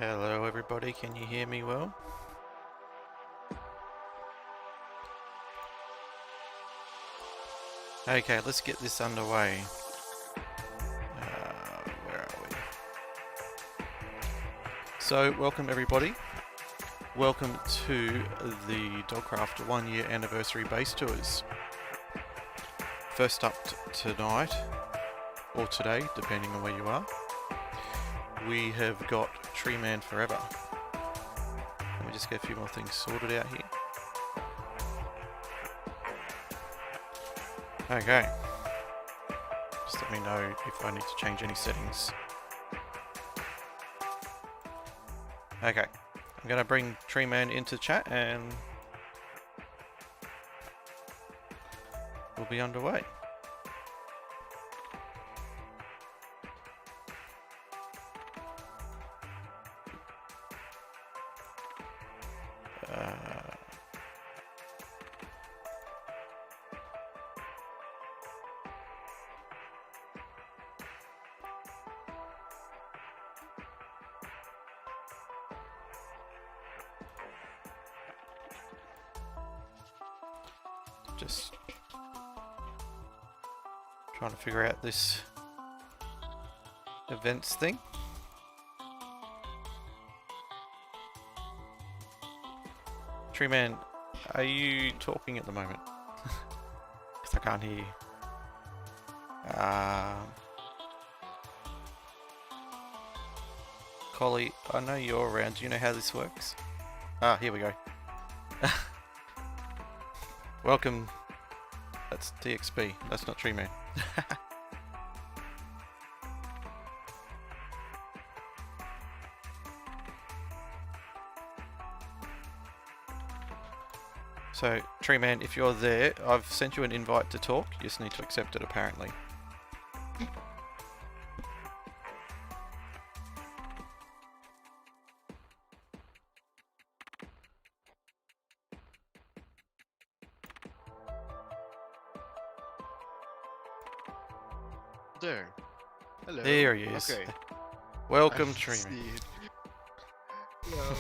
Hello everybody, can you hear me well? Okay, let's get this underway. Where are we? So, welcome everybody. Welcome to the Dogcraft 1 year anniversary base tours. First up tonight, or today, depending on where you are, we have got TreemanForever. Let me just get a few more things sorted out here. Okay. Just let me know if I need to change any settings. Okay. I'm going to bring Treeman into chat and we'll be underway. Just trying to figure out this events thing. Treeman, are you talking at the moment? Because I can't hear you. Collie, I know you're around. Do you know how this works? Ah, here we go. Welcome. That's TXP. That's not Treeman. So, Treeman, if you're there, I've sent you an invite to talk. You just need to accept it, apparently. There. Hello. There he is. Okay. Welcome, I Treeman. see it. Hello.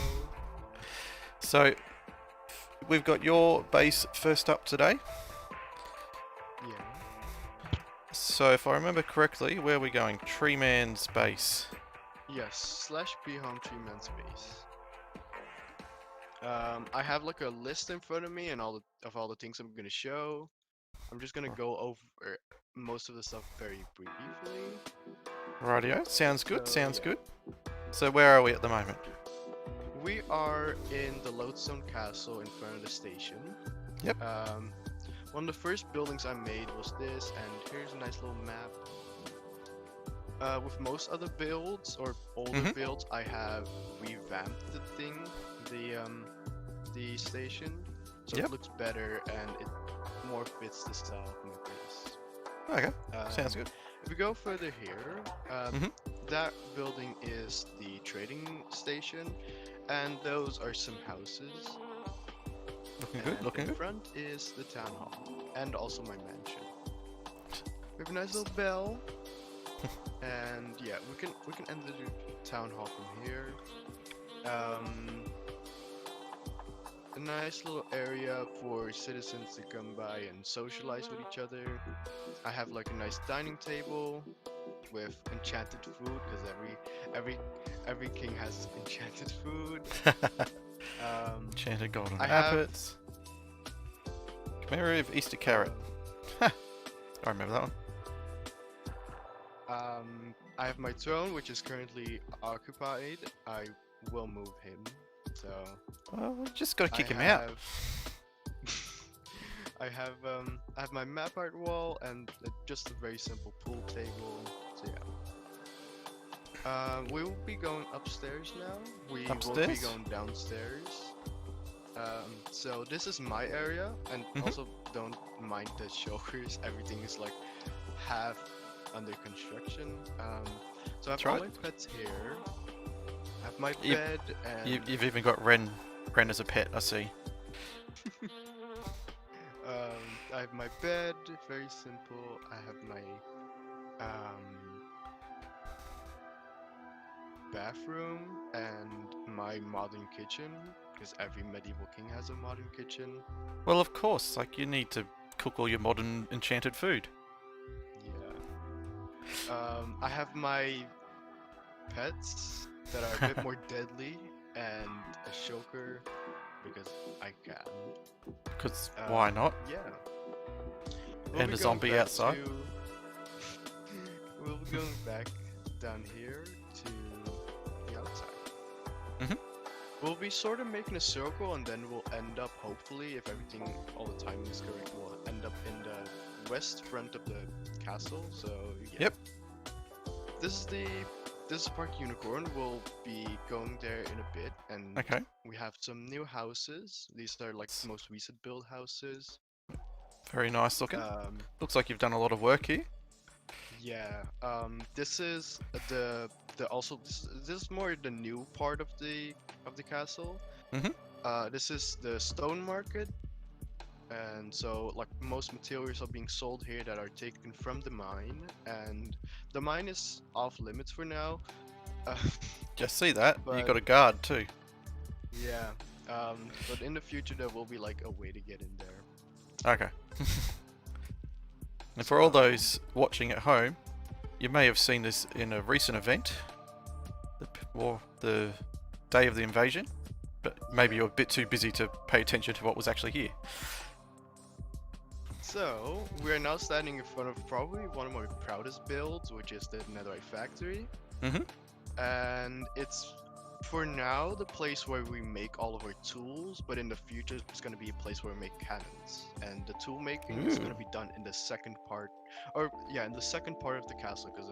So, we've got your base first up today. Yeah. So, if I remember correctly, where are we going? Treeman's base. Yes. /b home Treeman's base. I have like a list in front of me and all the things I'm gonna show. I'm just gonna go over most of the stuff very briefly. Rightio. Sounds good. So, Sounds yeah. good. So, where are we at the moment? We are in the Lodestone Castle in front of the station. Yep. One of the first buildings I made was this, and here's a nice little map. With most other builds or older builds, I have revamped the thing, the station, so it looks better and it more fits the style of my base. Okay. Sounds good. If we go further here, that building is the trading station, and those are some houses. Looking good. Looking in good. front is the town hall, and also my mansion. We have a nice little bell. And yeah, we can enter the town hall from here. A nice little area for citizens to come by and socialize with each other. I have like a nice dining table with enchanted food because every king has enchanted food. Enchanted golden I apples. Commemorative Easter carrot. I remember that one. I have my throne, which is currently occupied. I will move him, so. Well, we just got to kick him out. I have my map art wall and just a very simple pool table. So yeah. We will be going upstairs now. We will be going downstairs. So this is my area, and also don't mind the showers. Everything is like half under construction. So I have all my pets here. I have my bed and you've even got Ren as a pet, I see. I have my bed, very simple. I have my bathroom and my modern kitchen, because every medieval king has a modern kitchen. Well, of course, like you need to cook all your modern enchanted food. Yeah. I have my pets that are a bit more deadly and a choker because I can. Because why not? Yeah. And a zombie outside. We'll be going back down here to the outside. Mhm. We'll be sort of making a circle, and then we'll end up, hopefully, if everything, all the timing is correct, we'll end up in the west front of the castle. So yeah. Yep. This is Park Unicorn. We'll be going there in a bit, and Okay. we have some new houses. These are like the most recent build houses. Very nice looking. Looks like you've done a lot of work here. Yeah. This is also this is more the new part of the castle. Mhm. This is the stone market, and so like most materials are being sold here that are taken from the mine, and the mine is off limits for now. Just see that. You But- got a guard too. Yeah. But in the future there will be like a way to get in there. Okay. And for all those watching at home, you may have seen this in a recent event, the day of the invasion, but maybe you're a bit too busy to pay attention to what was actually here. So we are now standing in front of probably one of my proudest builds, which is the Netherite factory. Mhm. And it's for now the place where we make all of our tools, but in the future it's going to be a place where we make cannons, and the tool making is going to be done in the second part, or yeah, in the second part of the castle, because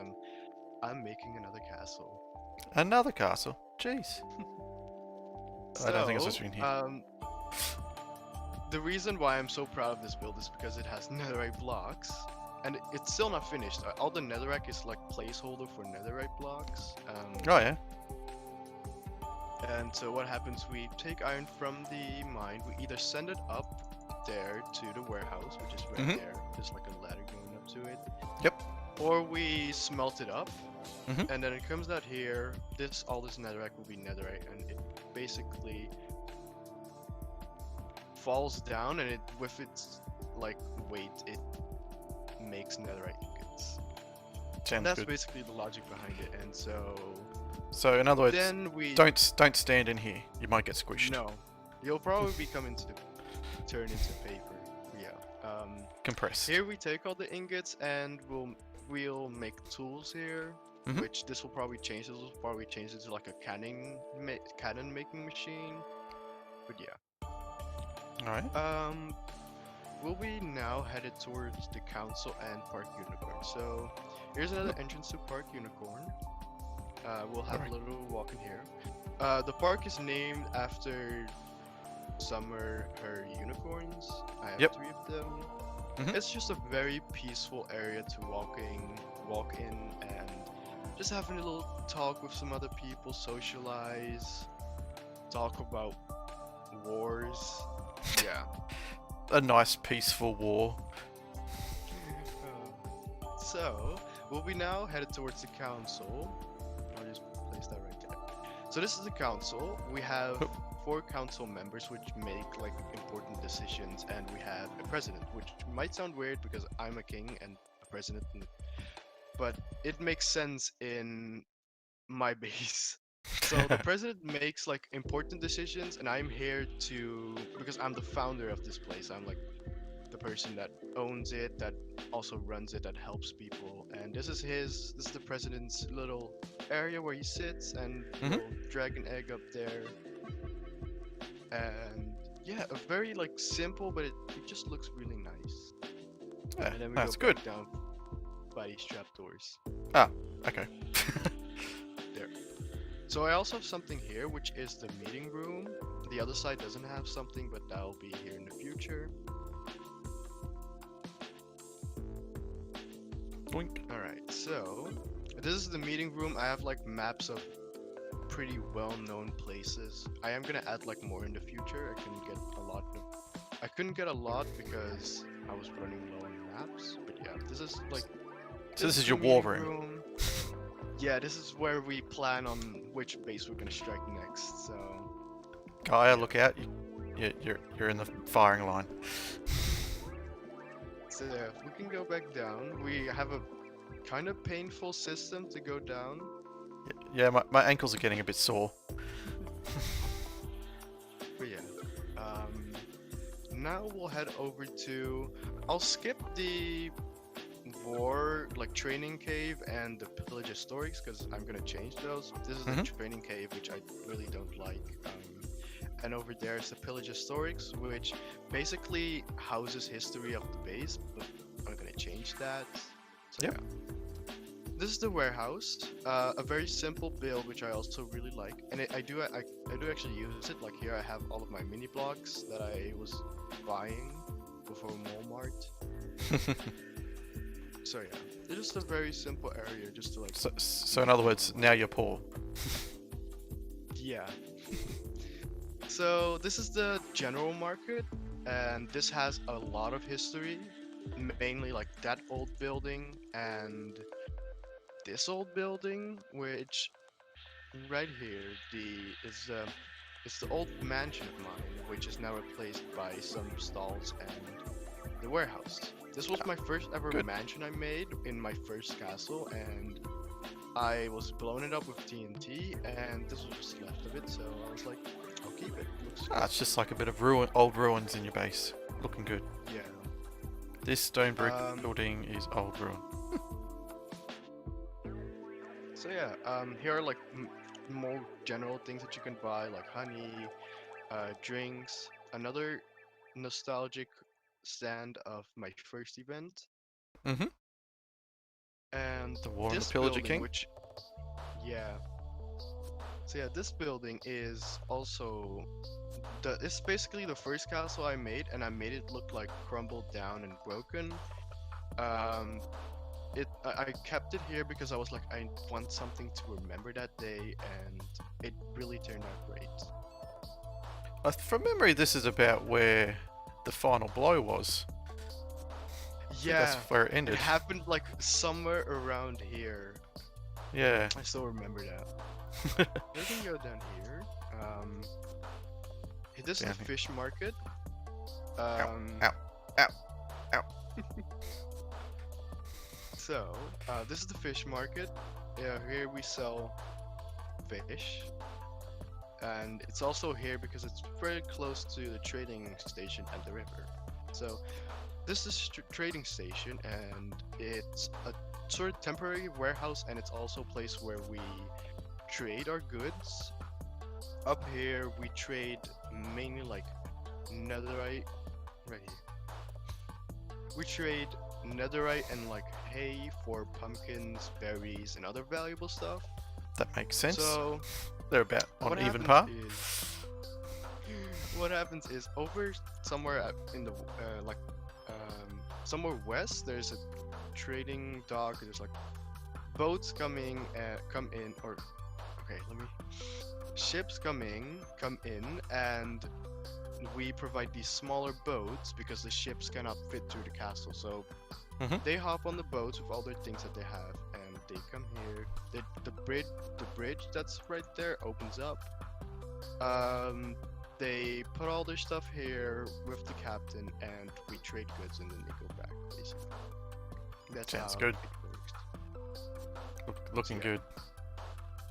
I'm making another castle. Another castle. Jeez. I don't think it's So, supposed to be in here. the reason why I'm so proud of this build is because it has netherite blocks, and it's still not finished. All the netherrack is like placeholder for netherite blocks. Oh yeah. And so what happens, we take iron from the mine, we either send it up there to the warehouse, which is right there, there's like a ladder going up to it. Yep. Or we smelt it up, Mhm. and then it comes out here, all this netherrack will be netherite, and it basically falls down, and with its like weight, it makes netherite ingots. Sounds That's good. basically the logic behind it, and so So in other words, then we don't stand in here. You might get squished. No, you'll probably be coming to turn into paper. Yeah. Compressed. Here we take all the ingots, and we'll make tools here. Mhm. Which this will probably change. This will probably change into like a cannon making machine. But yeah. Alright. We'll be now headed towards the council and Park Unicorn. So here's another entrance to Park Unicorn. We'll have a little walk in here. The park is named after her unicorns. I have 3 of them. Mhm. It's just a very peaceful area to walk in, and just having a little talk with some other people, socialize, talk about wars. Yeah. A nice peaceful war. So we'll be now headed towards the council. I'll just place that right there. So this is the council. We have 4 council members which make like important decisions, and we have a president, which might sound weird because I'm a king and a president, but it makes sense in my base. So the president makes like important decisions, and I'm here because I'm the founder of this place. I'm like the person that owns it, that also runs it, that helps people. And this is the president's little area where he sits, and we'll drag an egg up there. And yeah, a very like simple, but it just looks really nice. Yeah, And then we that's go good. back down by these trapdoors. Ah, okay. There. So I also have something here, which is the meeting room. The other side doesn't have something, but that'll be here in the future. Boink. Alright, so this is the meeting room. I have like maps of pretty well-known places. I am gonna add like more in the future. I couldn't get a lot because I was running low on maps. But yeah, this is like. So this is your the war meeting room. Yeah, this is where we plan on which base we're gonna strike next. So. Gaia, look out! You're in the firing line. So yeah, if we can go back down, we have a kind of painful system to go down. Yeah, my ankles are getting a bit sore. But yeah, now we'll head over to. I'll skip the war training cave and the pillage historics because I'm gonna change those. This is the training cave, which I really don't like. And over there is the pillage historics, which basically houses history of the base, but I'm gonna change that. So yep. Yeah. This is the warehouse, a very simple build, which I also really like, and I do actually use it. Like here, I have all of my mini blocks that I was buying before Walmart. So yeah, it's just a very simple area, just to like. So in other words, now you're poor. Yeah. So this is the general market, and this has a lot of history, mainly like that old building and this old building, which right here it's the old mansion of mine, which is now replaced by some stalls and the warehouse. This was my first ever mansion I made in my first castle, and I was blowing it up with TNT, and this was just left of it, so I was like, I'll keep it. It's just like a bit of old ruins in your base. Looking good. Yeah. This stone brick building is old ruin. So yeah, here are like more general things that you can buy, like honey, drinks, another nostalgic stand of my first event. Mm-hmm. And The War on this the Pillager building, King? which, yeah. So yeah, this building is also it's basically the first castle I made, and I made it look like crumbled down and broken. I kept it here because I was like, I want something to remember that day, and it really turned out great. From memory, this is about where the final blow was. Yeah, that's where it ended. It happened like somewhere around here. Yeah. I still remember that. We can go down here. This is the fish market. Ow, ow. So, this is the fish market. Yeah, here we sell fish. And it's also here because it's very close to the trading station and the river. So, this is trading station, and it's a sort of temporary warehouse, and it's also a place where we trade our goods. Up here, we trade mainly like netherite. Right here. We trade netherite and like hay for pumpkins, berries, and other valuable stuff. That makes sense. So they're about on even par. What happens is over somewhere in the somewhere west, there's a trading dock. There's like boats come in, or okay, ships come in, and we provide these smaller boats because the ships cannot fit through the castle. So they hop on the boats with all their things that they have, and they come here. The bridge that's right there opens up. They put all their stuff here with the captain, and we trade goods, and then they go back. Basically, that's sounds how good. It works. Looking good.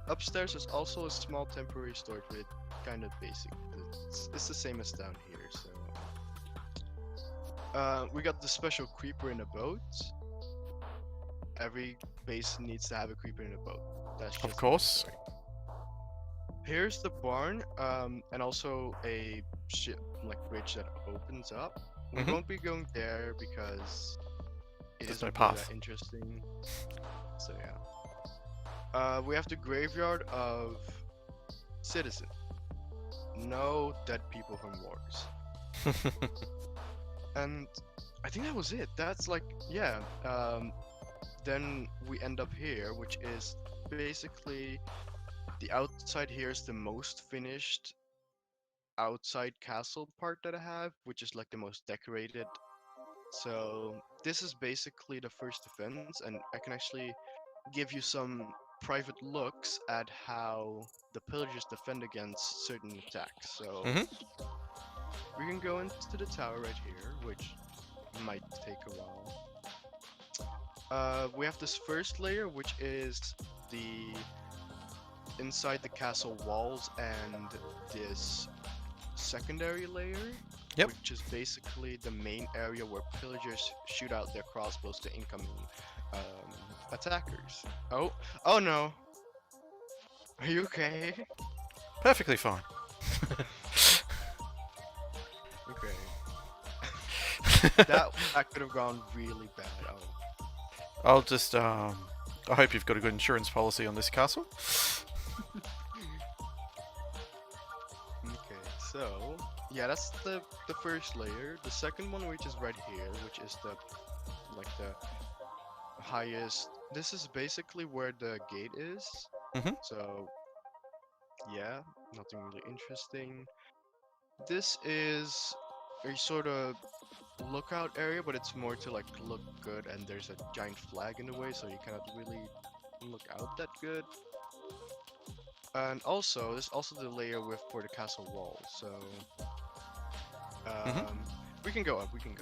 Upstairs is also a small temporary storage, but it's kind of basic. It's the same as down here. So we got the special creeper in a boat. Every base needs to have a creeper in a boat. That's just of course. Here's the barn, and also a ship bridge that opens up. We won't be going there because it isn't really that interesting. So yeah. We have the graveyard of citizen. No dead people from wars. And I think that was it. That's like, yeah. Then we end up here, which is basically the outside here is the most finished outside castle part that I have, which is like the most decorated. So this is basically the first defense, and I can actually give you some private looks at how the pillagers defend against certain attacks. So we can go into the tower right here, which might take a while. We have this first layer, which is the inside the castle walls, and this secondary layer, which is basically the main area where pillagers shoot out their crossbows to incoming attackers. Oh no. Are you okay? Perfectly fine. Okay. that could have gone really bad. Oh. I'll just I hope you've got a good insurance policy on this castle. Okay, so yeah, that's the first layer. The second one, which is right here, which is the highest. This is basically where the gate is. So yeah, nothing really interesting. This is a sort of lookout area, but it's more to like look good, and there's a giant flag in the way, so you cannot really look out that good. And also, there's also the layer for the castle wall. So we can go up. We can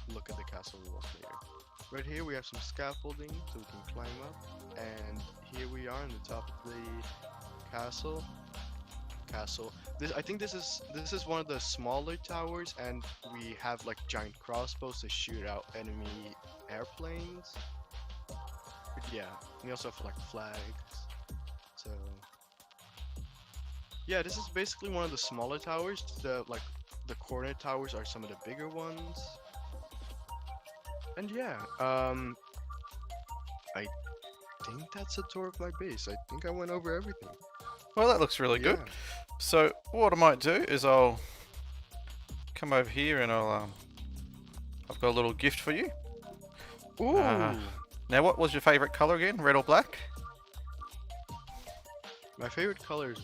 look at the castle walls later. Right here we have some scaffolding, so we can climb up. And here we are on the top of the castle. I think this is one of the smaller towers, and we have like giant crossbows to shoot out enemy airplanes. But yeah, we also have like flags. So yeah, this is basically one of the smaller towers. The corner towers are some of the bigger ones. And yeah, I think that's a tour of my base. I think I went over everything. Well, that looks really good. So what I might do is I'll come over here and I've got a little gift for you. Ooh. Now, what was your favorite color again? Red or black? My favorite color is...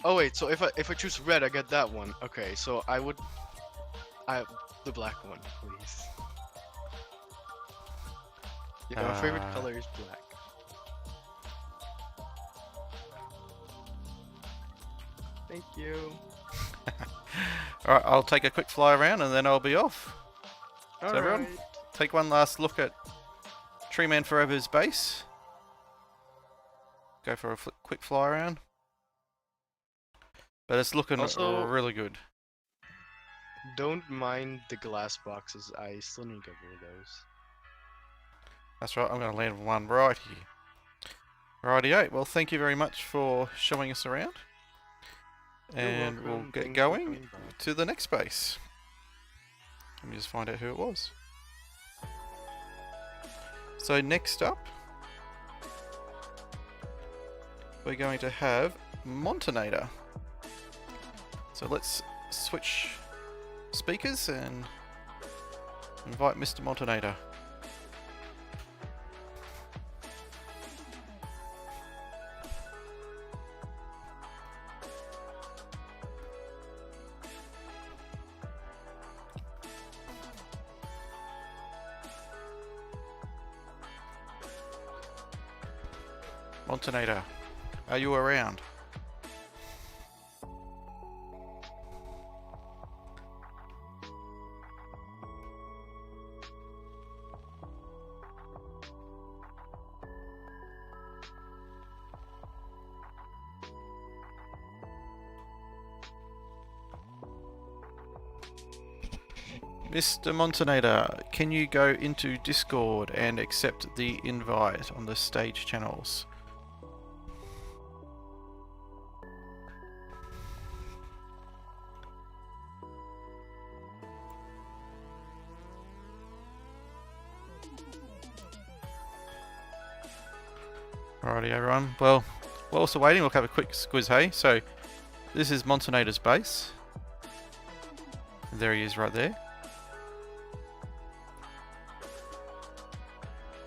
Oh wait, so if I choose red, I get that one. Okay, so I have the black one, please. Yeah, my favorite color is black. Thank you. Alright, I'll take a quick fly around and then I'll be off. So everyone, take one last look at TreemanForever's base. Go for a quick fly around. But it's looking also really good. Don't mind the glass boxes, I still need to get rid of those. That's right, I'm going to land one right here. Rightio, well thank you very much for showing us around. And we'll get going to the next base. Let me just find out who it was. So next up, we're going to have Montenator. So let's switch speakers and invite Mr. Montenator. Montenator, are you around? Mr. Montenator, can you go into Discord and accept the invite on the stage channels? Alrighty everyone, well, while also waiting, we'll have a quick squiz, hey? So, this is Montenator's base. There he is right there.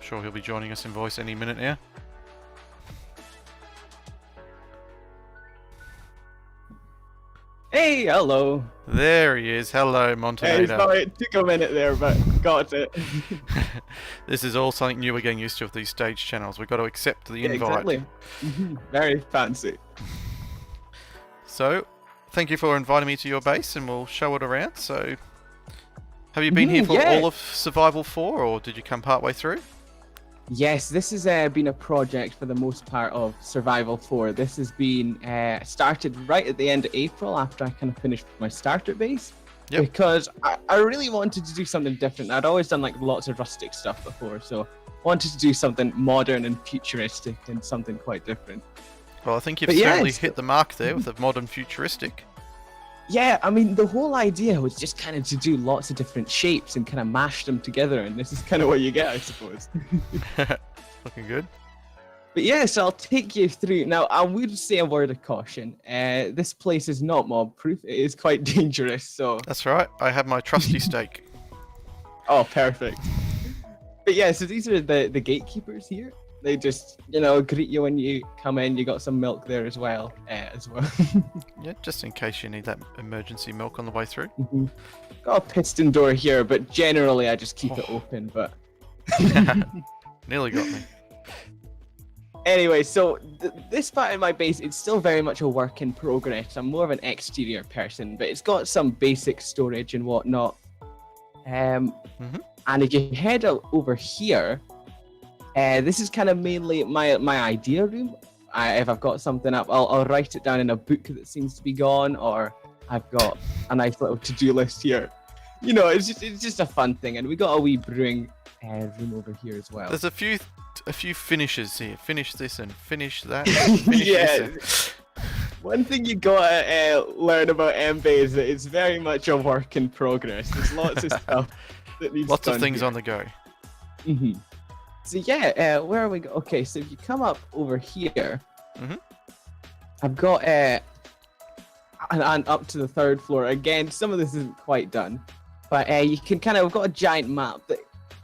Sure he'll be joining us in voice any minute now. Hey, hello. There he is. Hello, Montenator. Sorry, it took a minute there, but got it. This is all something new we're getting used to with these stage channels. We've got to accept the invite. Exactly. Very fancy. So, thank you for inviting me to your base, and we'll show it around. So, have you been here for all of Survival 4, or did you come partway through? Yes, this has been a project for the most part of Survival 4. This has been started right at the end of April after I kind of finished my starter base. Yep. Because I really wanted to do something different. I'd always done like lots of rustic stuff before, so wanted to do something modern and futuristic and something quite different. Well, I think you've certainly hit the mark there with the modern futuristic. Yeah, I mean, the whole idea was just kind of to do lots of different shapes and kind of mash them together, and this is kind of what you get, I suppose. Looking good. But yeah, so I'll take you through. Now, I would say a word of caution. This place is not mob-proof. It is quite dangerous, so... That's right. I have my trusty stake. Oh, perfect. But yeah, so these are the gatekeepers here. They just, greet you when you come in. You got some milk there as well. Yeah, just in case you need that emergency milk on the way through. Got a piston door here, but generally I just keep it open. But nearly got me. Anyway, so this part of my base, it's still very much a work in progress. I'm more of an exterior person, but it's got some basic storage and whatnot. And if you head out over here, this is kind of mainly my idea room. If I've got something up, I'll write it down in a book that seems to be gone, or I've got a nice little to-do list here. It's just a fun thing, and we got a wee brewing room over here as well. There's a few finishes here. Finish this and finish that. And finish this and... One thing you gotta learn about MB is that it's very much a work in progress. There's lots of stuff that needs lots of things here. on the go. So yeah, where are we? Okay, so if you come up over here, I've got and up to the 3rd floor. Again, some of this isn't quite done, but you can I've got a giant map that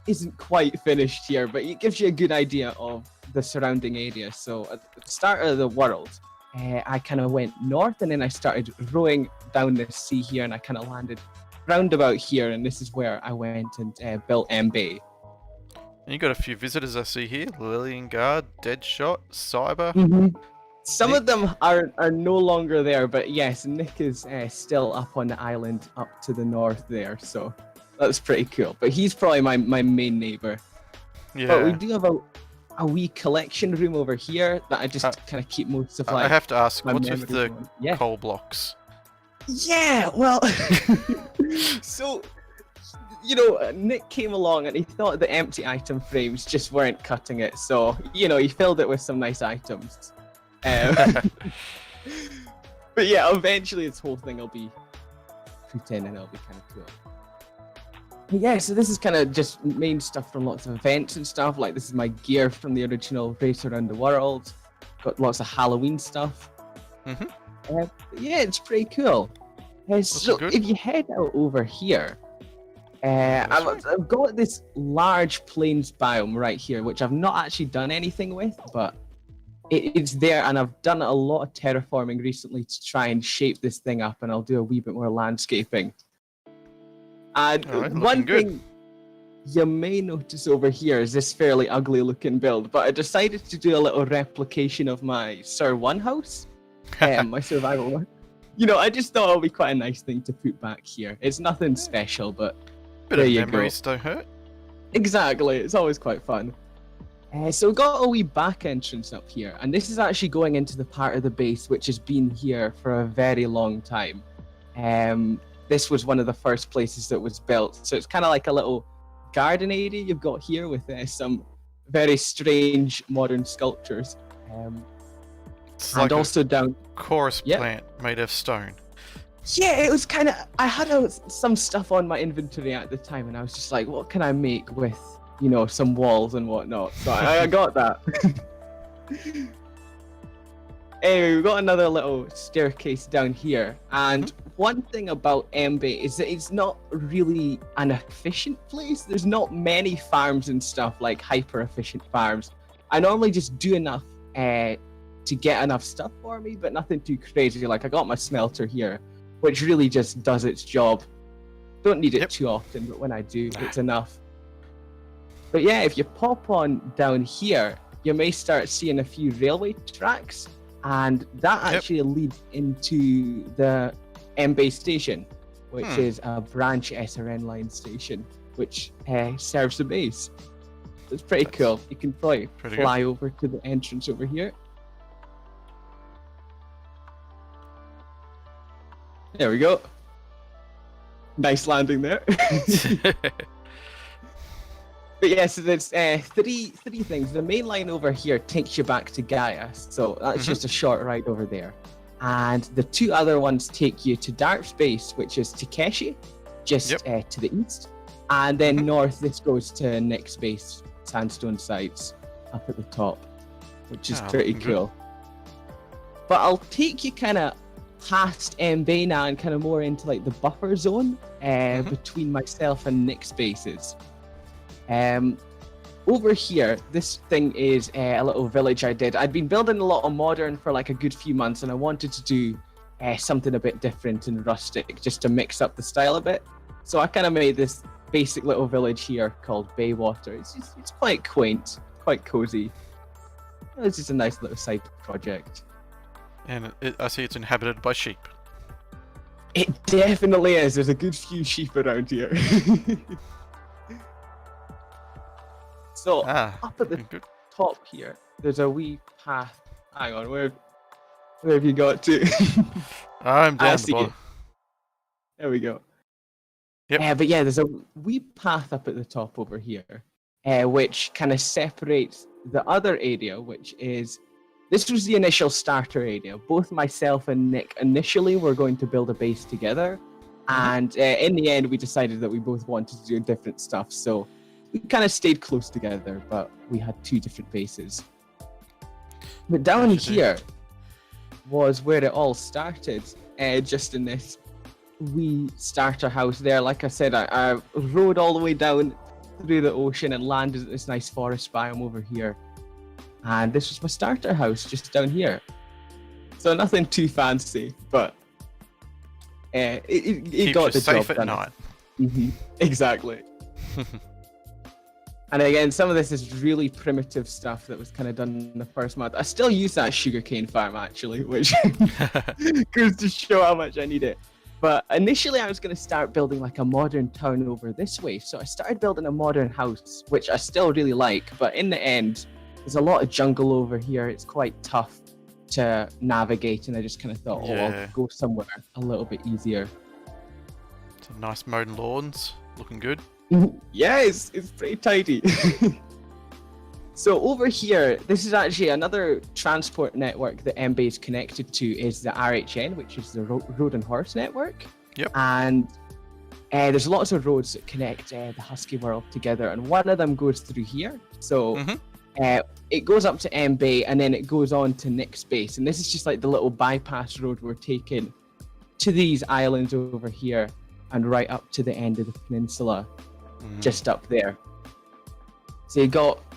isn't quite finished here, but it gives you a good idea of the surrounding area. So at the start of the world, I kind of went north, and then I started rowing down the sea here, and I kind of landed round about here, and this is where I went and built MB. And you got a few visitors I see here. Lillian Guard, Deadshot, Cyber. Some of them are no longer there, but yes, Nick is still up on the island up to the north there, so that's pretty cool. But he's probably my main neighbor. Yeah. But we do have a wee collection room over here that I just kind of keep most of I have to ask, what's with the coal blocks? Yeah, well, so... Nick came along and he thought the empty item frames just weren't cutting it, so, he filled it with some nice items. But yeah, eventually this whole thing will be put in and it'll be kind of cool. But yeah, so this is kind of just main stuff from lots of events and stuff. Like, this is my gear from the original Race Around the World. Got lots of Halloween stuff. Yeah, it's pretty cool. So if you head out over here, I've got this large plains biome right here, which I've not actually done anything with, but it's there, and I've done a lot of terraforming recently to try and shape this thing up, and I'll do a wee bit more landscaping. And one thing you may notice over here is this fairly ugly looking build, but I decided to do a little replication of my Sir One house, my survival one. I just thought it would be quite a nice thing to put back here. It's nothing special, but bit of memories don't hurt. Exactly, it's always quite fun. So we've got a wee back entrance up here, and this is actually going into the part of the base which has been here for a very long time. This was one of the first places that was built, so it's kind of like a little garden area you've got here with some very strange modern sculptures. It's and like also down chorus plant made of stone. Yeah, it was kind of... I had some stuff on my inventory at the time, and I was just like, what can I make with, some walls and whatnot? So I got that. Anyway, we've got another little staircase down here, and one thing about MB is that it's not really an efficient place. There's not many farms and stuff, like hyper-efficient farms. I normally just do enough to get enough stuff for me, but nothing too crazy. Like, I got my smelter here, which really just does its job. Don't need it too often, but when I do, it's enough. But yeah, if you pop on down here, you may start seeing a few railway tracks, and that actually leads into the M-Bay station, which is a branch SRN line station, which serves the base. It's pretty cool. You can probably fly over to the entrance over here. There we go. Nice landing there. But yeah, so there's three things. The main line over here takes you back to Gaia, so that's just a short ride over there. And the two other ones take you to Dark Space, which is Takeshi, just to the east. And then north, this goes to Nick's base, Sandstone Sites, up at the top, which is pretty cool. But I'll take you kind of past M-Bay now and kind of more into like the buffer zone between myself and Nick's bases. Over here, this thing is a little village I did. I'd been building a lot of modern for like a good few months, and I wanted to do something a bit different and rustic, just to mix up the style a bit. So I kind of made this basic little village here called Baywater. It's quite quaint, quite cozy. It's just a nice little side project. And I see it's inhabited by sheep. It definitely is. There's a good few sheep around here. So up at the top here, there's a wee path. Hang on, where have you got to? I'm down the bottom. There we go. Yep. But yeah, there's a wee path up at the top over here, which kind of separates the other area, which is... This was the initial starter area. Both myself and Nick initially were going to build a base together, and in the end we decided that we both wanted to do different stuff, so we kind of stayed close together, but we had two different bases. But down here was where it all started, just in this wee starter house there. Like I said, I rode all the way down through the ocean and landed at this nice forest biome over here. And this was my starter house just down here. So nothing too fancy, but it got the job done. At night. Exactly. And again, some of this is really primitive stuff that was kind of done in the first month. I still use that sugarcane farm actually, which goes to show how much I need it. But initially I was going to start building like a modern town over this way. So I started building a modern house, which I still really like. But in the end, there's a lot of jungle over here. It's quite tough to navigate. And I just kind of thought, I'll go somewhere a little bit easier. Some nice modern lawns, looking good. Yeah, it's pretty tidy. So over here, this is actually another transport network that M-Bay is connected to, is the RHN, which is the Road and Horse Network. Yep. And there's lots of roads that connect the Husky world together, and one of them goes through here. So it goes up to M-Bay, and then it goes on to Nick's base. And this is just like the little bypass road we're taking to these islands over here and right up to the end of the peninsula. Just up there. So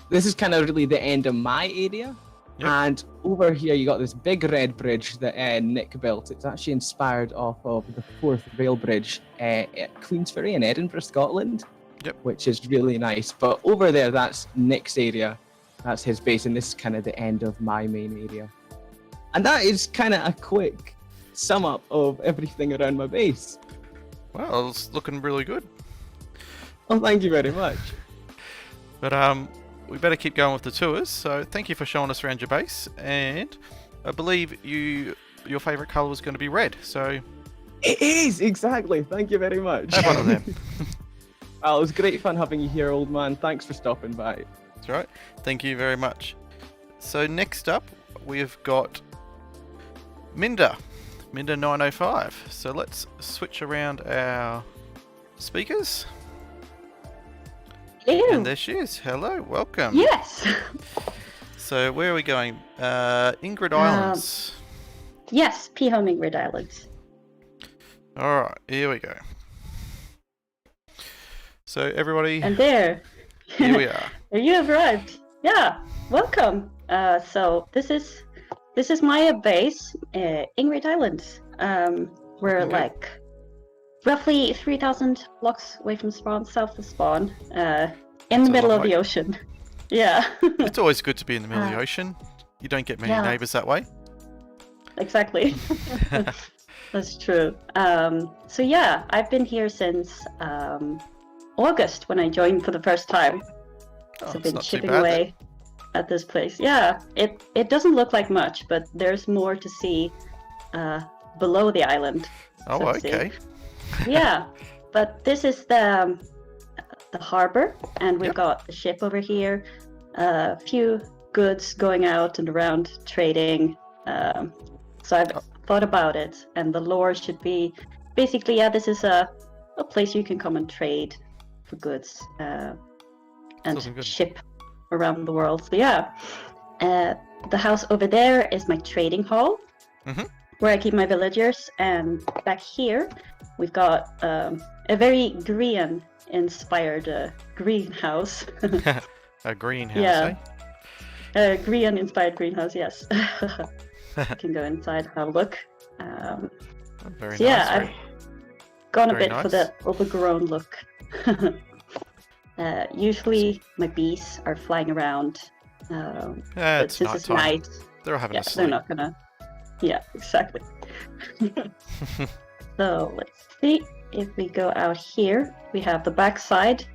this is kind of really the end of my area. And over here you got this big red bridge that Nick built. It's actually inspired off of the 4th rail bridge at Queensferry in Edinburgh, Scotland, which is really nice. But over there, that's Nick's area. That's his base, and this is kind of the end of my main area. And that is kind of a quick sum up of everything around my base. Well, it's looking really good. Well, thank you very much. But we better keep going with the tours. So thank you for showing us around your base, and I believe your favourite colour was going to be red. So it is, exactly. Thank you very much. Have one of them. Well, it was great fun having you here, old man. Thanks for stopping by. That's right. Thank you very much. So next up, we've got Minda 905. So let's switch around our speakers. Ew. And there she is. Hello, welcome. Yes. So where are we going? Ingrid Islands. Yes, P-Home Ingrid Islands. Alright, here we go. So everybody... And there. Here we are. There you have arrived. Yeah, welcome. So this is my base, Ingrid Islands. We're Looking good. like roughly 3,000 blocks away from spawn, south of spawn, in That's the a middle long of the way. ocean. Yeah. It's always good to be in the middle of the ocean. You don't get many yeah. neighbours that way. Exactly. That's true. So yeah, I've been here since August when I joined for the first time. Oh, So I've it's been not too chipping bad away at this place. Yeah, it doesn't look like much, but there's more to see below the island. Oh, so to say. okay. Yeah, but this is the harbor, and we've Yep. got the ship over here. A few goods going out and around trading. So I've thought about it, and the lore should be basically, yeah, this is a place you can come and trade for goods and Looking good. ship around the world. So yeah, the house over there is my trading hall, where I keep my villagers, and back here we've got a very Green-inspired greenhouse. A greenhouse, Yeah. eh? A Green-inspired greenhouse, yes. You can go inside and have a look. Very So nice. yeah, I've gone a very bit for nice. the overgrown look. Usually my bees are flying around, Yeah, but it's since it's nighttime. night, They're having yeah, a they're sleep. not gonna. Yeah, exactly. So let's see if we go out here. We have the backside,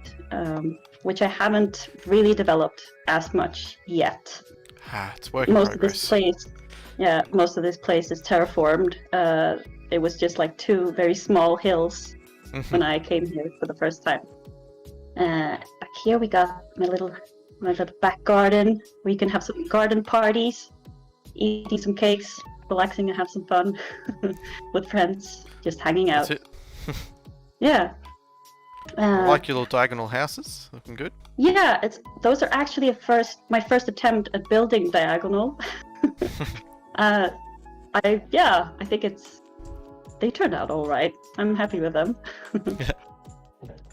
which I haven't really developed as much yet. It's work in Most of progress. this place, yeah, most of this place is terraformed. It was just like two very small hills when I came here for the first time. Back here we got my little back garden where you can have some garden parties, eating some cakes, relaxing and have some fun with friends, just hanging out. That's it. Yeah. I like your little diagonal houses. Looking good. Yeah, those are actually my first attempt at building diagonal. I think they turned out all right. I'm happy with them.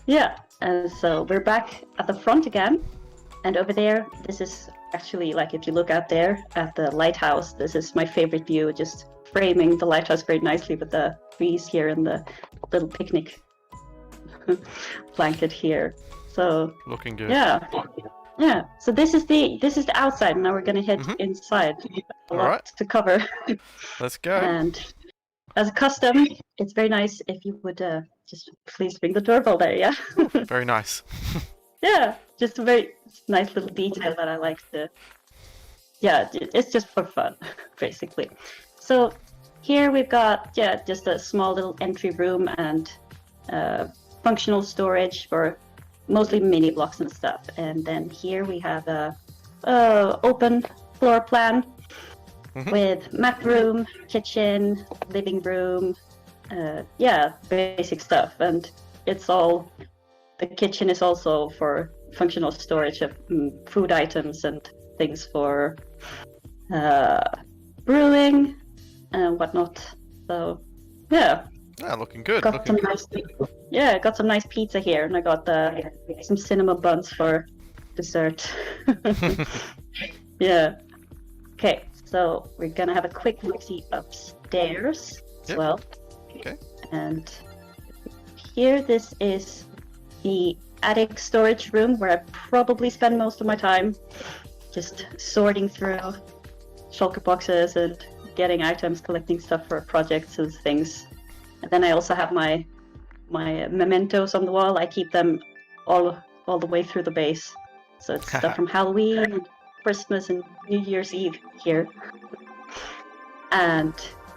Yeah, and so we're back at the front again, and over there, this is actually, like, if you look out there at the lighthouse, this is my favorite view, just framing the lighthouse very nicely with the trees here and the little picnic blanket here. So Looking good. yeah. So this is the outside. Now we're gonna head inside. A lot Alright. to cover. Let's go. And as a custom, it's very nice if you would just please ring the doorbell there. Yeah. Very nice. Yeah, just a very nice little detail that I like to. Yeah, it's just for fun, basically. So here we've got just a small little entry room and functional storage for mostly mini blocks and stuff. And then here we have a open floor plan with map room, kitchen, living room, basic stuff. And the kitchen is also for functional storage of food items and things for brewing and whatnot. So yeah. Looking good. Got some nice pizza here, and I got some cinnamon buns for dessert. Yeah. Okay, so we're gonna have a quick look-see upstairs as well. Okay. And here, this is the attic storage room where I probably spend most of my time, just sorting through shulker boxes and getting items, collecting stuff for projects and things. And then I also have my mementos on the wall. I keep them all the way through the base. So it's stuff from Halloween, Christmas, and New Year's Eve here. And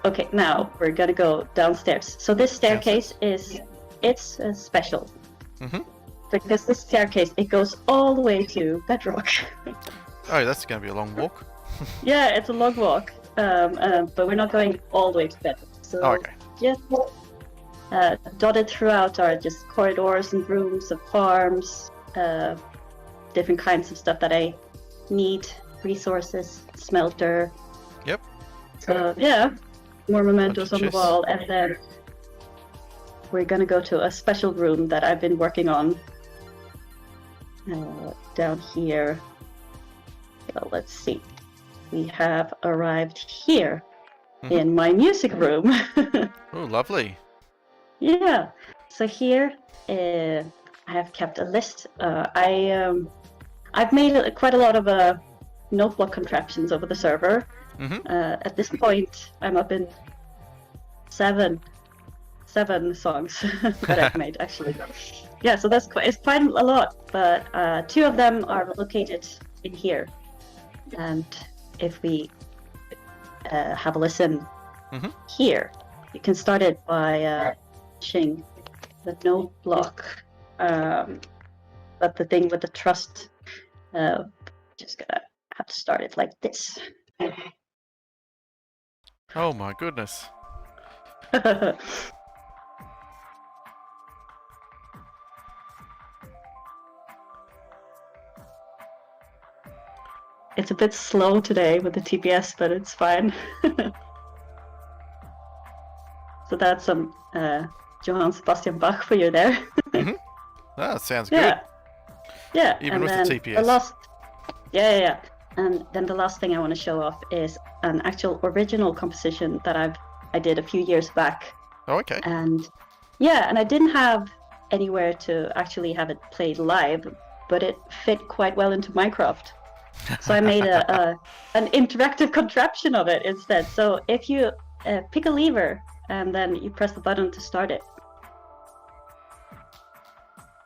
okay, now we're gonna go downstairs. So this staircase it's special. Because this staircase, it goes all the way to bedrock. Oh, that's going to be a long walk. Yeah, it's a long walk. But we're not going all the way to bedrock. So okay. just dotted throughout are just corridors and rooms of farms, different kinds of stuff that I need, resources, smelter. Yep. So yeah, more mementos on the chests. wall, and then we're gonna go to a special room that I've been working on down here. So let's see. We have arrived here. in my music room. Oh, lovely. Yeah. So here, I have kept a list. I've made quite a lot of note block contraptions over the server. At this point, I'm up in seven songs that I've made actually. Yeah, so it's quite a lot. But 2 of them are located in here, and if we have a listen here, you can start it by finishing the note block. But the thing with the trust, just gonna have to start it like this. Oh my goodness. It's a bit slow today with the TPS, but it's fine. So that's some Johann Sebastian Bach for you there. That sounds Yeah. good. Yeah. Even and with then the TPS. Yeah. And then the last thing I want to show off is an actual original composition that I did a few years back. Oh, okay. And yeah, and I didn't have anywhere to actually have it played live, but it fit quite well into Minecraft. So I made an interactive contraption of it instead. So if you pick a lever and then you press the button to start it.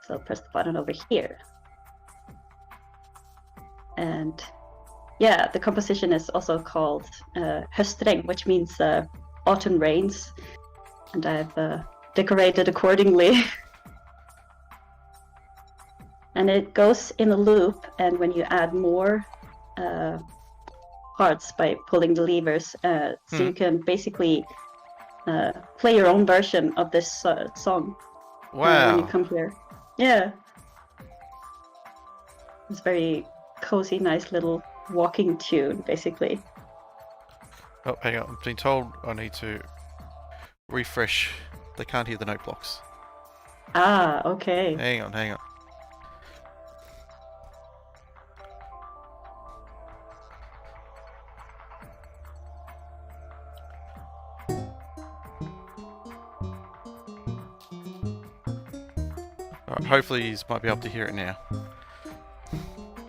So press the button over here. And yeah, the composition is also called Høstregn, which means autumn rains. And I've decorated accordingly. And it goes in a loop, and when you add more parts by pulling the levers, so you can basically play your own version of this song. Wow. When you come here. Yeah. It's very cozy, nice little walking tune, basically. Oh, hang on. I'm being told I need to refresh. They can't hear the note blocks. Ah, okay. Hang on. Alright, hopefully you might be able to hear it now.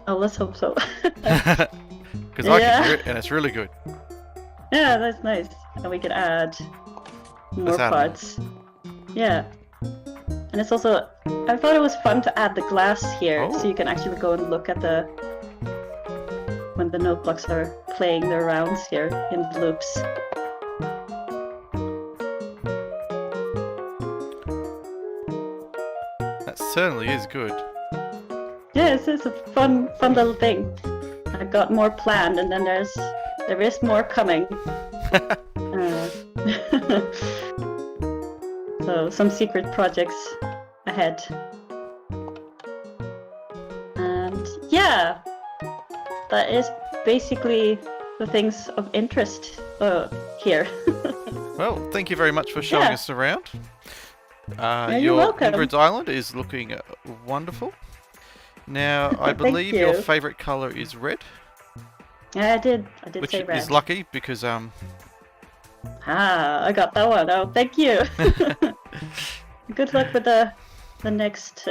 Oh, let's hope so. Because I can hear it, and it's really good. Yeah, that's nice. And we could add more Let's add parts. Yeah. And it's also, I thought it was fun to add the glass here, so you can actually go and look at when the note blocks are playing their rounds here in the loops. That certainly is good. Yeah, it's a fun little thing. I got more planned, and then there is more coming. So some secret projects ahead. And yeah, that is basically the things of interest here. Well, thank you very much for showing us around. You're Your welcome. Ingrid's Island is looking wonderful. Now, I believe you. your favourite colour is red. Yeah, I did Which say red. is lucky because I got that one. Oh, thank you. Good luck with the next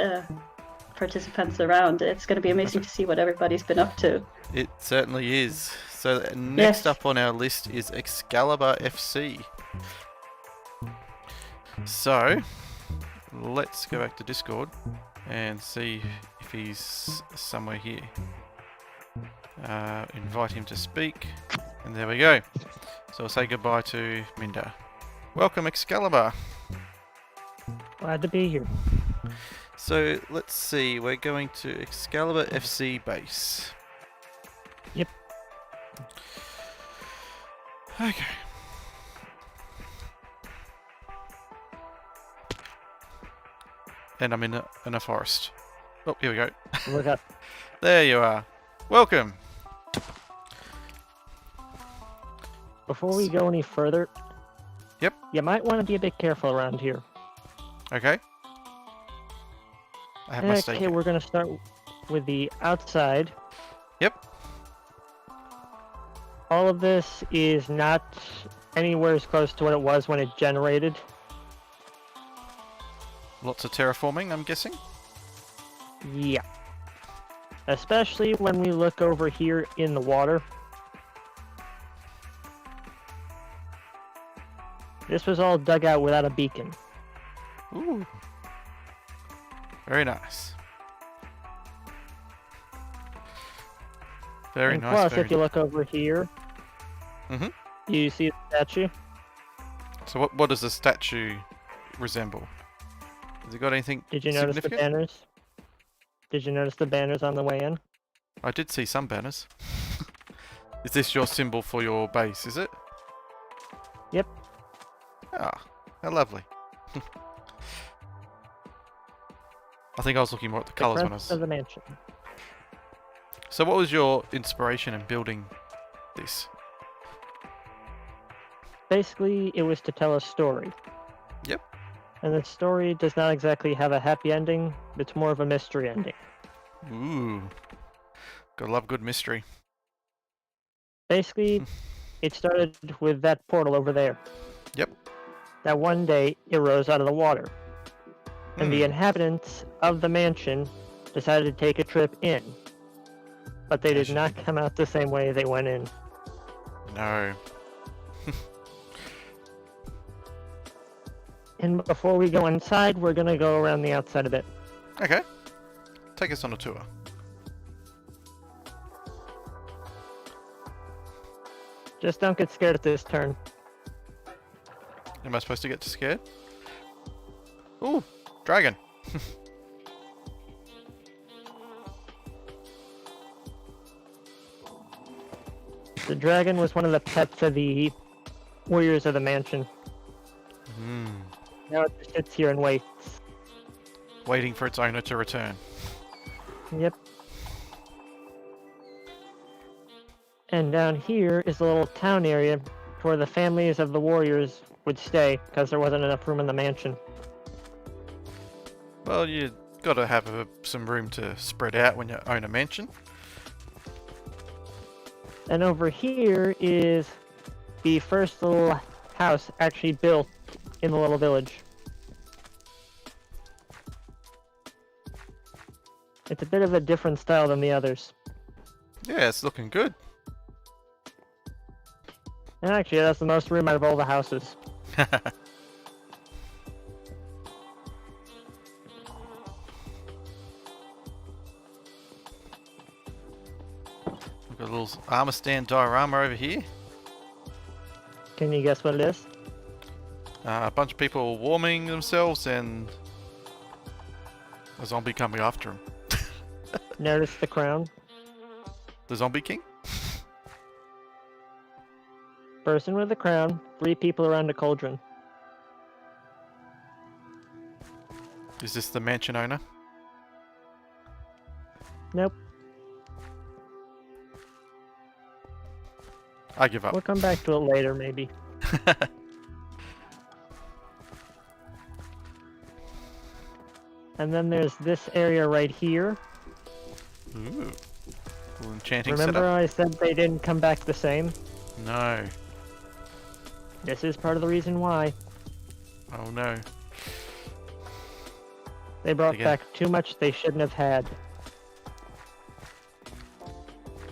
participants around. It's going to be amazing to see what everybody's been up to. it certainly is. So next up on our list is Excalibur FC. So let's go back to Discord and see if he's somewhere here. Invite him to speak, and there we go. So I'll say goodbye to Minda. Welcome, Excalibur. Glad to be here. So let's see, we're going to Excalibur FC base. Yep. Okay. And I'm in a forest. Oh, here we go. Look up. There you are. Welcome. Before we go any further, Yep. you might want to be a bit careful around here. Okay. I have my stake. Okay, we're going to start with the outside. Yep. All of this is not anywhere as close to what it was when it generated. Lots of terraforming, I'm guessing? Yeah. Especially when we look over here in the water. This was all dug out without a beacon. Ooh. Very nice. Very And nice. plus, very if you look over here, you see the statue? So what does the statue resemble? Has it got anything Did you notice the significant? banners? Did you notice the banners on the way in? I did see some banners. Is this your symbol for your base, is it? Yep. Ah, how lovely. I think I was looking more at the colours when I crest was... of the mansion. So what was your inspiration in building this? Basically, it was to tell a story. Yep. And the story does not exactly have a happy ending, it's more of a mystery ending. Ooh. Gotta love good mystery. Basically, it started with that portal over there. Yep. That one day, it rose out of the water. And the Hmm. inhabitants of the mansion decided to take a trip in. But they did not come out the same way they went in. No. And before we go inside, we're gonna go around the outside a bit. Okay. Take us on a tour. Just don't get scared at this turn. Am I supposed to get scared? Ooh, dragon. The dragon was one of the pets of the warriors of the mansion. Hmm. Now it just sits here and waits. Waiting for its owner to return. Yep. And down here is a little town area where the families of the warriors would stay, because there wasn't enough room in the mansion. Well, you gotta have some room to spread out when you own a mansion. And over here is the first little house actually built in the little village. It's a bit of a different style than the others. Yeah, it's looking good. And actually, that's the most room out of all the houses. We've got a little armor stand diorama over here. Can you guess what it is? A bunch of people warming themselves and a zombie coming after them. Notice the crown. The Zombie King? Person with the crown, 3 people around a cauldron. Is this the mansion owner? Nope. I give up. We'll come back to it later, maybe. And then there's this area right here. Ooh. Cool enchanting Remember setup. I said they didn't come back the same? No. This is part of the reason why. Oh no. They brought Again. back too much they shouldn't have had.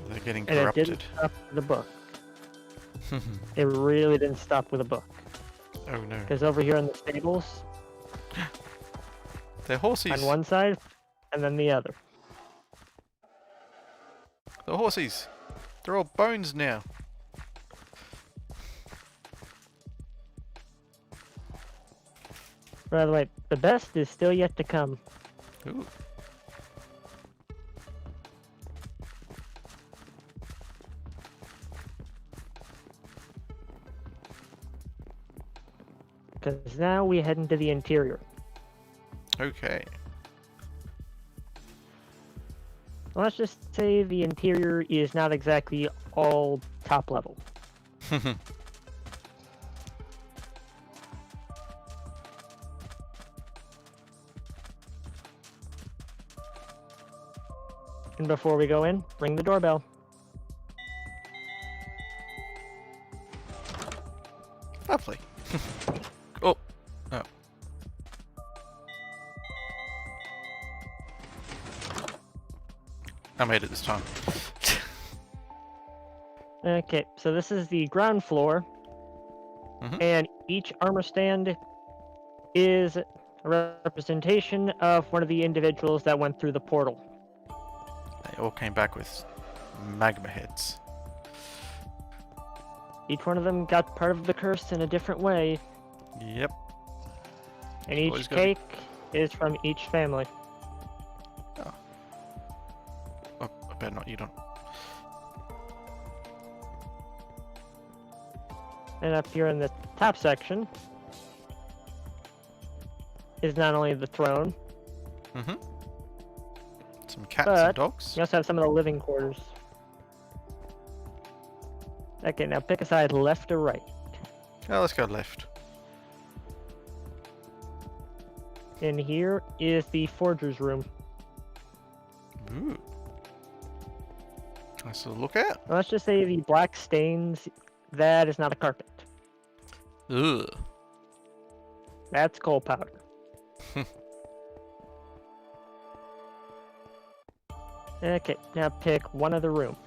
They're getting And it corrupted. didn't stop with the book. It really didn't stop with the book. Oh no. Because over here in the stables, They're horses. on one side, and then the other. The horses. They're all bones now. By the way, the best is still yet to come. Ooh. Because now we head into the interior. Okay. Let's just say the interior is not exactly all top level. And before we go in, ring the doorbell. Lovely. Oh. Oh. I made it this time. Okay, so this is the ground floor, and each armor stand is a representation of one of the individuals that went through the portal. They all came back with magma heads. Each one of them got part of the curse in a different way, Yep. and each cake is from each family. Oh, I better not eat on. And up here in the top section is not only the throne, Some cats but and dogs. you also have some of the living quarters. Okay, now pick a side, left or right. Oh, let's go left. And here is the forger's room. Ooh. Nice little look out. Now, let's just say the black stains, that is not a carpet. Ugh. That's coal powder. Okay, now pick one other room.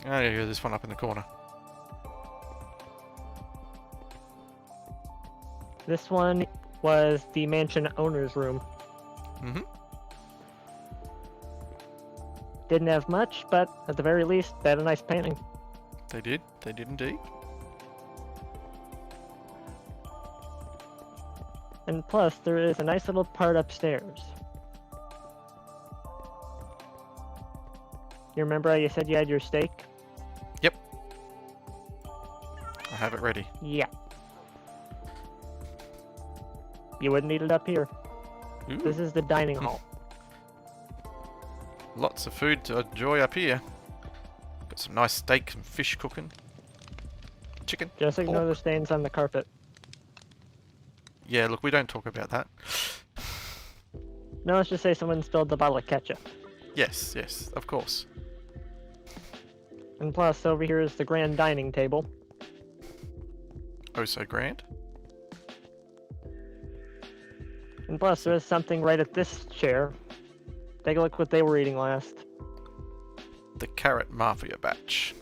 Oh, yeah, this one up in the corner. This one was the mansion owner's room. Didn't have much, but at the very least, they had a nice painting. They did. They did indeed. And plus, there is a nice little part upstairs. You remember how you said you had your steak? Yep. I have it ready. Yeah. You wouldn't need it up here. Ooh. This is the dining hall. Lots of food to enjoy up here. Got some nice steak and fish cooking. Chicken. Just ignore pork. the stains on the carpet. Yeah, look, we don't talk about that. No, let's just say someone spilled the bottle of ketchup. Yes, yes, of course. And plus, over here is the grand dining table. Oh, so grand. And plus, there is something right at this chair. Take a look what they were eating last. The carrot mafia batch.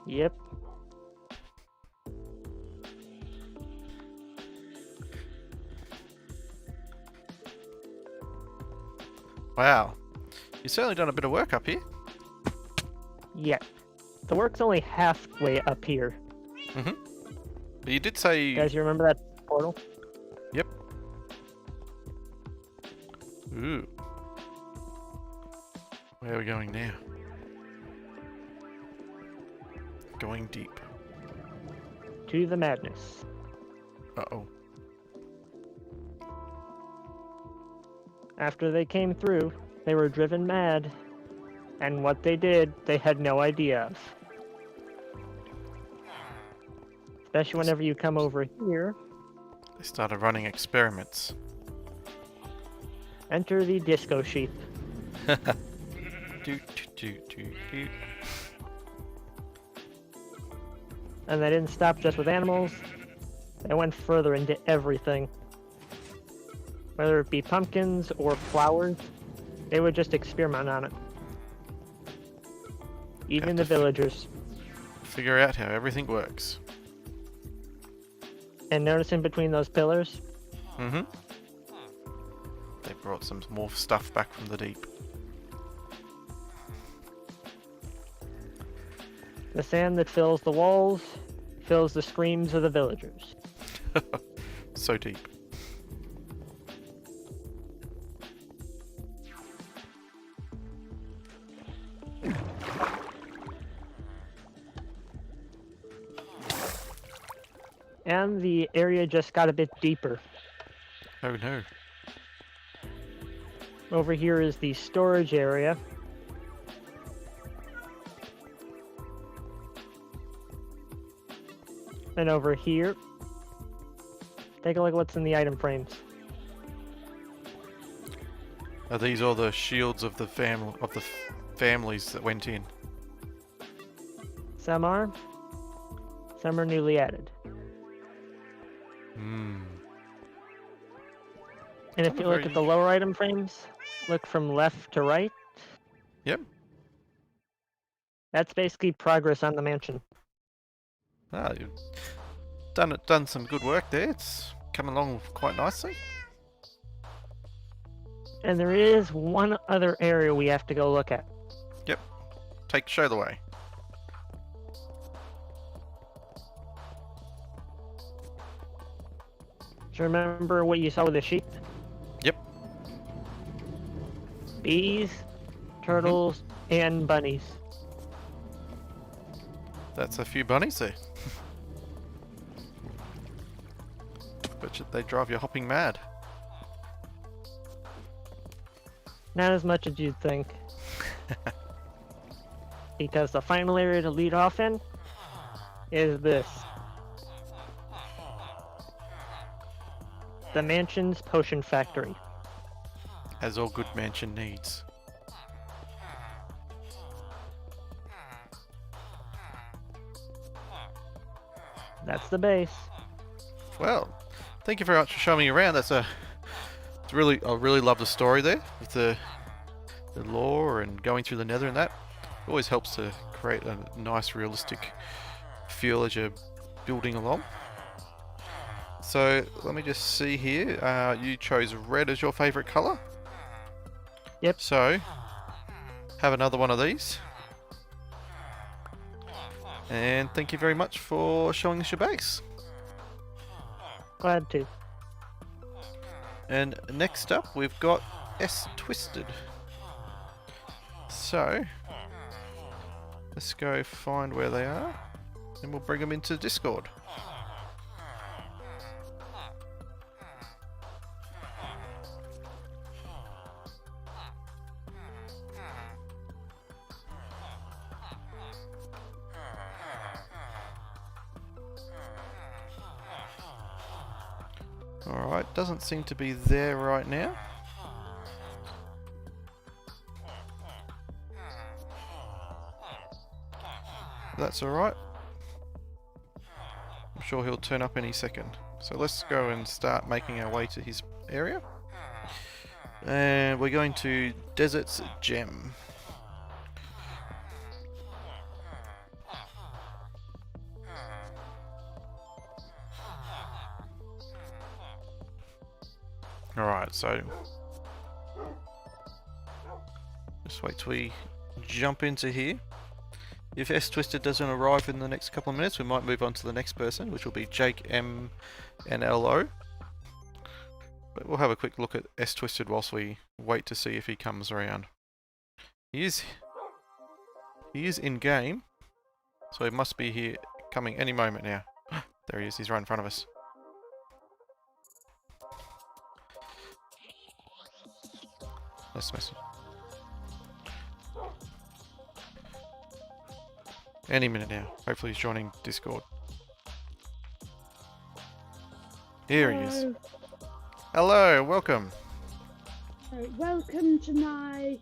Yep. Wow. You've certainly done a bit of work up here. Yeah. The work's only halfway up here. But you did say... Guys, you remember that portal? Yep. Ooh. Where are we going now? Going deep. To the madness. Uh-oh. After they came through, they were driven mad. And what they did, they had no idea of. Especially whenever you come over here. They started running experiments. Enter the disco sheep. Doot, doot, doot, doot. And they didn't stop just with animals. They went further into everything. Whether it be pumpkins or flowers, they would just experiment on it. Even the villagers. Figure out how everything works. And notice in between those pillars, They brought some more stuff back from the deep. the sand that fills the walls fills the screams of the villagers. So deep. And the area just got a bit deeper. Oh no. Over here is the storage area. And over here, take a look at what's in the item frames. Are these all the shields of the families that went in? Some are, Some are newly added. Hmm. And if you look at the lower item frames, look from left to right. Yep. That's basically progress on the mansion. Ah, you've done some good work there. It's coming along quite nicely. And there is one other area we have to go look at. Yep. Show the way. Do you remember what you saw with the sheep? Yep. Bees, turtles, and bunnies. That's a few bunnies there. Bet you they drive you hopping mad. Not as much as you'd think. Because the final area to lead off in is this. The mansion's potion factory. As all good mansion needs. That's the base. Well, thank you very much for showing me around. I really love the story there with the lore and going through the Nether and that. It always helps to create a nice realistic feel as you're building along. So let me just see here. You chose red as your favourite colour. Yep. So have another one of these. And thank you very much for showing us your base. Glad to. And next up, we've got Twisted. So, let's go find where they are, and we'll bring them into Discord. Alright, doesn't seem to be there right now. That's alright. I'm sure he'll turn up any second. So let's go and start making our way to his area. And we're going to Desert's Gem. Alright, so just wait till we jump into here. If Twisted doesn't arrive in the next couple of minutes, we might move on to the next person, which will be JakeMnlo. But we'll have a quick look at Twisted whilst we wait to see if he comes around. He is in game, so he must be here coming any moment now. There he is, he's right in front of us. Let's mess it. Any minute now. Hopefully he's joining Discord. Here he is. Hello, welcome. Welcome to my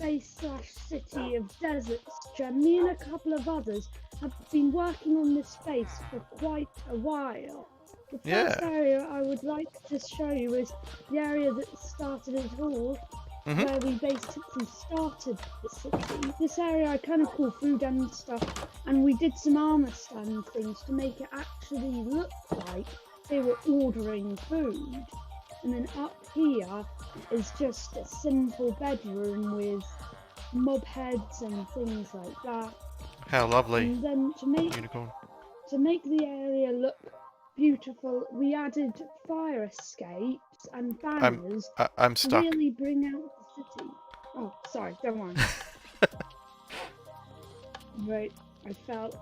base/city of Desert's Gem. Me and a couple of others have been working on this space for quite a while. The first area I would like to show you is the area that started it all. Where we basically started the city. This area I kind of call food and stuff, and we did some armor stand things to make it actually look like they were ordering food. And then up here is just a simple bedroom with mob heads and things like that. How lovely. And then to make the area look beautiful, we added fire escapes and banners I'm stuck. to really bring out the city. Oh, sorry, go on. Right, I felt.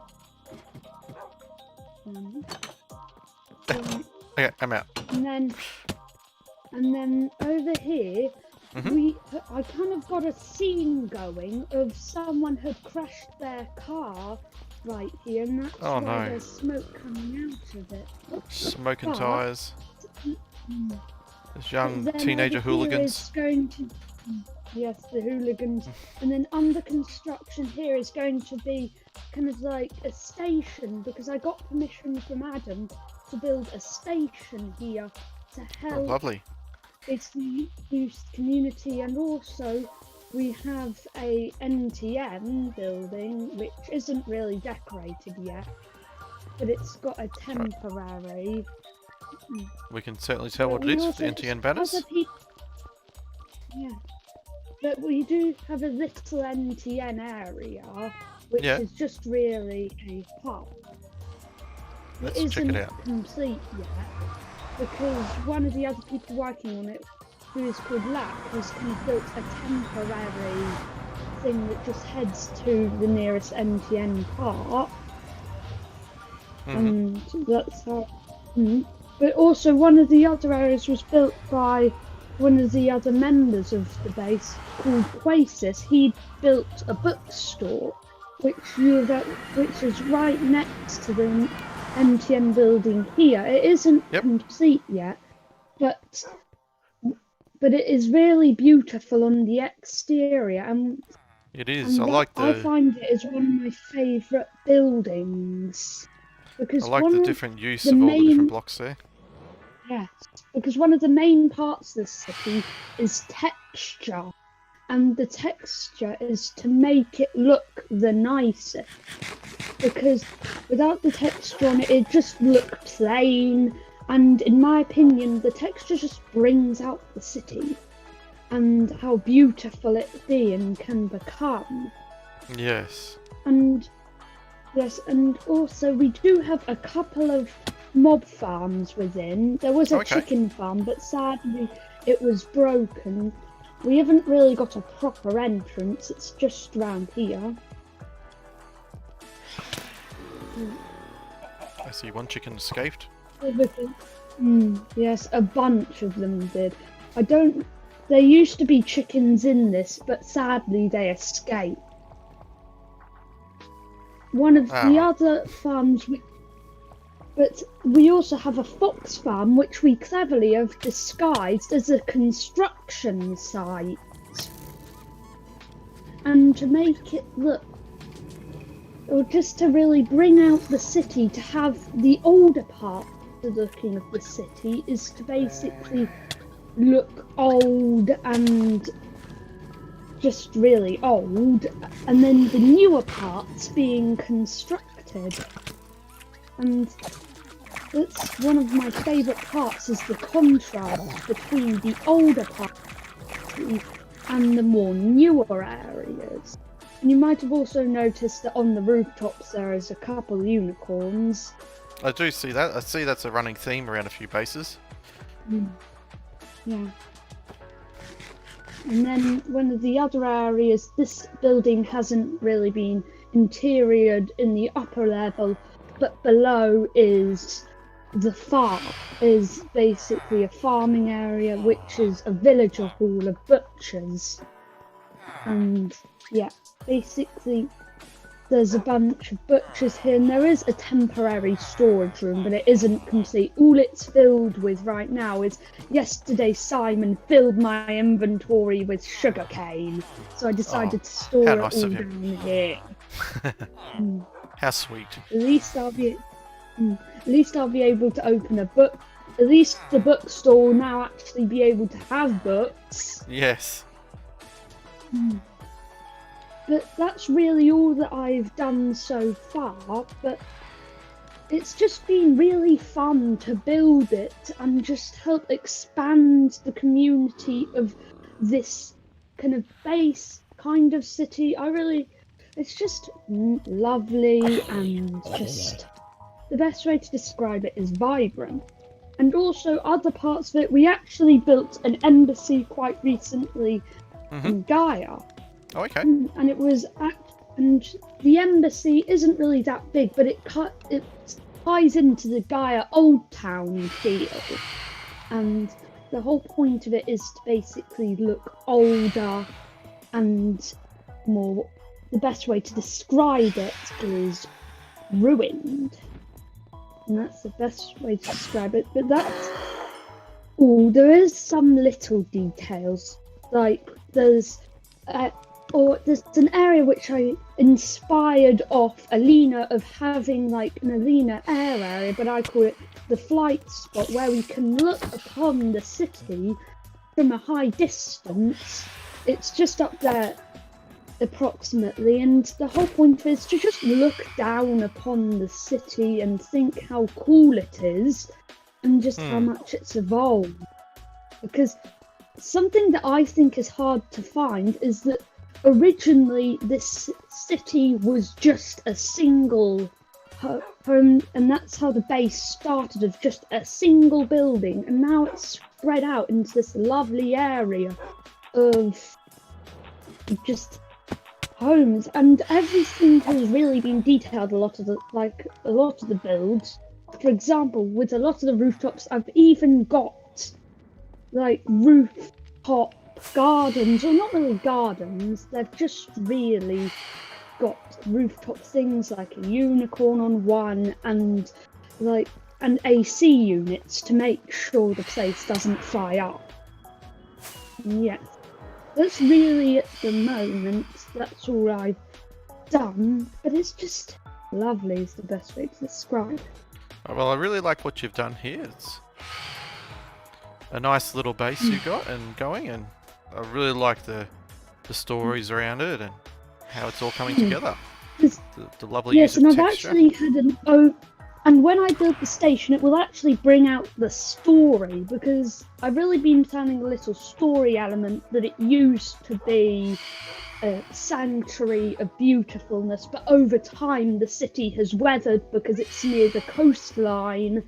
Okay, I'm out. And then over here, I kind of got a scene going of someone had crashed their car right here, and that's why there's smoke coming out of it. Smoke and tyres. There's young teenager hooligans. Yes, the hooligans. And then under construction here is going to be kind of like a station, because I got permission from Adam to build a station here to help lovely. basically boost community. And also we have a NTN building which isn't really decorated yet, but it's got a temporary. We can certainly tell what it is with the NTN banners. Yeah. But we do have a little NTN area, which is just really a pub. Let's it check isn't it out. complete yet, because one of the other people working on it, who is called Lack, has kind of built a temporary thing that just heads to the nearest NTN park. And that's how. But also, one of the other areas was built by one of the other members of the base called Quasis. He built a bookstore, which is right next to the NTN building here. It isn't complete yet, but it is really beautiful on the exterior, and it is. I find it is one of my favourite buildings, because I like the different use of all the different blocks there. Yes, because one of the main parts of the city is texture, and the texture is to make it look the nicer. Because without the texture on it, it just looked plain. And in my opinion, the texture just brings out the city and how beautiful it be and can become. Yes. And also we do have a couple of mob farms within. There was a chicken farm, but sadly it was broken. We haven't really got a proper entrance, it's just around here. I see one chicken escaped. Yes, a bunch of them did. There used to be chickens in this, but sadly they escaped. One of the other farms, but we also have a fox farm, which we cleverly have disguised as a construction site. And to make it look, or just to really bring out the city, to have the older part of the looking of the city is to basically look old and just really old, and then the newer parts being constructed. And that's one of my favourite parts, is the contrast between the older parts and the more newer areas. And you might have also noticed that on the rooftops there is a couple unicorns. I do see that. I see that's a running theme around a few bases. Yeah. And then one of the other areas, this building hasn't really been interiored in the upper level, but below is the farm, is basically a farming area, which is a villager hall of butchers. And yeah, basically there's a bunch of butchers here, and there is a temporary storage room, but it isn't complete. All it's filled with right now is, yesterday Simon filled my inventory with sugarcane, so I decided to store it all down here. How sweet. At least I'll be able to open a book. At least the bookstore will now actually be able to have books. Yes. But that's really all that I've done so far, but it's just been really fun to build it and just help expand the community of this kind of base kind of city. It's just lovely, and just the best way to describe it is vibrant. And also other parts of it, we actually built an embassy quite recently in Gaia. Oh, okay. And it was and the embassy isn't really that big, but it ties into the Gaia Old Town feel. And the whole point of it is to basically look older and more. The best way to describe it is ruined. And that's the best way to describe it. But that's all. There is some little details, like there's an area which I inspired off Alina of having like an Alina air area, but I call it the flight spot, where we can look upon the city from a high distance. It's just up there approximately, and the whole point is to just look down upon the city and think how cool it is and just how much it's evolved. Because something that I think is hard to find is that originally this city was just a single home, and that's how the base started, of just a single building, and now it's spread out into this lovely area of just homes, and everything has really been detailed. A lot of the builds, for example, with a lot of the rooftops, I've even got like rooftop gardens, or not really gardens, they've just really got rooftop things like a unicorn on one, and like and AC units to make sure the place doesn't fry up. Yes, that's really, at the moment, that's all I've done, but it's just lovely is the best way to describe. Well, I really like what you've done here. It's a nice little base you got and going, and I really like the stories around it and how it's all coming together. The lovely use of texture. Yes, and I've actually had and when I build the station, it will actually bring out the story, because I've really been planning a little story element that it used to be a sanctuary of beautifulness, but over time the city has weathered because it's near the coastline.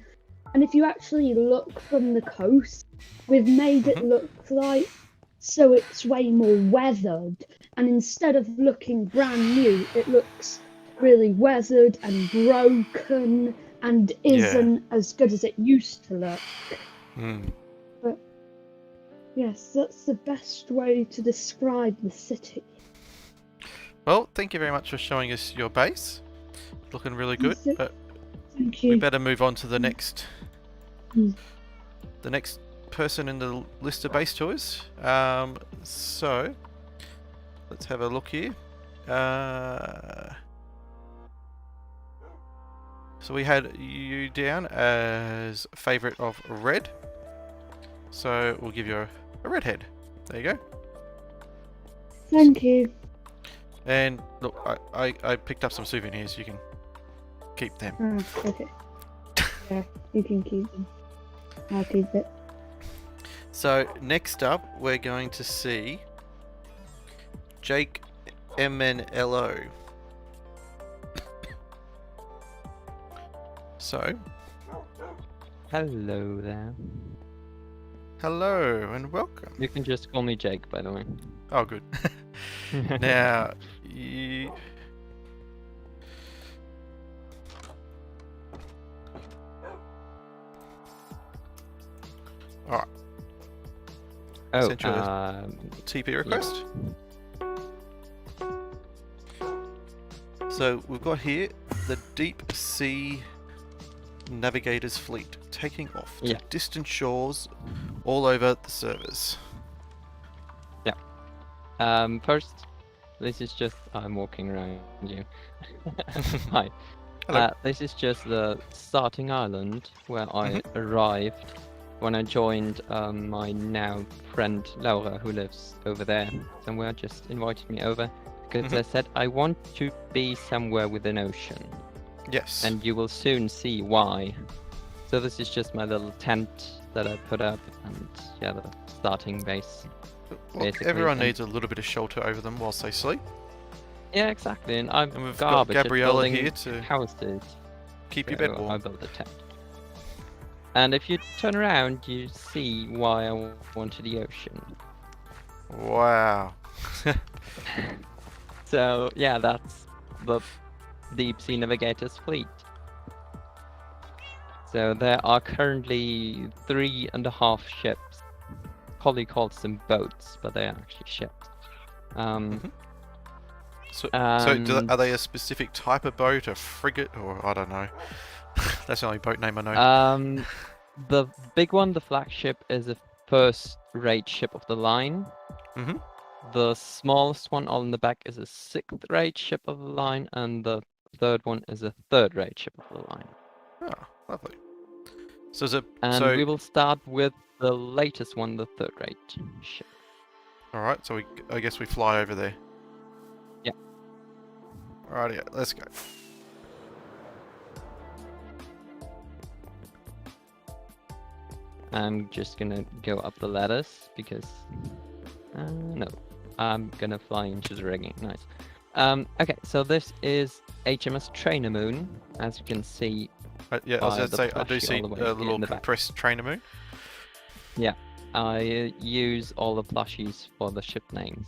And if you actually look from the coast, we've made it look like so it's way more weathered, and instead of looking brand new, it looks really weathered and broken and isn't as good as it used to look. But yes, that's the best way to describe the city. Well, thank you very much for showing us your base. Looking really good. But thank you. we better move on to the next person in the list of base tours. So let's have a look here. So we had you down as favourite of red. So we'll give you a red head. There you go. Thank you. And look, I picked up some souvenirs. You can keep them. Okay. Yeah, you can keep them. I'll keep it. So next up, we're going to see JakeMnlo. So, hello there. Hello and welcome. You can just call me Jake, by the way. Oh, good. Now, you... Alright. Oh, sent you a TP request. Yeah. So, we've got here the Deep Sea Navigator's fleet taking off to distant shores all over the servers. Yeah. First, this is just I'm walking around you. Hi. Hello. This is just the starting island where I arrived when I joined my now friend Laura, who lives over there somewhere. Just invited me over because I said I want to be somewhere with an ocean. Yes. And you will soon see why. So this is just my little tent that I put up, and yeah, the starting base. Look, everyone needs a little bit of shelter over them whilst they sleep. Yeah, exactly. And we've got Gabriella here to houses. Keep your bed warm. I built a tent. And if you turn around, you see why I wanted the ocean. Wow. So yeah, that's the Deep Sea Navigator's fleet. So there are currently 3.5 ships. Holly calls them boats, but they are actually ships. So are they a specific type of boat, a frigate, or I don't know? That's the only boat name I know. The big one, the flagship, is a first-rate ship of the line. the smallest one all in the back is a 6th-rate ship of the line, and the third one is a 3rd-rate ship of the line. Oh, lovely. So is it? And we will start with the latest one, the 3rd-rate ship. All right. So I guess we fly over there. Yeah. Alrighty, let's go. I'm just gonna go up the ladders because no, I'm gonna fly into the rigging. Nice. Okay, so this is HMS Trainer Moon, as you can see. Yeah, I was going to say I do see a a little compressed Trainer Moon. Yeah, I use all the plushies for the ship names.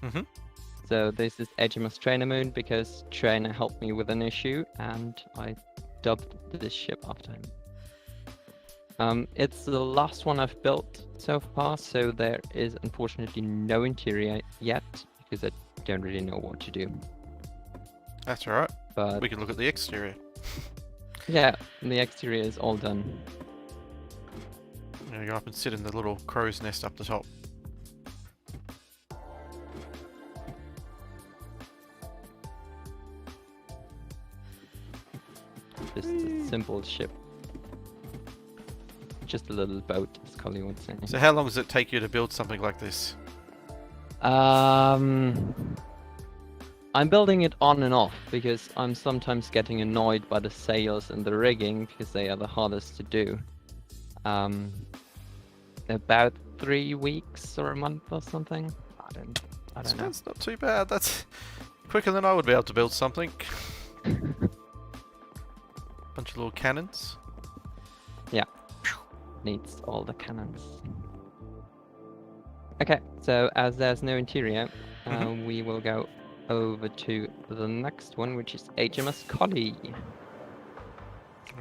Mhm. So this is HMS Trainer Moon because Trainer helped me with an issue, and I dubbed this ship after him. It's the last one I've built so far, so there is unfortunately no interior yet, because I don't really know what to do. That's alright. But We can look at the exterior. yeah, the exterior is all done. You go up and sit in the little crow's nest up the top. Just a simple ship. Just a little boat, as Collie would say. So how long does it take you to build something like this? I'm building it on and off because I'm sometimes getting annoyed by the sails and the rigging because they are the hardest to do. About 3 weeks or a month or something. I don't know. That's not too bad. That's quicker than I would be able to build something. Bunch of little cannons. Yeah. Needs all the cannons. Okay, so as there's no interior, we will go over to the next one, which is HMS Collie.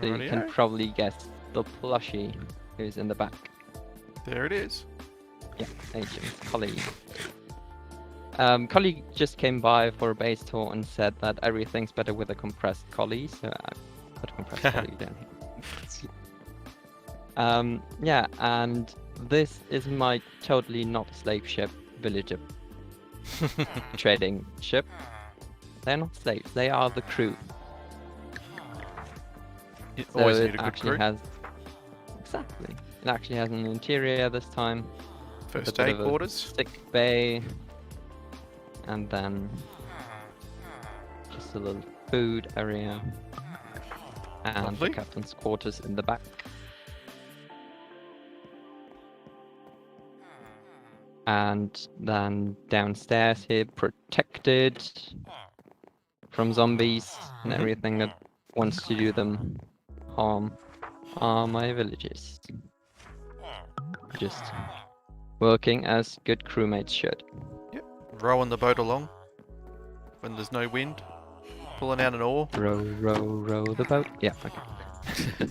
So you can probably guess the plushie who's in the back. There it is. Yeah, HMS Collie. Collie just came by for a base tour and said that everything's better with a compressed Collie, so I put a compressed Collie down here. Yeah, and this is my totally not slave ship, villager trading ship. They're not slaves, they are the crew. You So always it need a good actually crew. has exactly. It actually has an interior this time. with First a bit aid of a quarters. sick bay, and then just a little food area, and Lovely. the captain's quarters in the back. And then downstairs here, protected from zombies and everything that wants to do them harm, are my villagers. Just working as good crewmates should. Rowing the boat along when there's no wind. Pulling out an oar. Row, row, row the boat. Yeah, okay.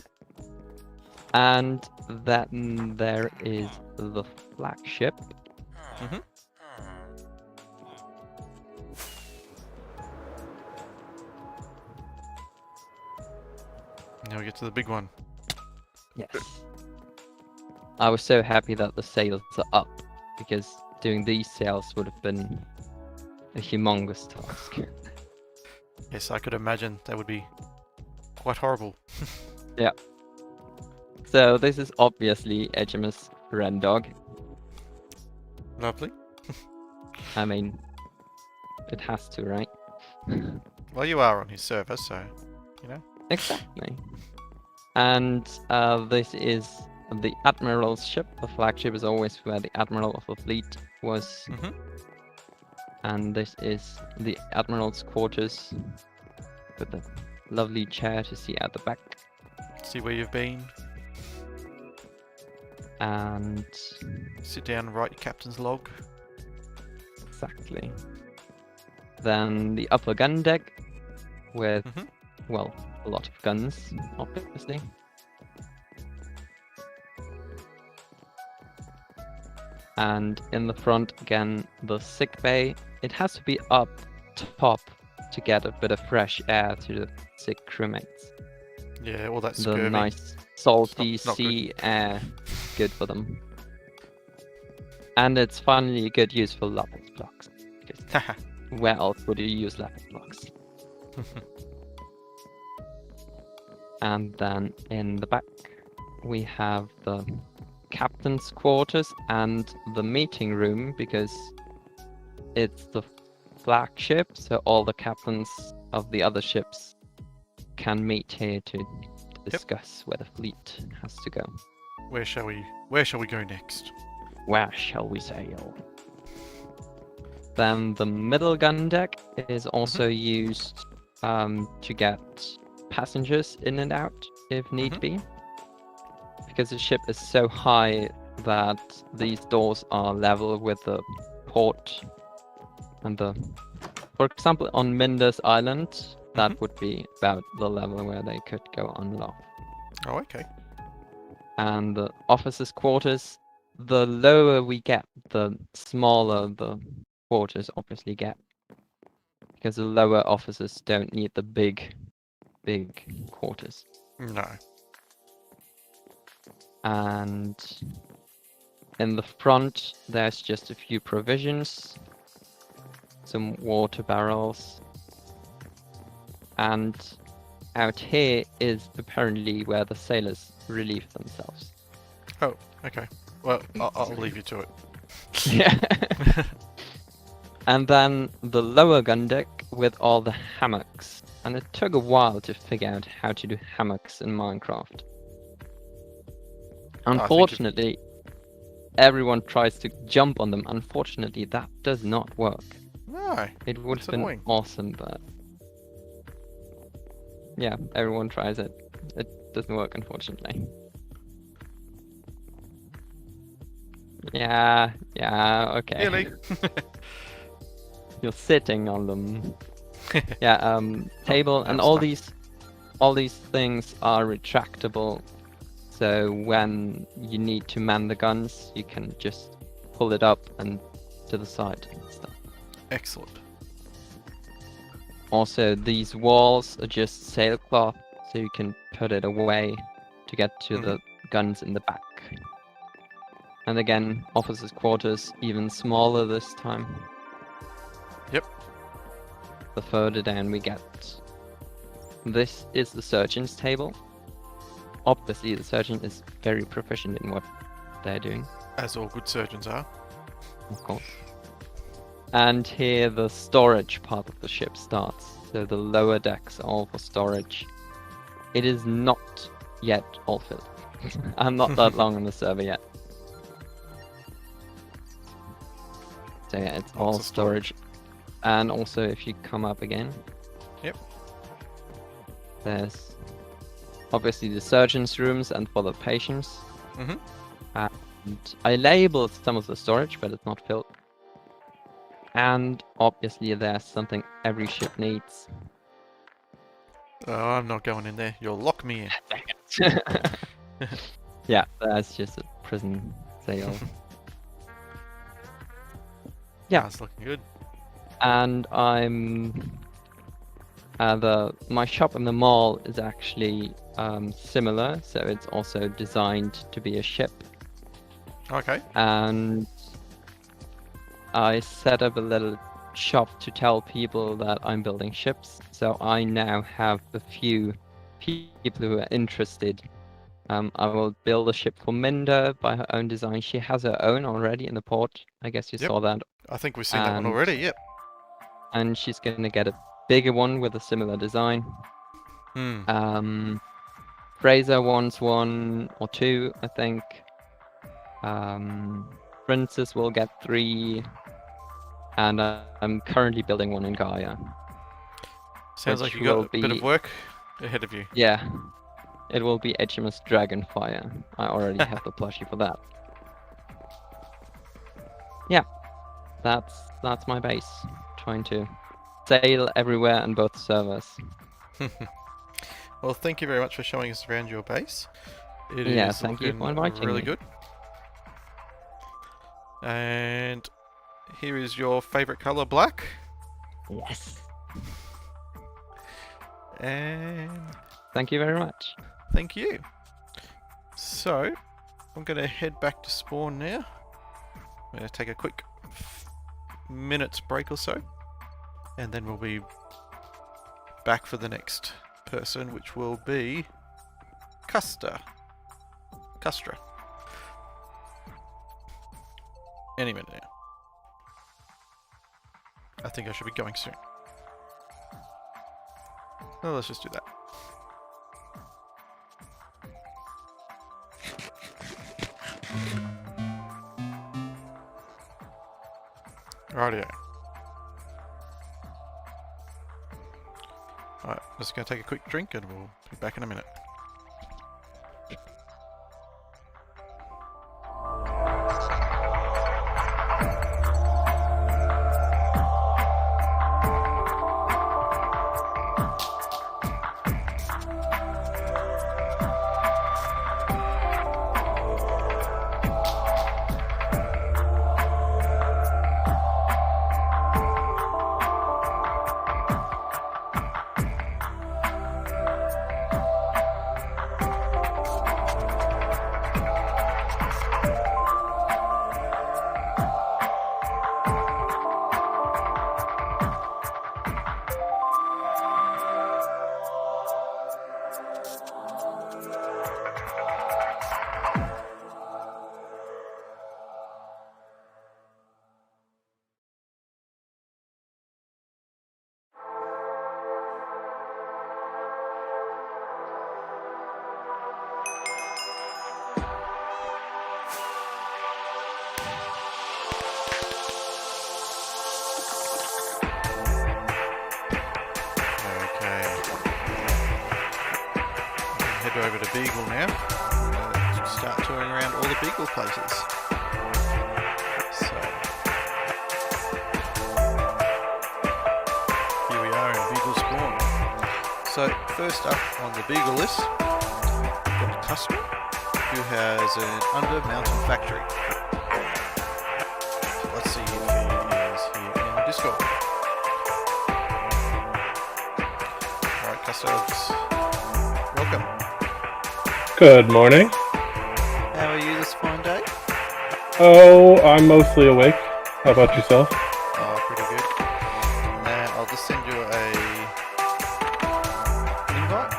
And then there is the flagship. Mhm. Now we get to the big one. Yes. I was so happy that the sails are up, because doing these sails would have been a humongous task. Yes, I could imagine that would be quite horrible. Yeah. So this is obviously HMS Rendog. Lovely. I mean, it has to, right? Well, you are on his server, so, you know. Exactly. And this is the Admiral's ship. The flagship is always where the Admiral of the fleet was. Mhm. And this is the Admiral's quarters with a lovely chair to see out the back. See where you've been. And Sit down and write your captain's log. exactly. Then the upper gun deck with, Mhm. well, a lot of guns, obviously. And in the front, again, the sick bay. It has to be up top to get a bit of fresh air to the sick crewmates. Yeah, all that The scurvy. nice salty It's not good. sea air, good for them. And it's finally a good use for lapis blocks. Because where else would you use lapis blocks? And then in the back, we have the captain's quarters and the meeting room, because it's the flagship, so all the captains of the other ships can meet here to discuss where the fleet has to go. Where shall we go next? Where shall we sail? Then the middle gun deck is also used to get passengers in and out if need be. Because the ship is so high that these doors are level with the port and for example, on Minder's Island, that would be about the level where they could go on and off. Oh, okay. And the officers' quarters, the lower we get, the smaller the quarters obviously get. Because the lower officers don't need the big quarters. No. And in the front, there's just a few provisions, some water barrels, and out here is apparently where the sailors relieve themselves. Oh, okay. Well, I'll leave you to it. Yeah. And then the lower gun deck with all the hammocks. And it took a while to figure out how to do hammocks in Minecraft. Unfortunately, everyone tries to jump on them. Unfortunately, that does not work. No. It would have been awesome, but yeah, everyone tries it. It doesn't work, unfortunately. Yeah, okay. Really? You're sitting on them. Yeah, table and all these things are retractable. So when you need to man the guns, you can just pull it up and to the side and stuff. Excellent. Also, these walls are just sailcloth, so you can put it away to get to the guns in the back. And again, officers' quarters even smaller this time. Yep. The further down we get. This is the surgeon's table. Obviously, the surgeon is very proficient in what they're doing. As all good surgeons are. Of course. And here the storage part of the ship starts. So the lower decks are all for storage. It is not yet all filled. I'm not that long on the server yet. So yeah, it's all storage. And also if you come up again. Yep. There's obviously the surgeon's rooms and for the patients. And I labeled some of the storage, but it's not filled. And obviously there's something every ship needs. Oh, I'm not going in there. You'll lock me in. Yeah, that's just a prison cell. Yeah. That's looking good. And I'm... my shop in the mall is actually similar, so it's also designed to be a ship. Okay. And I set up a little shop to tell people that I'm building ships, so I now have a few people who are interested. I will build a ship for Minder by her own design. She has her own already in the port. I guess you saw that. I think we've seen that one already, yep. And she's going to get a bigger one with a similar design. Fraser wants one or two, I think. Princess will get 3. And I'm currently building one in Gaia. Sounds like you got a bit of work ahead of you. Yeah. It will be HMS Dragonfire. I already have the plushie for that. Yeah. That's my base. Trying to sail everywhere on both servers. Well, thank you very much for showing us around your base. It yeah, is thank you for inviting really me. good. And here is your favorite color, black. Yes. And thank you very much. thank you. So, I'm going to head back to spawn now. we're going to take a quick minute's break or so, and then we'll be back for the next person, which will be kusttra. Any minute now. I think I should be going soon. Well, let's just do that. Rightio. Alright, just going to take a quick drink and we'll be back in a minute. Over to Beagle now. Start touring around all the Beagle places. So here we are in Beagle Spawn. So first up on the Beagle list, we've got kusttra, who has an under mountain factory. So let's see if he is here in Discord. Alright, kusttra, welcome. Good morning. How are you this fine day? Oh, I'm mostly awake. How about yourself? Oh, pretty good. I'll just send you a invite,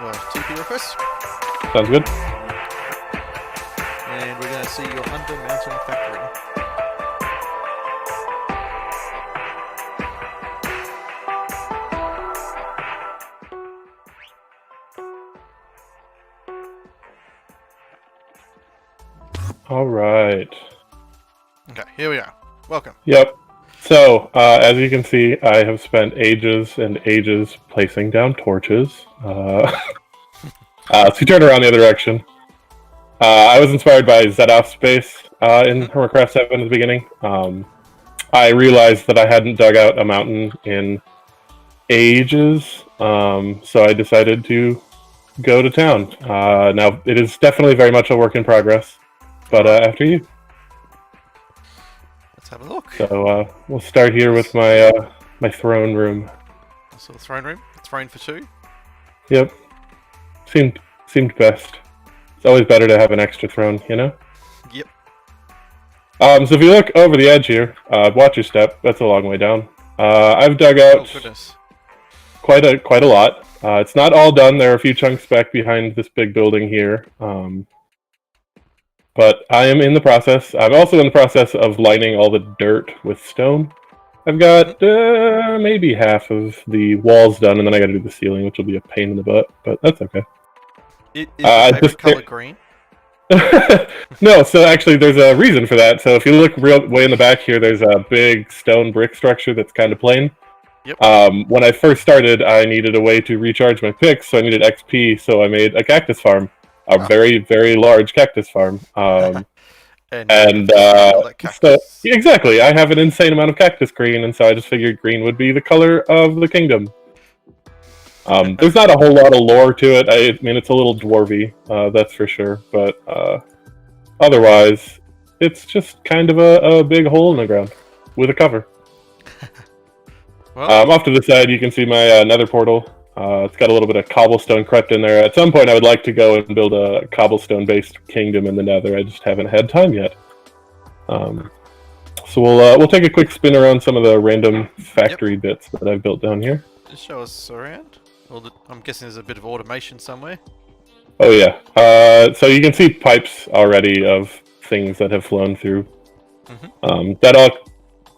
well, TP request. Sounds good. And we're going to see your under mountain factory. All right. Okay, here we are. Welcome. Yep. So, as you can see, I have spent ages and ages placing down torches. So you turn around the other direction. I was inspired by Zedof's space in Hermitcraft 7 at the beginning. I realized that I hadn't dug out a mountain in ages, so I decided to go to town. Now, it is definitely very much a work in progress. But after you. Let's have a look. So we'll start here with my my throne room. So the throne room, throne for two. Yep. Seemed best. It's always better to have an extra throne, you know? Yep. So if you look over the edge here, watch your step. That's a long way down. I've dug out quite a lot. It's not all done. There are a few chunks back behind this big building here. But I am in the process. I'm also in the process of lining all the dirt with stone. I've got maybe half of the walls done, and then I got to do the ceiling, which will be a pain in the butt, but that's okay. Is your favorite color green? No, so actually there's a reason for that. So if you look way in the back here, there's a big stone brick structure that's kind of plain. Yep. When I first started, I needed a way to recharge my picks, so I needed XP, so I made a cactus farm. A very, very large cactus farm. So exactly, I have an insane amount of cactus green, and so I just figured green would be the color of the kingdom. There's not a whole lot of lore to it. I mean, it's a little dwarvy, that's for sure. But otherwise, it's just kind of a big hole in the ground with a cover. Well, off to the side, you can see my nether portal. It's got a little bit of cobblestone crept in there. At some point, I would like to go and build a cobblestone-based kingdom in the nether. I just haven't had time yet. So we'll take a quick spin around some of the random factory bits that I've built down here. Just show us around. Well, I'm guessing there's a bit of automation somewhere. Oh yeah. So you can see pipes already of things that have flown through. That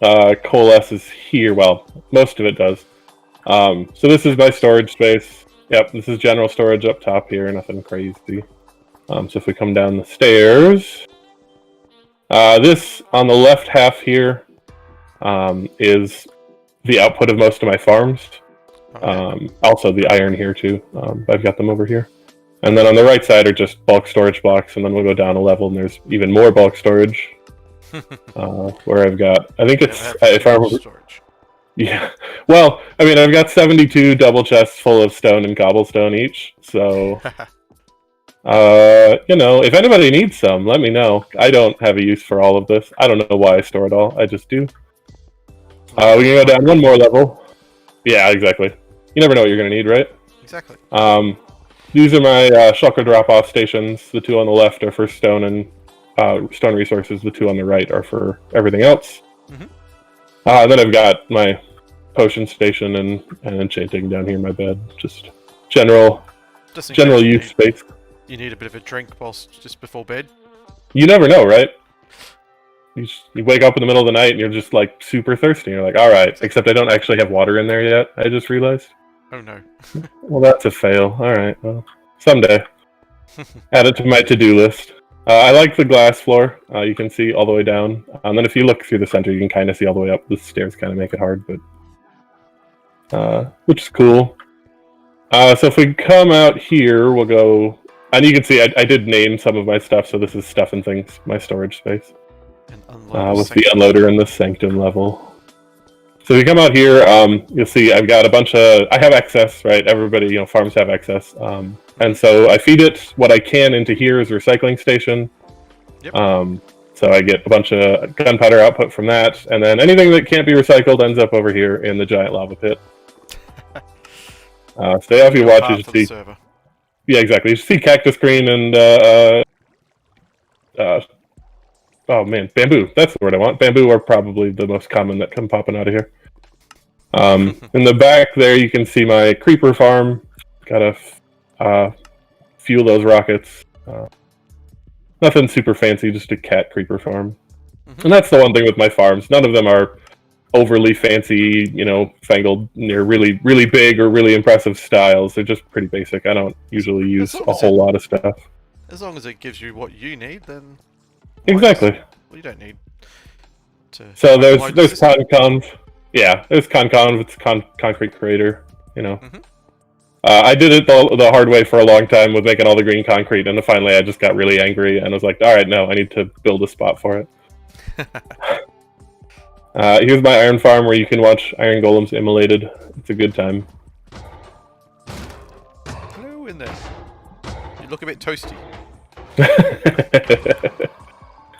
all coalesces here. Well, most of it does. So this is my storage space. Yep, this is general storage up top here. Nothing crazy. So if we come down the stairs, this on the left half here is the output of most of my farms. Also the iron here too. I've got them over here. And then on the right side are just bulk storage blocks, and then we'll go down a level and there's even more bulk storage. Where I've got, I think it's, if I remember, storage. Yeah. Well, I mean, I've got 72 double chests full of stone and cobblestone each, so... you know, if anybody needs some, let me know. I don't have a use for all of this. I don't know why I store it all, I just do. We can go down one more level. Yeah, exactly. You never know what you're going to need, right? Exactly. These are my shulker drop-off stations. The two on the left are for stone and stone resources. The two on the right are for everything else. Then I've got my potion station and enchanting down here in my bed. Just general use space. You need a bit of a drink whilst just before bed. You never know, right? You wake up in the middle of the night and you're just like super thirsty. You're like, all right, except I don't actually have water in there yet. I just realized. Oh no. Well, that's a fail. All right, well, someday. Add it to my to-do list. I like the glass floor. You can see all the way down. And then if you look through the center, you can kind of see all the way up. The stairs kind of make it hard, but which is cool. So if we come out here, we'll go... And you can see I did name some of my stuff, so this is stuff and things, my storage space. With the unloader and the sanctum level. So if you come out here, you'll see I've got a bunch of... I have excess, right? Everybody, farms have excess. And so I feed it what I can into here as a recycling station. Yep. So I get a bunch of gunpowder output from that, and then anything that can't be recycled ends up over here in the giant lava pit. Stay off your watch, you should see... Server. Yeah, exactly. You should see cactus green and... oh man, bamboo. That's the word I want. Bamboo are probably the most common that come popping out of here. In the back there, you can see my creeper farm. Gotta fuel those rockets. Nothing super fancy, just a cat creeper farm. And that's the one thing with my farms. None of them are overly fancy, fangled, really, really big or really impressive styles. They're just pretty basic. I don't usually use a whole lot of stuff. As long as it gives you what you need, then... Exactly. Well, you don't need to... So there's Conconv. Yeah, there's Conconv. It's Concrete Creator, I did it the hard way for a long time with making all the green concrete, and then finally I just got really angry and was like, alright, no, I need to build a spot for it. Here's my iron farm where you can watch iron golems immolated. It's a good time. Hello in there. You look a bit toasty.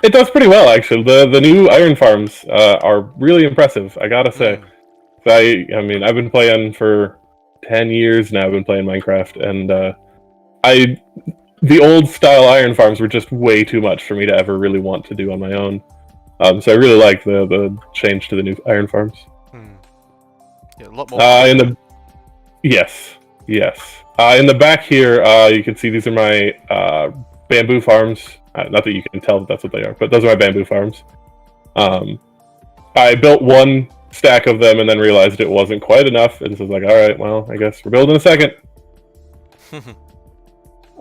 It does pretty well, actually. The new iron farms are really impressive, I gotta say. I mean, I've been playing for 10 years now. I've been playing Minecraft, and the old style iron farms were just way too much for me to ever really want to do on my own. So I really like the change to the new iron farms. Yeah, a lot more. Yes. In the back here, you can see these are my bamboo farms. Not that you can tell that that's what they are, but those are my bamboo farms. I built one stack of them and then realized it wasn't quite enough, and so I was like, alright, well, I guess we're building a second.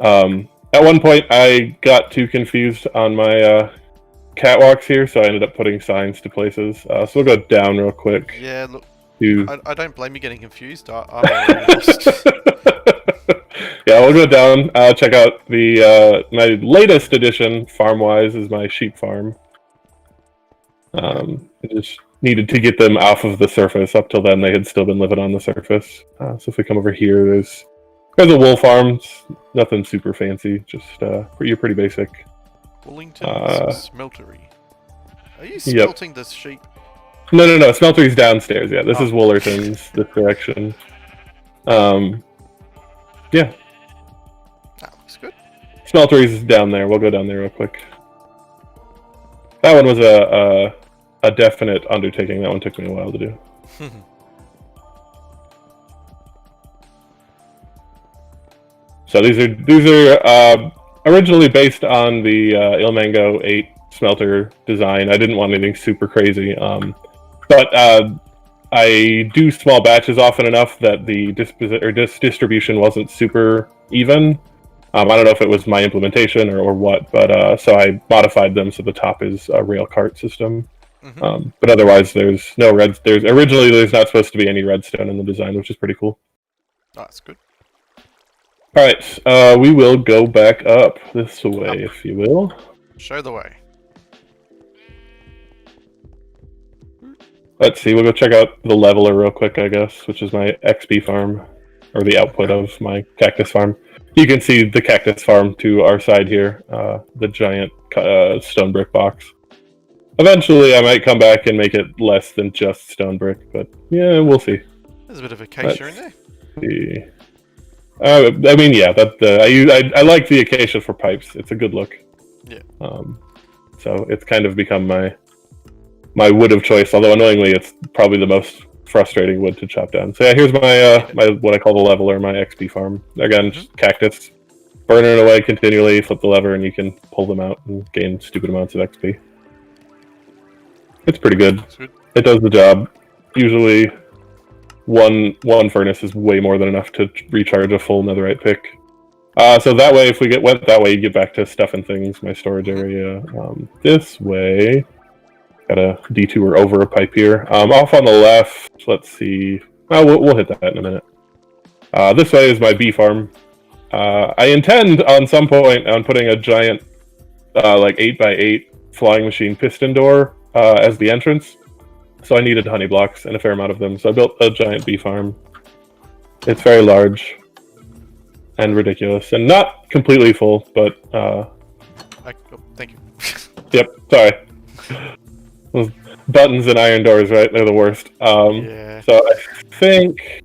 At one point, I got too confused on my catwalks here, so I ended up putting signs to places. So we'll go down real quick. Yeah, look, to... I don't blame you getting confused. I'm already lost. Yeah, we'll go down, check out the my latest addition, farm-wise, is my sheep farm. I just needed to get them off of the surface. Up till then, they had still been living on the surface. So if we come over here, there's a wool farm. Nothing super fancy, just pretty basic. Wellington's smeltery. Are you smelting this sheep? No. Smeltery's downstairs. Yeah, this is Woolerton's, this direction. Yeah. That looks good. Smeltery's down there. We'll go down there real quick. That one was a definite undertaking. That one took me a while to do. So these are originally based on the Ilmango 8 smelter design. I didn't want anything super crazy, but I do small batches often enough that the distribution wasn't super even. I don't know if it was my implementation or what, but so I modified them so the top is a rail cart system. But otherwise, there's no red. Originally there's not supposed to be any redstone in the design, which is pretty cool. Oh, that's good. All right, we will go back up this way, if you will. Show the way. Let's see, we'll go check out the leveler real quick, I guess, which is my XP farm, or the output of my cactus farm. You can see the cactus farm to our side here, the giant stone brick box. Eventually, I might come back and make it less than just stone brick, but yeah, we'll see. There's a bit of acacia in there. See. I mean, yeah, I like the acacia for pipes. It's a good look. Yeah. So it's kind of become my wood of choice. Although annoyingly, it's probably the most frustrating wood to chop down. So yeah, here's my what I call the leveler, my XP farm. Again, just cactus, burning away continually. Flip the lever, and you can pull them out and gain stupid amounts of XP. It's pretty good. It does the job. Usually, one furnace is way more than enough to recharge a full netherite pick. So that way, if we get wet that way, you get back to stuff and things, my storage area. This way, gotta detour over a pipe here. Off on the left, let's see. Well, we'll hit that in a minute. This way is my bee farm. I intend on some point on putting a giant, like 8x8 flying machine piston door as the entrance. So I needed honey blocks and a fair amount of them. So I built a giant bee farm. It's very large and ridiculous, and not completely full, but thank you. Yep, sorry. Those buttons and iron doors, right? They're the worst. Yeah. So I think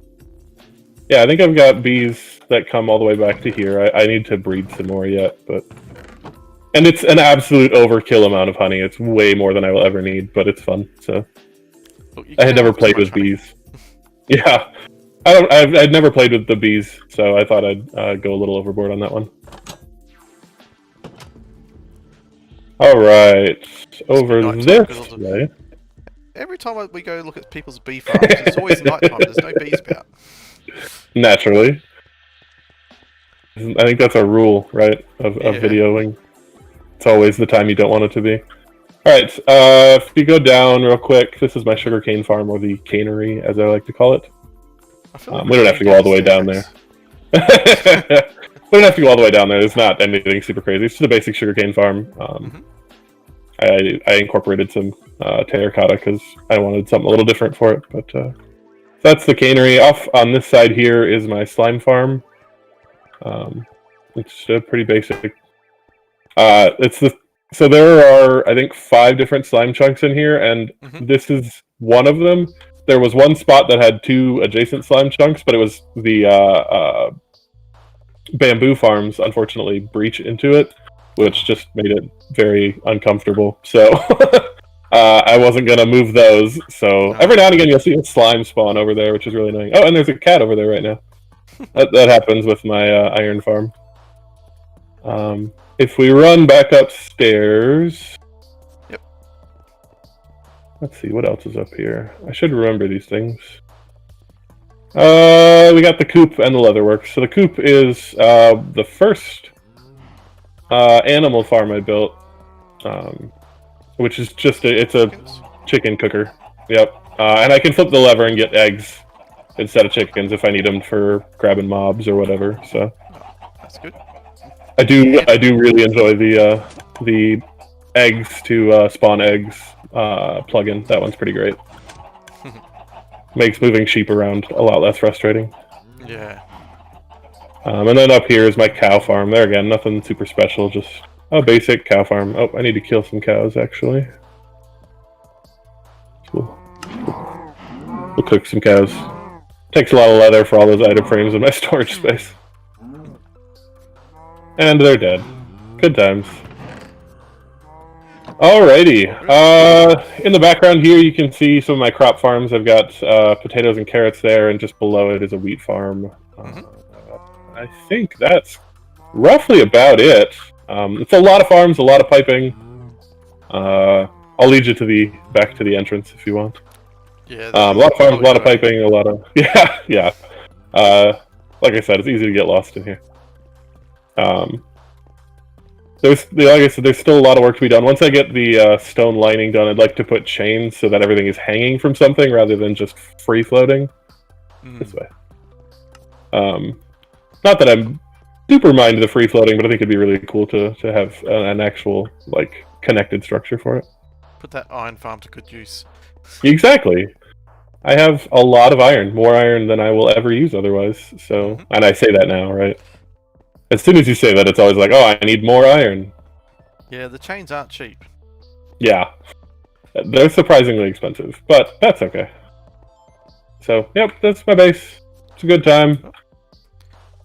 I've got bees that come all the way back to here. I need to breed some more yet, and it's an absolute overkill amount of honey. It's way more than I will ever need, but it's fun. So I had never played with bees. Yeah, I'd never played with the bees, so I thought I'd go a little overboard on that one. All right, over this way. Every time we go look at people's bee farms, it's always nighttime. There's no bees about. Naturally, I think that's a rule, right, of videoing. It's always the time you don't want it to be. All right, if you go down real quick, this is my sugarcane farm, or the canery, as I like to call it. Like we don't have to go all the way down there. We don't have to go all the way down there. It's not anything super crazy. It's just a basic sugarcane farm. I incorporated some terracotta because I wanted something a little different for it. But that's the canery. Off on this side here is my slime farm. It's pretty basic. So there are, I think, 5 different slime chunks in here, and this is one of them. There was one spot that had 2 adjacent slime chunks, but it was the bamboo farms, unfortunately, breach into it, which just made it very uncomfortable. So I wasn't going to move those. So every now and again, you'll see a slime spawn over there, which is really annoying. Oh, and there's a cat over there right now. That happens with my iron farm. If we run back upstairs... Yep. Let's see, what else is up here? I should remember these things. We got the coop and the leatherworks. So the coop is the first animal farm I built, which is just it's a chicken cooker. Yep. And I can flip the lever and get eggs instead of chickens if I need them for grabbing mobs or whatever. So that's good. I do really enjoy the eggs to spawn eggs plugin. That one's pretty great. Makes moving sheep around a lot less frustrating. Yeah. And then up here is my cow farm. There again, nothing super special, just a basic cow farm. Oh, I need to kill some cows actually. Cool. We'll cook some cows. Takes a lot of leather for all those item frames in my storage space. And they're dead. Good times. Alrighty. In the background here, you can see some of my crop farms. I've got potatoes and carrots there, and just below it is a wheat farm. I think that's roughly about it. It's a lot of farms, a lot of piping. I'll lead you to back to the entrance if you want. Yeah. A lot of farms, a lot of piping, a lot of yeah. Like I said, it's easy to get lost in here. Like I said, there's still a lot of work to be done. Once I get the stone lining done, I'd like to put chains so that everything is hanging from something rather than just free floating. This way. Not that I'm super minded the free floating, but I think it'd be really cool to have an actual like connected structure for it. Put that iron farm to good use. Exactly. I have a lot of iron, more iron than I will ever use otherwise. So, and I say that now, right? As soon as you say that, it's always like, oh, I need more iron. Yeah, the chains aren't cheap. Yeah. They're surprisingly expensive, but that's okay. So, yep, that's my base. It's a good time.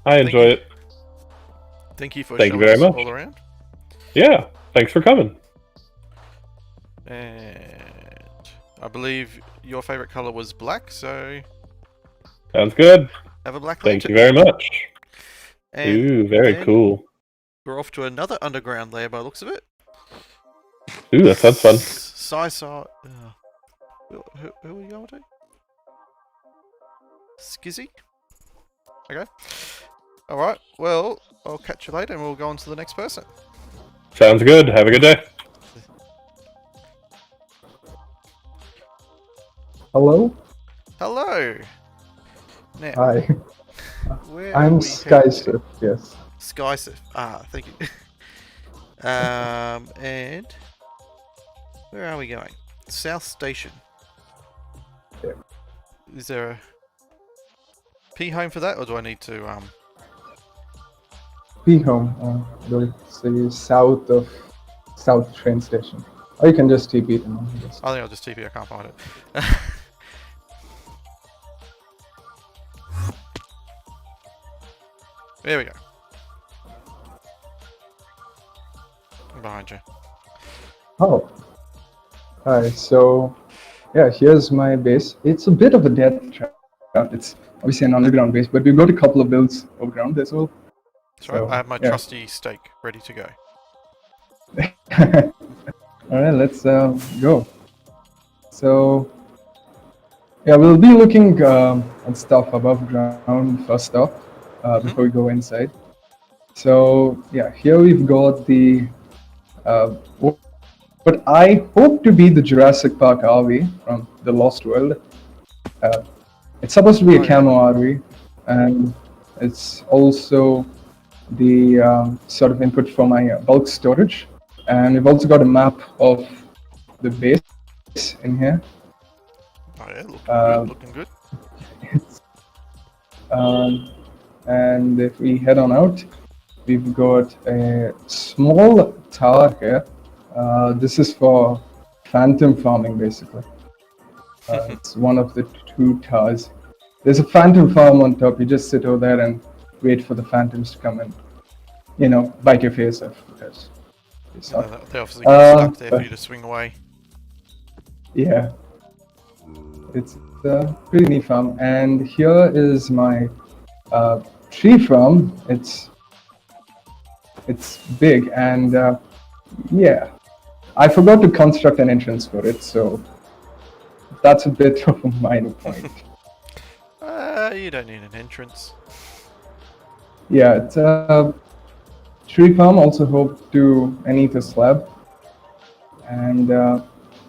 I enjoy it. Thank you for showing us very much. all around. Yeah, thanks for coming. And I believe your favorite color was black, so... Sounds good. Have a black Thank lantern. you very much. And ooh, very cool. We're off to another underground layer by the looks of it. Ooh, that sounds fun. Who are we going to? Skizzy? Okay. Alright, well, I'll catch you later and we'll go on to the next person. Sounds good. Have a good day. Hello? Hello! Now, Hi. where I'm are we Skyshift, yes. Skyshift. Thank you. And where are we going? South Station. Yeah. Is there a P home for that, or do I need to Be home. Say South train station. Or you can just TP it. I think I'll just TP. I can't find it. There we go. I'm behind you. Oh. Alright, so yeah, here's my base. It's a bit of a death trap. It's obviously an underground base, but we've got a couple of builds overground as well. That's right, I have my trusty stake ready to go. Alright, let's go. So yeah, we'll be looking at stuff above ground first off, before we go inside. So yeah, here we've got the what I hope to be the Jurassic Park RV from the Lost World. It's supposed to be a camo RV, and it's also the sort of input for my bulk storage. And we've also got a map of the base in here. Oh yeah, looking good. And if we head on out, we've got a small tower here. This is for phantom farming, basically. It's one of the two towers. There's a phantom farm on top. You just sit over there and wait for the phantoms to come and, you know, bite your face off. They obviously get stuck there for you to swing away. Yeah. It's a pretty neat farm. And here is my tree farm. It's big, and yeah, I forgot to construct an entrance for it, so that's a bit of a minor point. You don't need an entrance. Yeah, it's a tree farm. Also hope to anneal a slab, and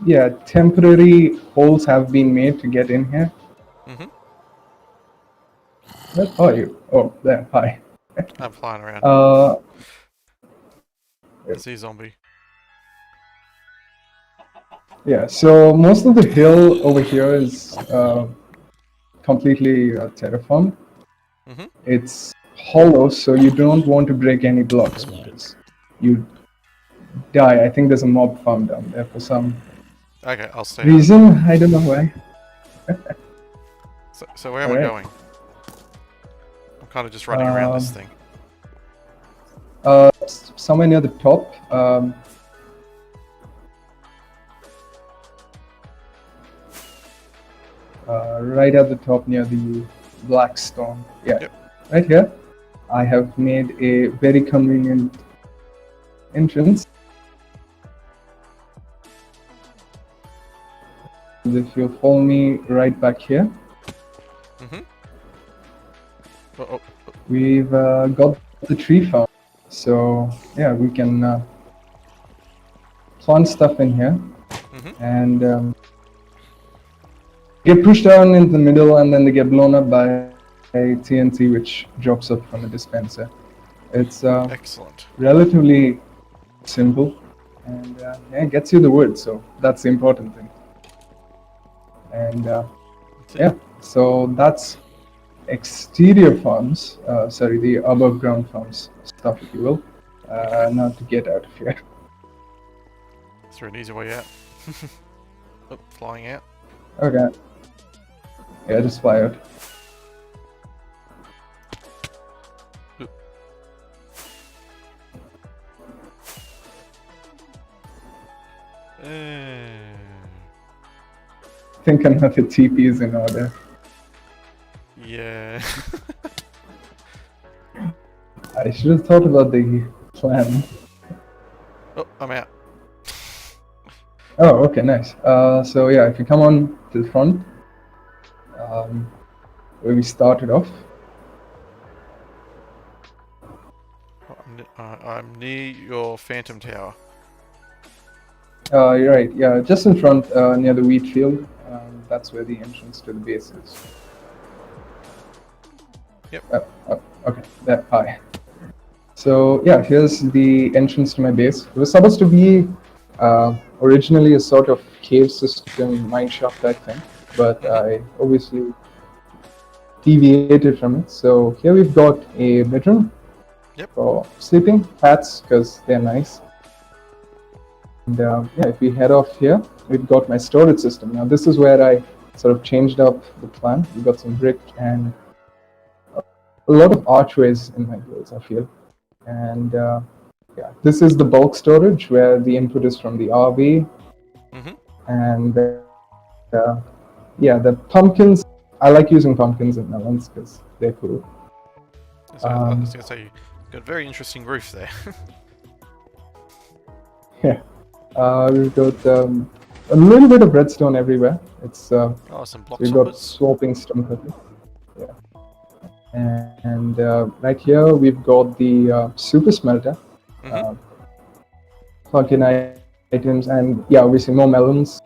yeah, temporary holes have been made to get in here. Where are you? Oh, there. Hi. I'm flying around. I see a zombie. Yeah, so most of the hill over here is completely terraformed. It's hollow, so you don't want to break any blocks because you die. I think there's a mob farm down there for some reason. I don't know why. So where am I going? I'm kind of just running around this thing. Somewhere near the top. right at the top near the black stone. Yeah, Yep. right here. I have made a very convenient entrance. And if you follow me right back here, we've got the tree farm. So yeah, we can plant stuff in here, and get pushed down into the middle, and then they get blown up by a TNT, which drops up from a dispenser. It's excellent. Relatively simple, and yeah, it gets you the wood, so that's the important thing. And yeah, so that's exterior farms, sorry, the above ground farms stuff, if you will. Now to get out of here. Is there an easy way out? Oh, flying out. Okay. Yeah, just fly out. I think another TP is in order. Yeah. I should have thought about the plan. Oh, I'm out. Oh, okay, nice. So yeah, if you come on to the front, where we started off. I'm near your Phantom Tower. You're right. Yeah, just in front, near the wheat field. That's where the entrance to the base is. Yep. Okay. There. Hi. So yeah, here's the entrance to my base. It was supposed to be originally a sort of cave system, mine shaft type thing, but I obviously deviated from it. So here we've got a bedroom for sleeping, hats, because they're nice. And yeah, if we head off here, we've got my storage system. Now this is where I sort of changed up the plan. We've got some brick and a lot of archways in my builds, I feel. And yeah, this is the bulk storage where the input is from the RV. And yeah, the pumpkins, I like using pumpkins and melons because they're cool. I was going to say, you've got a very interesting roof there. Yeah. We've got a little bit of redstone everywhere. It's some block we've got swapping stone cutters. Yeah. And right here we've got the super smelter. Plug-in items, and yeah, obviously more melons.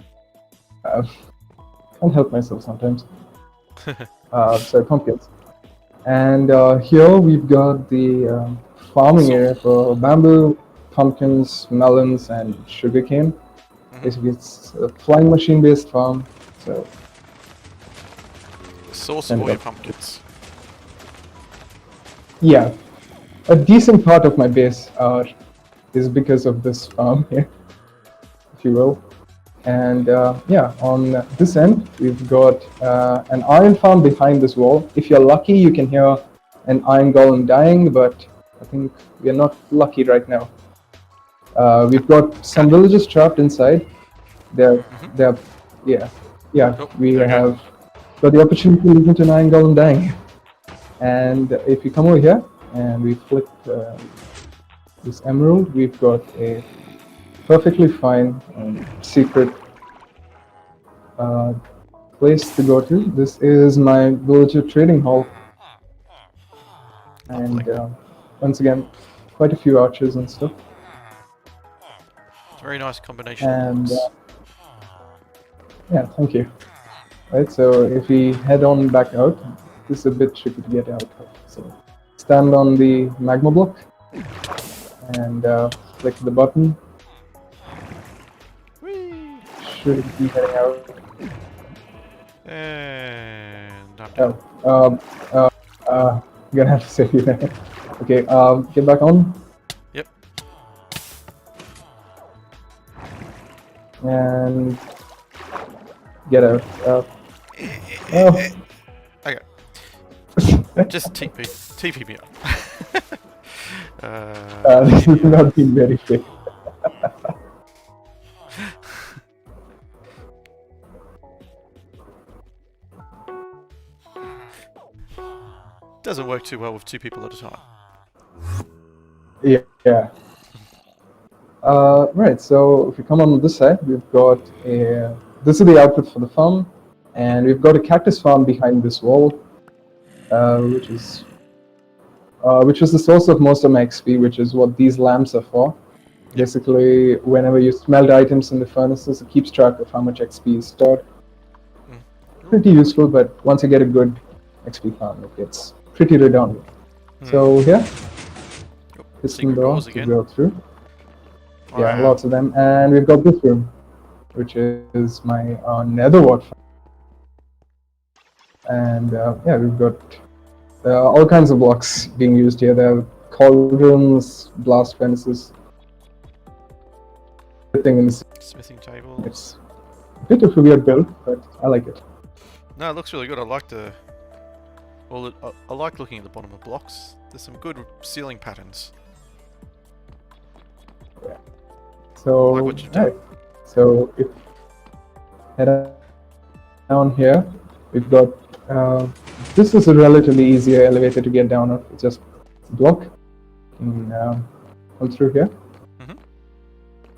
Can't help myself sometimes. Sorry, pumpkins. And here we've got the farming area for bamboo, pumpkins, melons, and sugarcane. Basically, it's a flying machine-based farm. So the source of all your pumpkins. Yeah, a decent part of my base is because of this farm here, if you will. And yeah, on this end, we've got an iron farm behind this wall. If you're lucky, you can hear an iron golem dying, but I think we're not lucky right now. We've got some villagers trapped inside. They're yeah. We have got the opportunity to listen to an iron golem dying. And if you come over here and we flip this emerald, we've got a perfectly fine secret place to go to. This is my villager trading hall. And once again, quite a few archers and stuff. It's a very nice combination. And yeah, thank you. Right, so if we head on back out, this is a bit tricky to get out of. So stand on the magma block and click the button. Should be heading out. And I'm done. I'm gonna have to save you there. Okay, get back on. Yep. And get out. Okay. Just TP me up. This has not been very quick. work too well with 2 people at a time. Yeah. Right, so if you come on this side, we've got a... This is the output for the farm, and we've got a cactus farm behind this wall, which is the source of most of my XP, which is what these lamps are for. Basically, whenever you smelt items in the furnaces, it keeps track of how much XP is stored. Pretty useful, but once you get a good XP farm, it gets pretty redundant. So here, piston door to go through. Yeah, lots of them. And we've got this room, which is my nether wart farm. And yeah, we've got all kinds of blocks being used here. There are cauldrons, blast furnaces, everything in the smithing table. It's a bit of a weird build, but I like it. No, it looks really good. I like the... Well, I like looking at the bottom of blocks. There's some good ceiling patterns. Yeah. So, I like what you do. right. So if head down here, we've got this is a relatively easier elevator to get down on. It's just a block. You can come through here.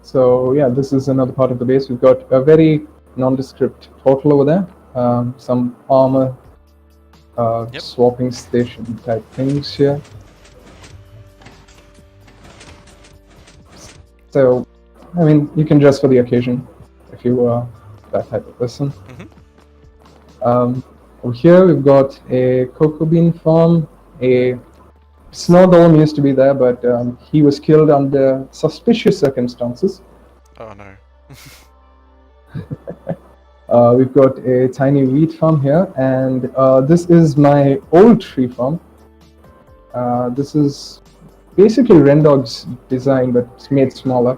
So yeah, this is another part of the base. We've got a very nondescript portal over there. Some armor swapping station type things here. So, I mean, you can dress for the occasion if you are that type of person. Over here we've got a cocoa bean farm. A snow golem used to be there, but he was killed under suspicious circumstances. Oh no. We've got a tiny wheat farm here, and this is my old tree farm. This is basically Rendog's design, but it's made smaller.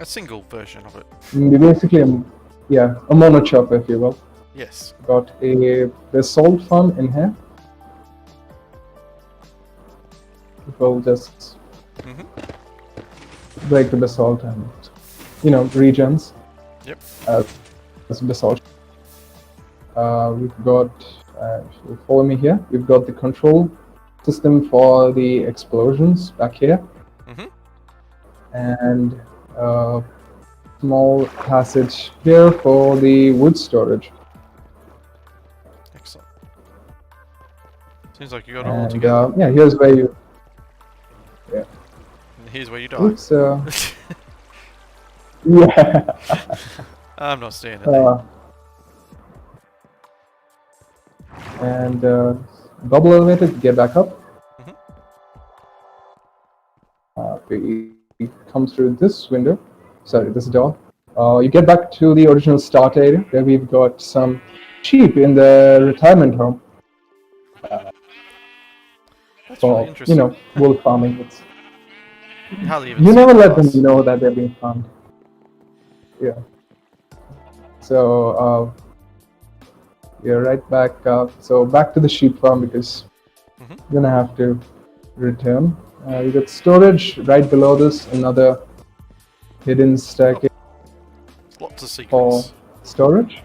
A single version of it. Basically, a mono chopper, if you will. Yes. Got a basalt farm in here. We'll just break the basalt and, regens. Yep. That's basalt. We've got, if you follow me here, we've got the control system for the explosions back here. And small passage here for the wood storage. Excellent. Seems like you got it all together. Yeah, here's where you... Yeah. And here's where you die. Oops, yeah. I'm not staying in there. And bubble elevator to get back up. We come through this window. Sorry, this door. You get back to the original start area where we've got some sheep in the retirement home. That's for, really interesting. Wool farming. It's, you never let them know that they're being farmed. Yeah. So we're right back. So back to the sheep farm because you're gonna have to return. We got storage right below this. Another hidden staircase. Lots of secrets. For storage.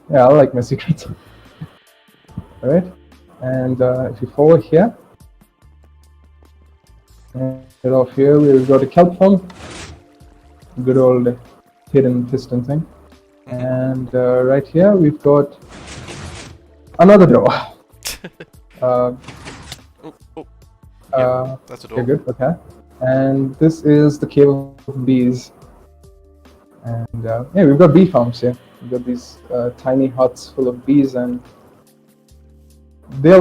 Yeah, I like my secrets. Alright. And if you follow here, and get off here, we've got a kelp farm. Good old hidden piston thing. And right here, we've got another door. That's a door. Okay, good, okay. And this is the cave of bees. And yeah, we've got bee farms here. We've got these tiny huts full of bees, and they're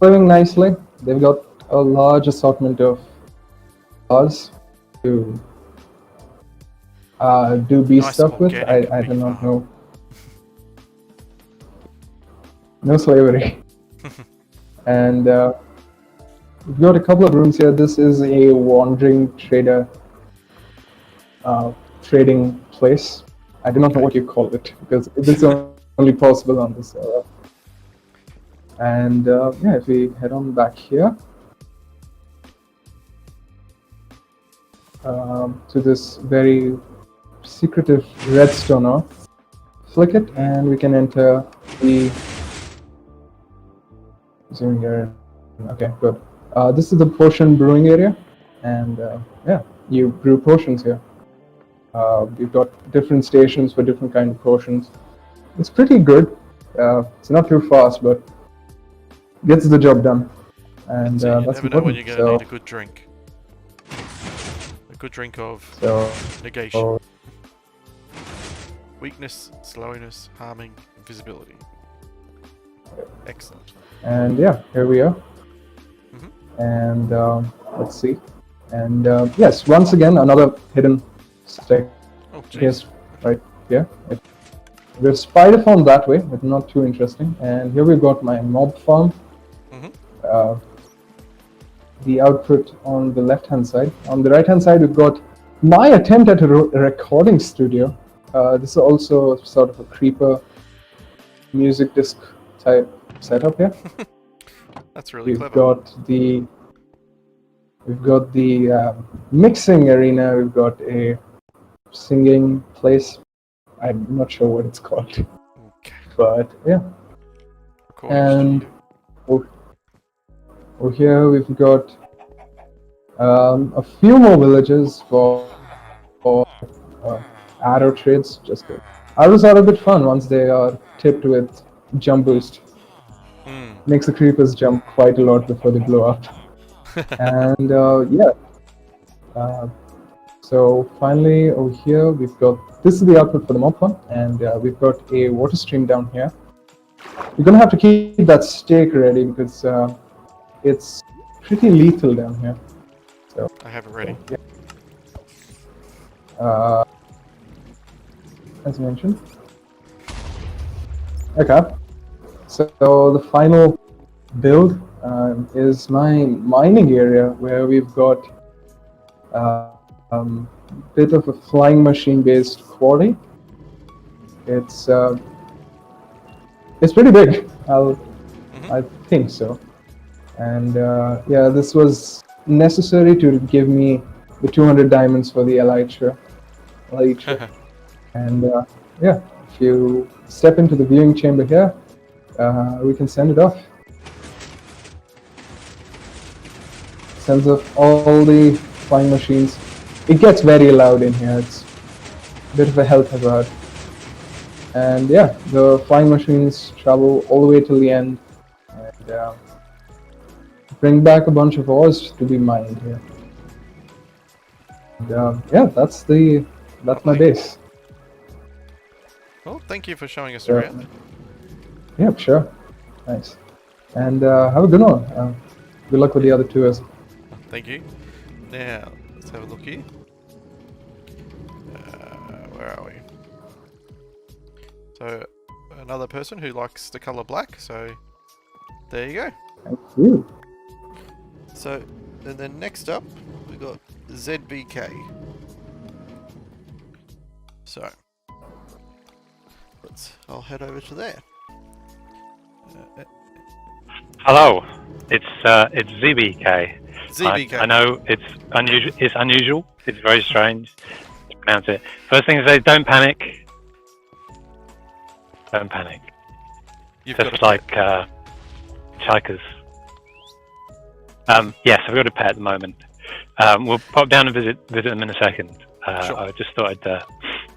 living nicely. They've got a large assortment of flowers to do bee stuff with. I do not know. No slavery. And we've got a couple of rooms here. This is a wandering trader trading place. I do not know what you call it because it is only possible on this server. And yeah, if we head on back here to this very secretive redstone earth, flick it, and we can enter the Assuming you're in. Okay, good. This is the potion brewing area, and yeah, you brew potions here. We've got different stations for different kind of potions. It's pretty good. It's not too fast, but gets the job done. And you that's never know when important. you're going to need a good drink. A good drink of negation. Weakness, slowness, harming, invisibility. Excellent. And yeah, here we are. And let's see. And yes, once again, another hidden stack. Oh, Yes, right here. We've spider farm that way, but not too interesting. And here we've got my mob farm. The output on the left-hand side. On the right-hand side, we've got my attempt at a recording studio. This is also sort of a creeper music disc type setup here. That's really clever. We've got the mixing arena. We've got a singing place. I'm not sure what it's called, but yeah. And over here we've got a few more villages for arrow trades. Arrows are a bit fun once they are tipped with jump boost. Makes the creepers jump quite a lot before they blow up. And yeah. So finally over here we've got, this is the output for the mob farm, and we've got a water stream down here. You're gonna have to keep that stake ready because it's pretty lethal down here. So I have it ready. Yeah. As mentioned. Okay. So the final build is my mining area, where we've got bit of a flying machine based quarry. It's pretty big. I think so. And yeah, this was necessary to give me the 200 diamonds for the elytra. And yeah, if you step into the viewing chamber here, we can send it off. Sends off all the flying machines. It gets very loud in here. It's a bit of a health hazard. And yeah, the flying machines travel all the way till the end and bring back a bunch of ores to be mined here. And yeah, that's my base. Well, thank you for showing us around. Yeah, sure. Nice. And have a good one. Good luck with the other tours. Thank you. Now, let's have a look here. Where are we? So, another person who likes the colour black, so there you go. Thank you. So, and then next up, we got ZBK. So, I'll head over to there. Hello, it's ZBK. ZBK. I know it's unusual. It's very strange to pronounce it. First thing to say, don't panic. Don't panic. Just like Chikers. Yes, I've got a pet at the moment. We'll pop down and visit them in a second. Sure. I just thought I'd.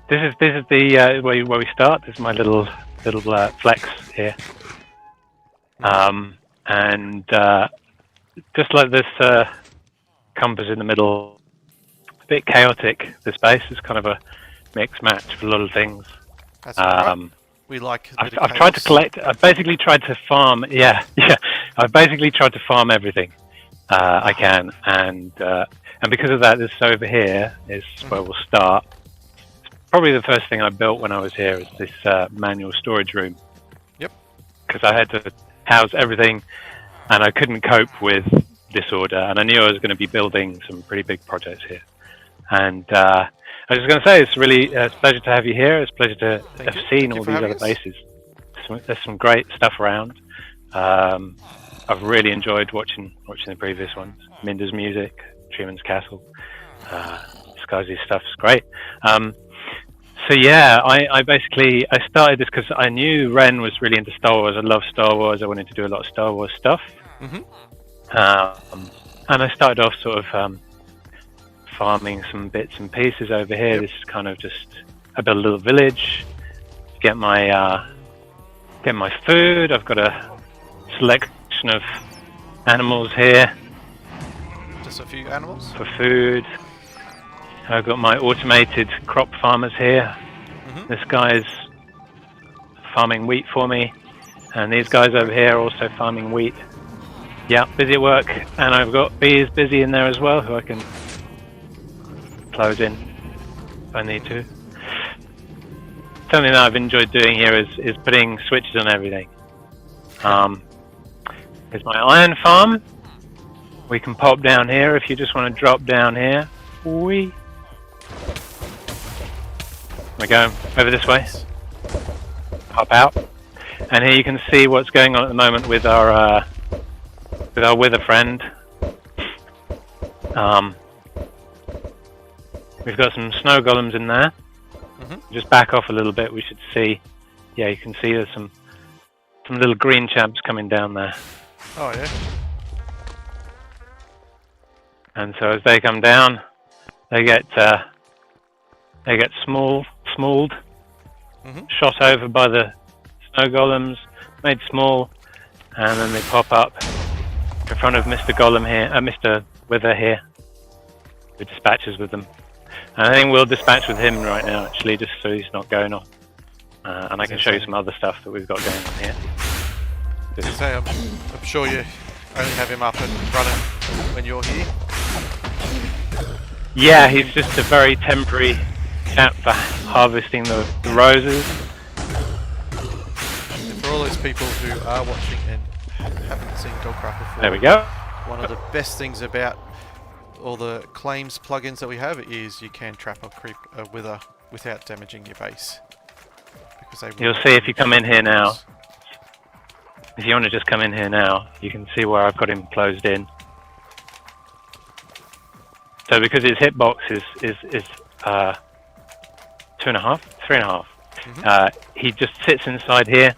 This is the where we start. This is my little flex here. And just like this compass in the middle, a bit chaotic. This base is kind of a mix match of a lot of things. That's right. We like. I've tried to collect. I've basically tried to farm. Yeah. I've basically tried to farm everything I can, and because of that, this over here is where we'll start. Probably the first thing I built when I was here is this manual storage room. Yep. Because I had to house everything, and I couldn't cope with disorder, and I knew I was going to be building some pretty big projects here. And I was just going to say, it's really a pleasure to have you here. It's a pleasure to have seen all these other bases. There's some great stuff around. I've really enjoyed watching the previous ones. Minder's music, Treeman's Castle, Skyzy's stuff's great. So yeah, I basically started this because I knew Ren was really into Star Wars. I love Star Wars. I wanted to do a lot of Star Wars stuff. And I started off sort of farming some bits and pieces over here. This is kind of just, I built a little village, get my food. I've got a selection of animals here. Just a few animals? For food. I've got my automated crop farmers here. This guy's farming wheat for me. And these guys over here are also farming wheat. Yeah, busy at work. And I've got bees busy in there as well, who I can close in if I need to. Something that I've enjoyed doing here is putting switches on everything. Here's my iron farm. We can pop down here if you just want to drop down here. We go over this way. Hop out. And here you can see what's going on at the moment with our wither friend. We've got some snow golems in there. Just back off a little bit, we should see. Yeah, you can see there's some little green champs coming down there. Oh yeah. And so as they come down, they get smalled, shot over by the snow golems, made small, and then they pop up in front of Mr. Golem here, Mr. Wither here, who dispatches with them. And I think we'll dispatch with him right now, actually, just so he's not going off. And I can show you some other stuff that we've got going on here. I'm sure you only have him up and running when you're here. Yeah, he's just a very temporary chap for harvesting the roses. And for all those people who are watching and haven't seen Dogcraft before, there we go. One of the best things about all the claims plugins that we have is you can trap a wither without damaging your base. Because you'll see if you come in here now. If you want to just come in here now, you can see where I've got him closed in. So because his hitbox is 2.5, 3.5, he just sits inside here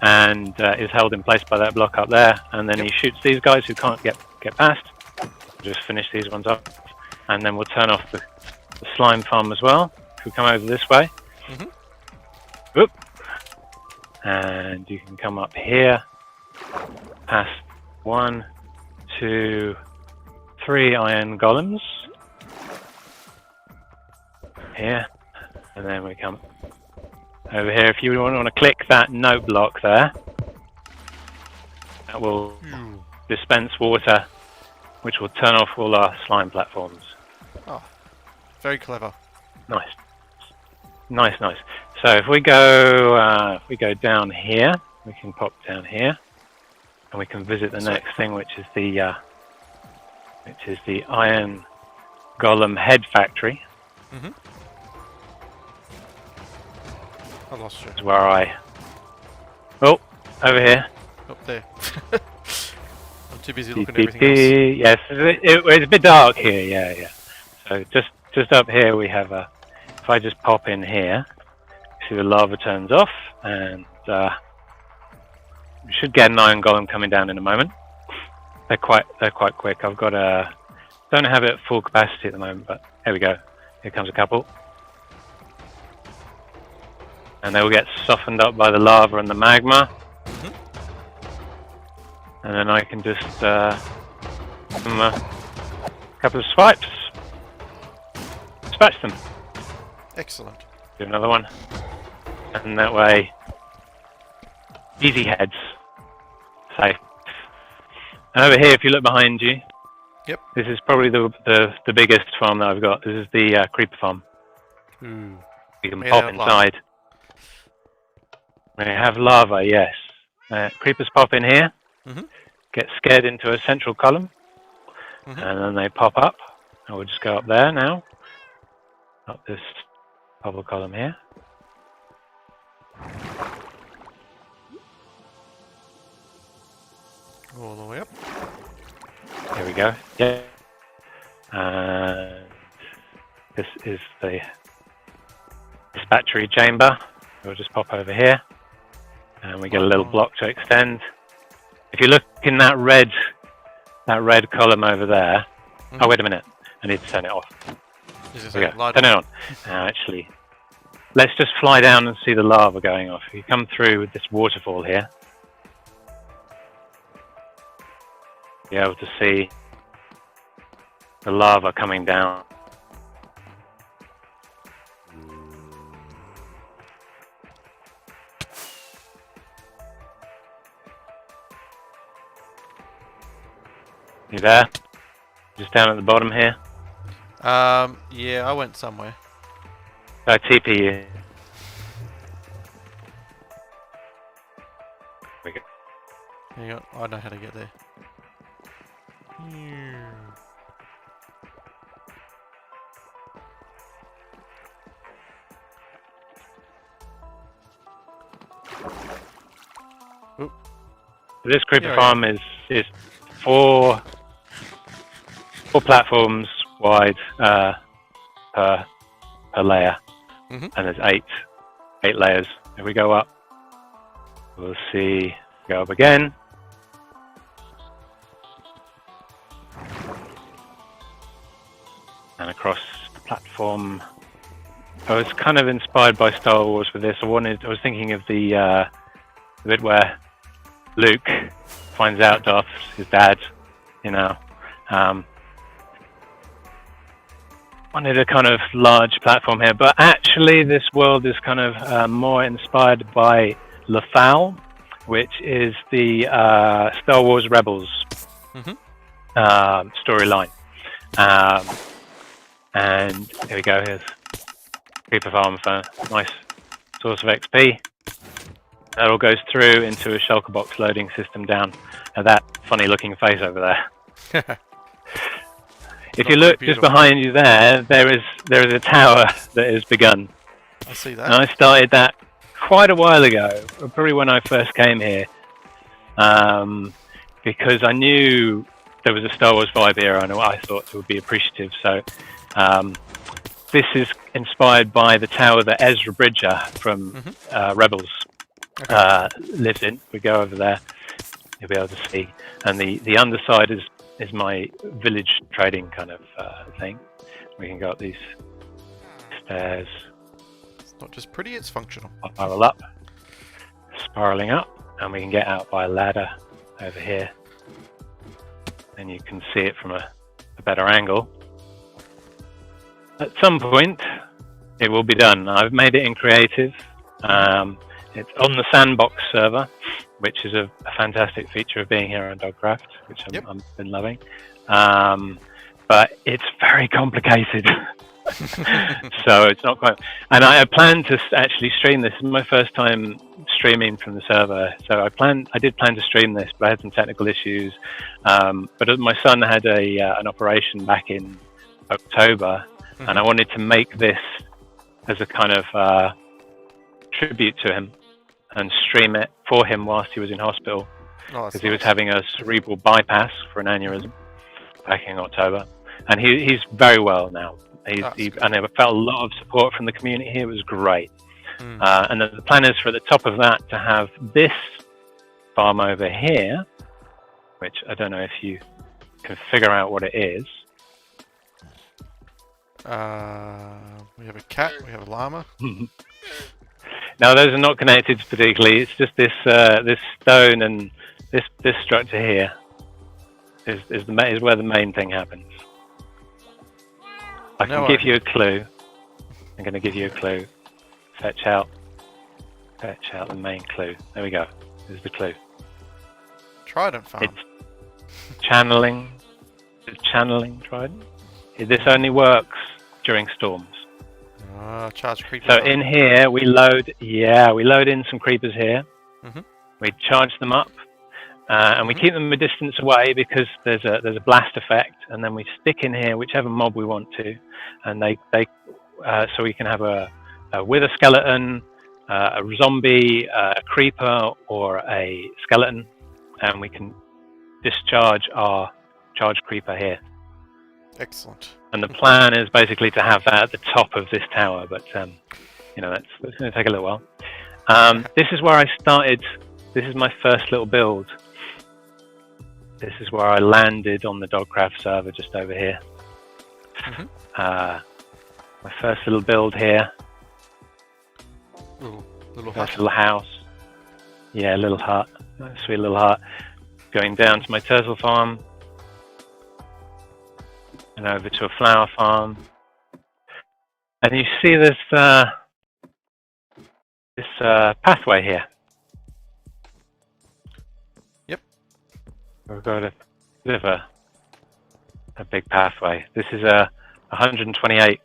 and is held in place by that block up there, and then he shoots these guys who can't get past. Just finish these ones up, and then we'll turn off the slime farm as well. If we come over this way, whoop, and you can come up here, past 1, 2, 3 iron golems here, and then we come over here. If you want to click that note block there, that will dispense water, which will turn off all our slime platforms. Oh, very clever. Nice. So if we go down here, we can pop down here, and we can visit the next thing, which is the iron golem head factory. I lost you. That's where over here. Up there. I'm too busy looking at everything else. Yes, it's a bit dark here. Yeah. So just up here we have a. If I just pop in here, see the lava turns off, and we should get an iron golem coming down in a moment. They're quite quick. I've got don't have it at full capacity at the moment, but here we go. Here comes a couple. And they will get softened up by the lava and the magma. And then I can just give them a couple of swipes. Dispatch them. Excellent. Do another one. And that way, easy heads. Safe. And over here, if you look behind you, this is probably the biggest farm that I've got. This is the creeper farm. You can pop inside. We have lava, yes. Creepers pop in here, get scared into a central column, and then they pop up. And we'll just go up there now. Up this bubble column here. All the way up. There we go. Yeah. And this is the this battery chamber. We'll just pop over here, and we get a little block to extend. If you look in that red column over there. Oh, wait a minute. I need to turn it off. Turn it on. Now, actually, let's just fly down and see the lava going off. You come through with this waterfall here. Be able to see the lava coming down. You there? Just down at the bottom here? Yeah, I went somewhere. I TP you. We go. Hang on, I know how to get there. Oop. This creeper farm is 4 platforms wide per layer, and there's 8 layers. If we go up, we'll see. Go up again. And across the platform. I was kind of inspired by Star Wars with this. I was thinking of the bit where Luke finds out Darth, his dad, wanted a kind of large platform here, but actually this world is kind of more inspired by Lothal, which is the Star Wars Rebels storyline. And here we go, here's Creeper Farm for a nice source of XP. That all goes through into a shulker box loading system down at that funny looking face over there. If you look just behind you there is a tower that has begun. I see that. And I started that quite a while ago, probably when I first came here, because I knew there was a Star Wars vibe here and I thought it would be appreciative. So this is inspired by the tower that Ezra Bridger from Rebels lives in. We go over there, you'll be able to see. And the underside is my village trading kind of thing. We can go up these stairs. It's not just pretty, it's functional. Spiral up, spiraling up, and we can get out by a ladder over here. And you can see it from a better angle. At some point, it will be done. I've made it in creative. It's on the sandbox server, which is a fantastic feature of being here on Dogcraft, which I've been loving. But it's very complicated. So it's not quite... And I plan to actually stream this. This is my first time streaming from the server. So I did plan to stream this, but I had some technical issues. But my son had an operation back in October, and I wanted to make this as a kind of tribute to him and stream it for him whilst he was in hospital, because he was having a cerebral bypass for an aneurysm back in October, and he's very well now. And I felt a lot of support from the community here. It was great. And then the plan is for the top of that to have this farm over here, which I don't know if you can figure out what it is. We have a cat, we have a llama. Now those are not connected particularly. It's just this this stone and this structure here is where the main thing happens. I can give you a clue. I'm going to give you a clue. Fetch out the main clue. There we go. There's the clue. Trident farm. It's channeling. It's channeling trident. This only works during storms. Charge creepers. So in here we load in some creepers here. We charge them up, and we keep them a distance away because there's a blast effect, and then we stick in here whichever mob we want to, and they so we can have a wither skeleton, a zombie, a creeper, or a skeleton, and we can discharge our charge creeper here. Excellent. And the plan is basically to have that at the top of this tower, but that's going to take a little while. This is where I started. This is my first little build. This is where I landed on the Dogcraft server, just over here. My first little build here. First little house. Yeah, little hut. Sweet little hut. Going down to my turtle farm. And over to a flower farm. And you see this pathway here. Yep. We've got a bit of a big pathway. This is a 128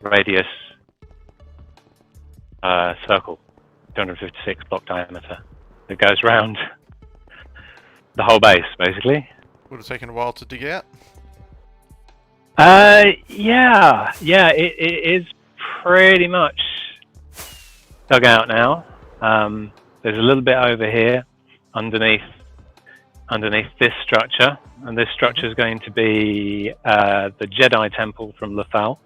radius circle, 256 block diameter, that goes round the whole base, basically. Would have taken a while to dig out. Yeah, it is pretty much dug out now. There's a little bit over here underneath this structure, and this structure is going to be the Jedi Temple from Lothal,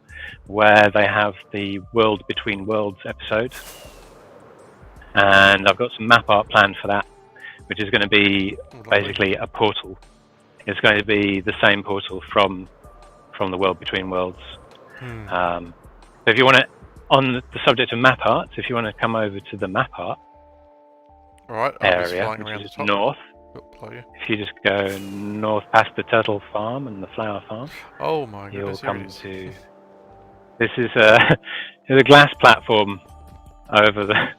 where they have the World Between Worlds episode. And I've got some map art planned for that, which is going to be basically a portal. It's going to be the same portal from the World Between Worlds. So if you want to, on the subject of map art, if you want to come over to the map art area, which is north, if you just go north past the turtle farm and the flower farm, oh my goodness, you'll come to. This is a glass platform over the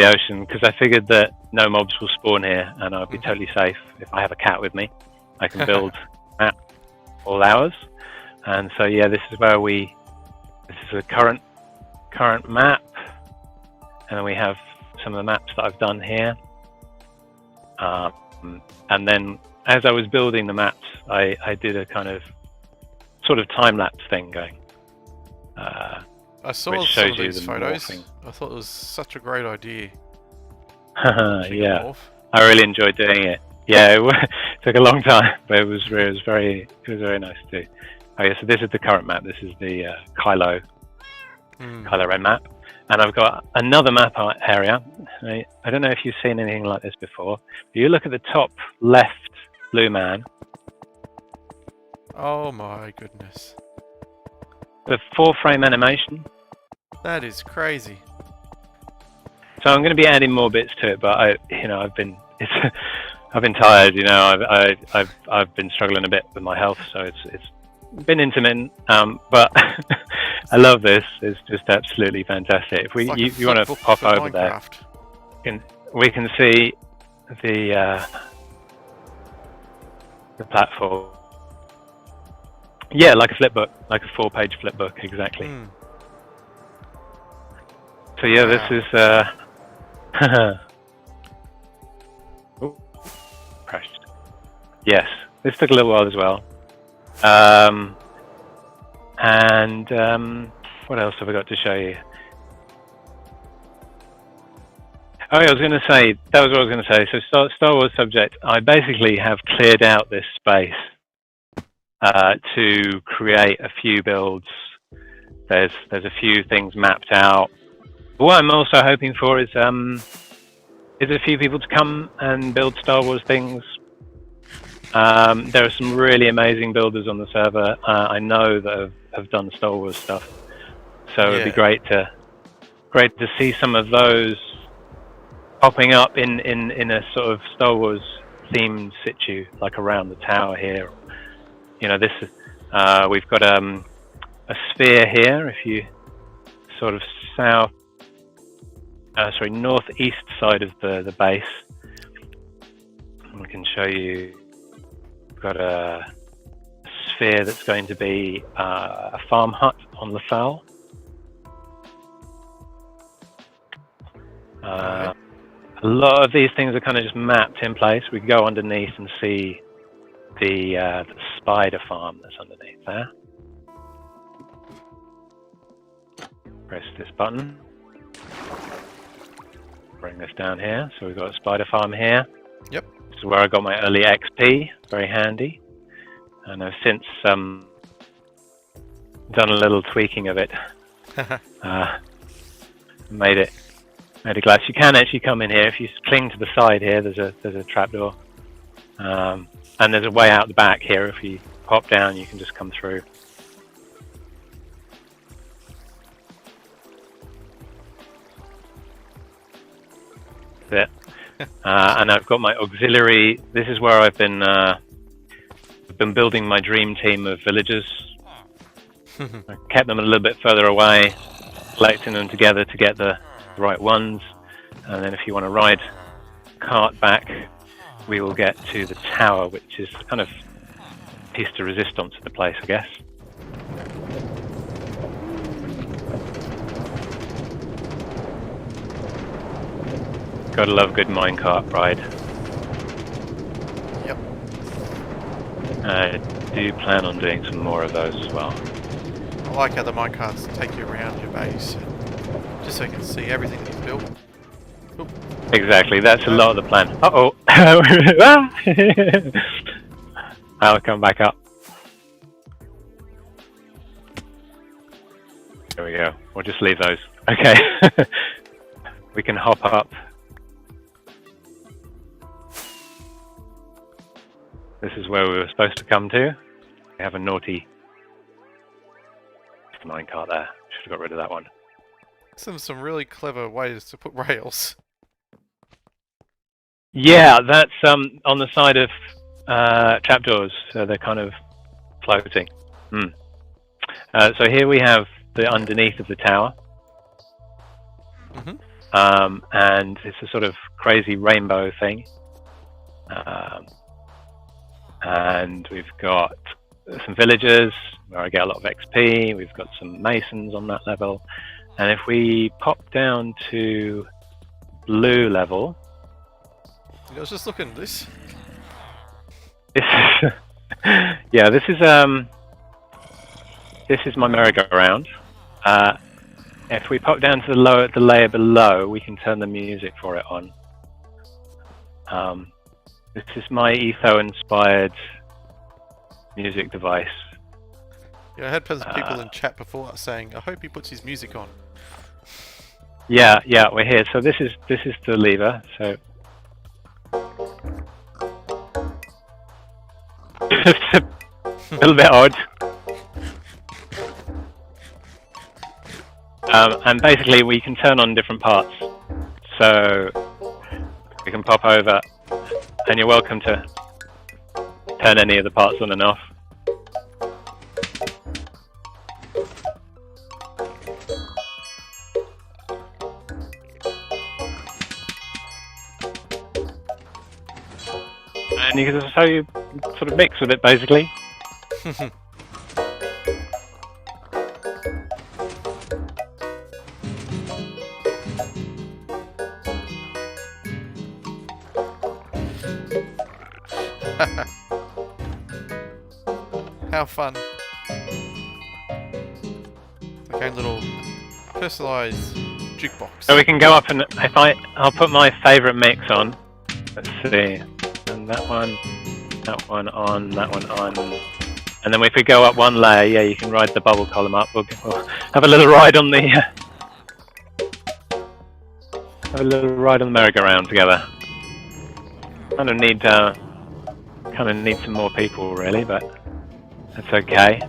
ocean, because I figured that no mobs will spawn here, and I'll be totally safe if I have a cat with me. I can build map all hours, and so yeah, this is where this is a current map, and then we have some of the maps that I've done here. And then as I was building the maps, I did a kind of sort of time-lapse thing going. I saw which some shows of you these the photos. morphing. I thought it was such a great idea. Yeah, I really enjoyed doing it. Yeah, it took a long time, but it was very nice to do. Okay, so this is the current map. This is the Kylo Ren map, and I've got another map art area. I don't know if you've seen anything like this before. But you look at the top left blue man. Oh my goodness. The 4-frame animation. That is crazy. So I'm going to be adding more bits to it, but I've been tired. I've been struggling a bit with my health, so it's been intermittent. But I love this. It's just absolutely fantastic. If you want to pop over there, we can see the platform. Yeah, like a flip book, like a 4-page flip book, exactly. So yeah, this is crashed. Yes, this took a little while as well. What else have I got to show you? Oh, yeah, I was going to say, that was what I was going to say. So Star Wars subject, I basically have cleared out this space to create a few builds. There's a few things mapped out. What I'm also hoping for is a few people to come and build Star Wars things. There are some really amazing builders on the server. I know that have done Star Wars stuff, so it'd be great to see some of those popping up in a sort of Star Wars themed situ, like around the tower here. This is we've got a sphere here. If you sort of northeast side of the base, we can show you. We've got a sphere that's going to be a farm hut on Lothal. A lot of these things are kind of just mapped in place. We can go underneath and see the spider farm that's underneath there. Press this button. Bring this down here. So we've got a spider farm here. Yep. This is where I got my early XP. Very handy. And I've since done a little tweaking of it. made it of glass. You can actually come in here if you cling to the side here. There's a trapdoor, and there's a way out the back here. If you pop down, you can just come through. That's it. And I've got my auxiliary. This is where I've been building my dream team of villagers. I kept them a little bit further away, collecting them together to get the right ones. And then if you want to ride cart back, we will get to the tower, which is kind of piece de resistance of the place, I guess. Gotta love a good minecart ride. Yep. I do plan on doing some more of those as well. I like how the minecarts take you around your base, just so you can see everything that you've built. Oop. Exactly, that's a lot of the plan. Uh-oh! I'll come back up. There we go. We'll just leave those. Okay. We can hop up. This is where we were supposed to come to. We have a naughty minecart there. Should have got rid of that one. Some really clever ways to put rails. Yeah, that's on the side of trapdoors, so they're kind of floating. So here we have the underneath of the tower. And it's a sort of crazy rainbow thing. And we've got some villagers where I get a lot of XP. We've got some masons on that level. And if we pop down to blue level... I was just looking at this. Yeah, this is my merry-go-round. If we pop down to the layer below, we can turn the music for it on. This is my Etho-inspired music device. Yeah, I had people in chat before saying, I hope he puts his music on. Yeah, we're here. So this is the lever. So it's a little bit odd. And basically we can turn on different parts. So we can pop over, and you're welcome to turn any of the parts on and off. And you can so you sort of mix with it basically. How fun. Okay, a little personalised jukebox. So we can go up and I'll put my favourite mix on. Let's see. And that one on, that one on. And then if we go up one layer, yeah, you can ride the bubble column up. We'll have a little ride on the merry-go-round together. Kind of need some more people really, but that's okay.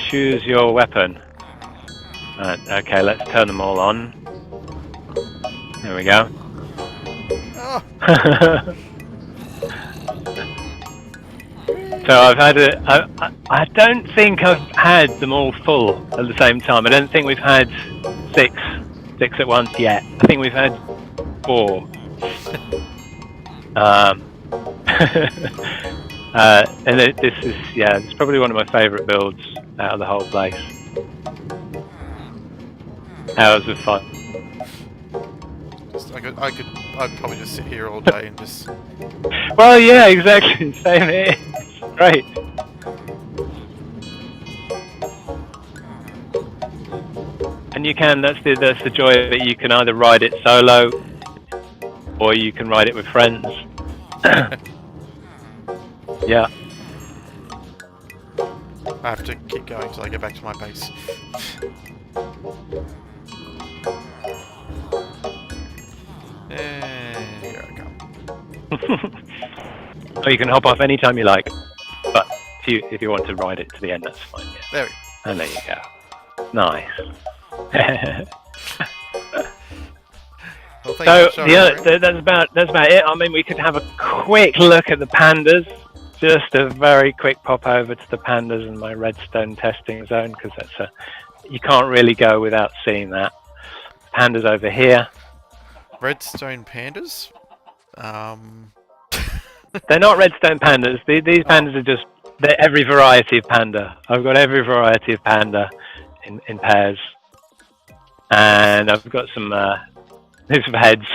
Choose your weapon. Okay, let's turn them all on. There we go. Oh. So I've had I don't think I've had them all full at the same time. I don't think we've had six at once yet. I think we've had 4. And it's probably one of my favourite builds out of the whole place. Hours of fun. I'd probably just sit here all day and just... Well, yeah, exactly. Same here. It's great. And you can, that's the joy of it. You can either ride it solo, or you can ride it with friends. Yeah. I have to keep going until I get back to my base. And here I come. Oh, you can hop off anytime you like, but if you want to ride it to the end, that's fine. Yeah. There we go. And there you go. Nice. Well, So yeah, that's about it. I mean, we could have a quick look at the pandas. Just a very quick pop over to the pandas and my redstone testing zone, because you can't really go without seeing that. Pandas over here. Redstone pandas? They're not redstone pandas. These pandas are they're every variety of panda. I've got every variety of panda in pairs, and I've got some heads,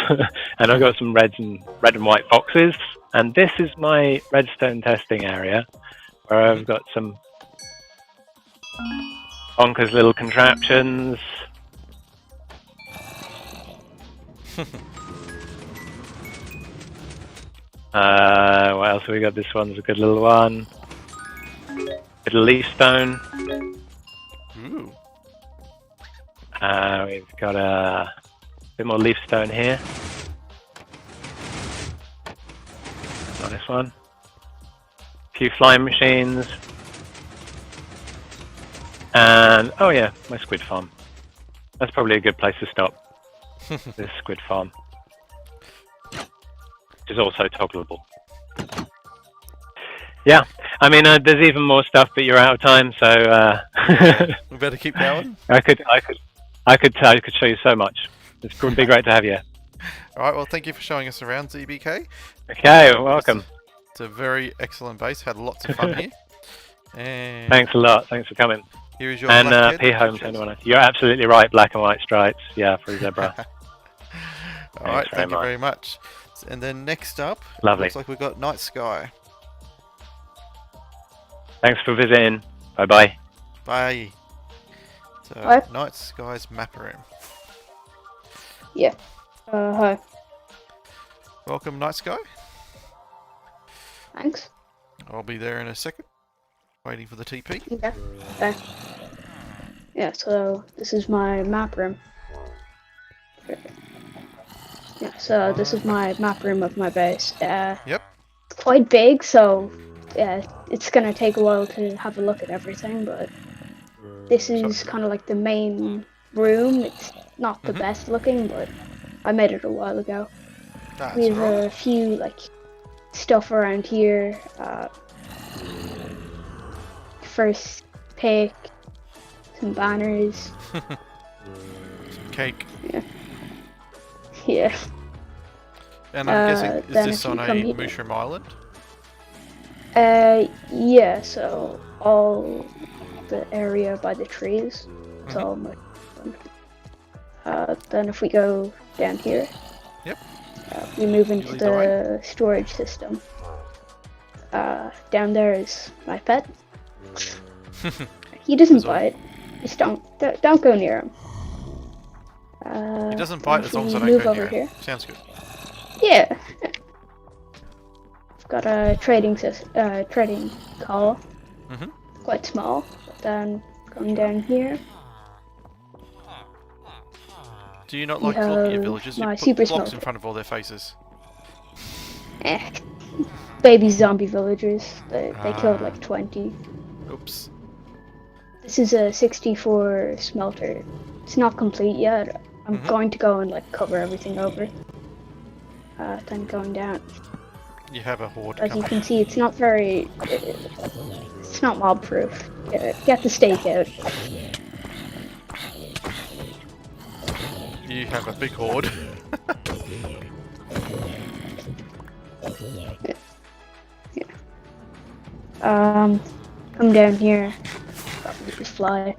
and I've got some red and white foxes. And this is my redstone testing area, where I've got some bonkers little contraptions. What else have we got? This one's a good little one. Bit of leaf stone. Ooh. We've got a bit more leaf stone here. Nice one. A few flying machines. And, oh yeah, my squid farm. That's probably a good place to stop. This squid farm. Which is also toggleable. Yeah, I mean, there's even more stuff, but you're out of time, so we better keep going. I could show you so much. It's be great to have you. All right, well, thank you for showing us around, ZBK. Okay, welcome. It's a very excellent base. Had lots of fun here. And thanks a lot. Thanks for coming. Here is your and P home to anyone. You're absolutely right. Black and white stripes. Yeah, for a zebra. All right, thank you very much. And then next up, lovely. Looks like we've got Night Sky. Thanks for visiting. Bye-bye. Bye. So, Hi. Night Sky's map room. Yeah. Hi. Welcome, Night Sky. Thanks. I'll be there in a second. Waiting for the TP. Okay. Okay. Yeah, so this is my map room. Yeah, so this is my map room of my base. Yep. It's quite big, so yeah, it's gonna take a while to have a look at everything, but this is kind of like the main room. It's not the best looking, but I made it a while ago. That's we have right. a few like stuff around here. First pick, some banners. Some cake. Yeah. Yeah. And I'm guessing, is then this if on you a come here- mushroom island? Yeah, so all the area by the trees. It's all my then if we go down here, Yep. We move into lead the way. the storage system. Down there is my pet. He doesn't bite. Just don't go near him. It doesn't then bite if as long as we I don't move go over near here. it. Sounds good. Yeah. I've got a trading call. Mhm. Quite small. But then going down here. Do you not We like looking at have villagers? You my put super blocks in smelter. front of all their faces. Baby zombie villagers. They killed like 20. Oops. This is a 64 smelter. It's not complete yet. I'm going to go and like cover everything over. Then going down. You have a horde As you coming. can see, it's not very. It's not mob proof. Get the stake out. You have a big horde. Come down here. Probably just fly.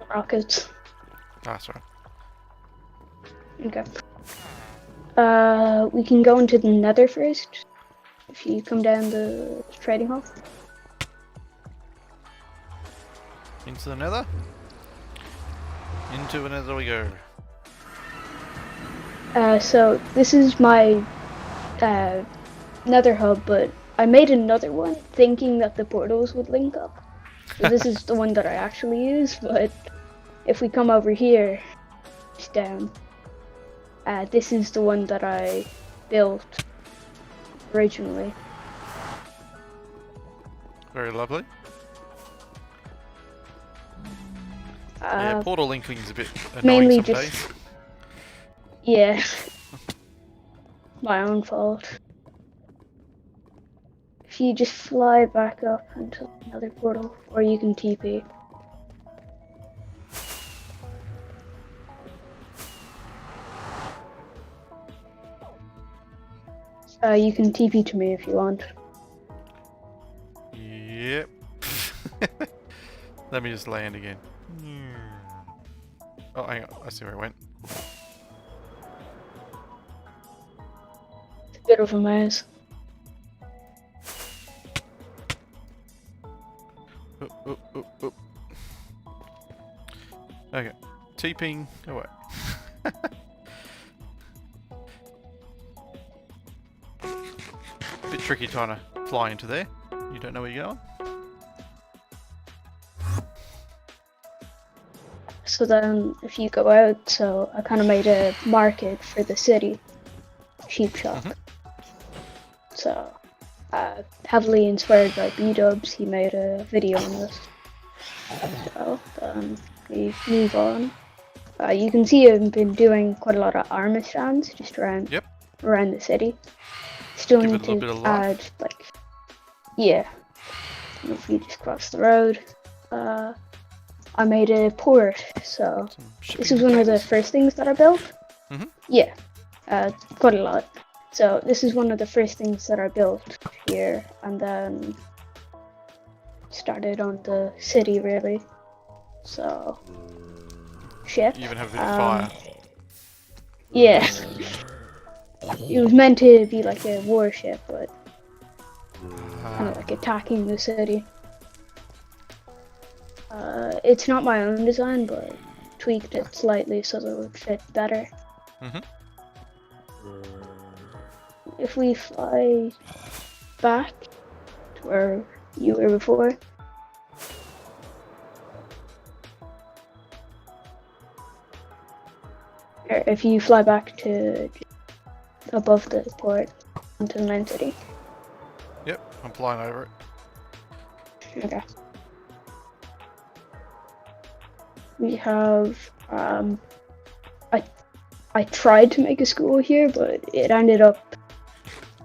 Rockets. That's right. Okay. We can go into the nether first. If you come down the trading hall. Into the nether. Into the nether we go. So this is my nether hub, but I made another one thinking that the portals would link up. So this is the one that I actually use, but if we come over here, it's down. This is the one that I built originally. Very lovely. Yeah, portal linking is a bit annoying some days. Yeah. My own fault. If you just fly back up into another portal, or you can TP. You can TP to me if you want. Yep. Let me just land again. Oh, hang on. I see where I went. It's a bit of a maze. Okay. TPing away. Bit tricky trying to fly into there. You don't know where you're going. So then, if you go out, so I kind of made a market for the city, sheep shop. So, heavily inspired by B-Dubs, he made a video on this. So then we move on. You can see I've been doing quite a lot of armor stands just around the city. Still need to add like, yeah. And if we just cross the road, I made a port. So this is one of the first things that I built. Yeah, quite a lot. So this is one of the first things that I built here, and then started on the city really. So ship. You even have a bit of fire. Yeah. It was meant to be like a warship, but kind of like attacking the city. It's not my own design, but tweaked it slightly so that it would fit better. If we fly back to where you were before. Or if you fly back to above the port onto the main city. Yep, I'm flying over it. Okay. We have I tried to make a school here, but it ended up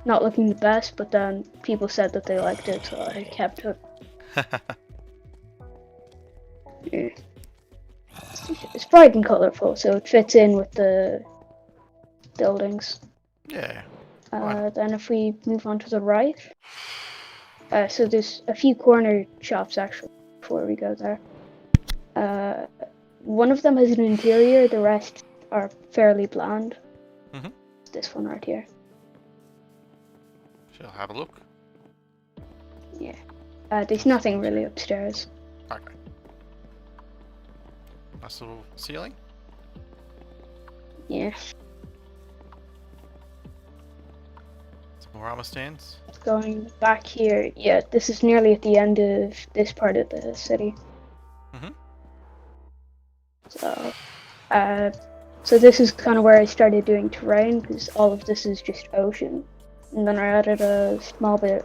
not looking the best, but then people said that they liked it, so I kept it. Yeah. It's bright and colourful, so it fits in with the buildings. Yeah. Then if we move on to the right, so there's a few corner shops actually before we go there. One of them has an interior, the rest are fairly bland. This one right here. Shall I have a look? Yeah. There's nothing really upstairs. Okay. Nice little ceiling. Yeah. Some more armor stands. Going back here, yeah, this is nearly at the end of this part of the city. So this is kind of where I started doing terrain, because all of this is just ocean. And then I added a small bit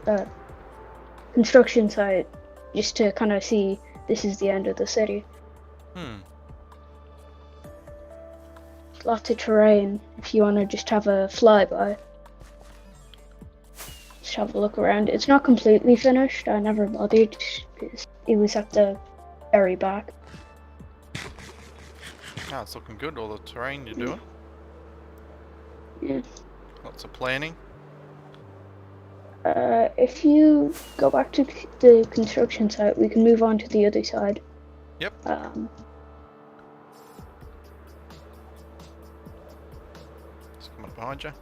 construction site just to kind of see this is the end of the city. Lots of terrain if you want to just have a flyby. Just have a look around. It's not completely finished. I never bothered because it was at the very back. Ah, it's looking good, all the terrain you're doing. Yeah. Lots of planning. If you go back to the construction site, we can move on to the other side. Yep. It's coming up behind you.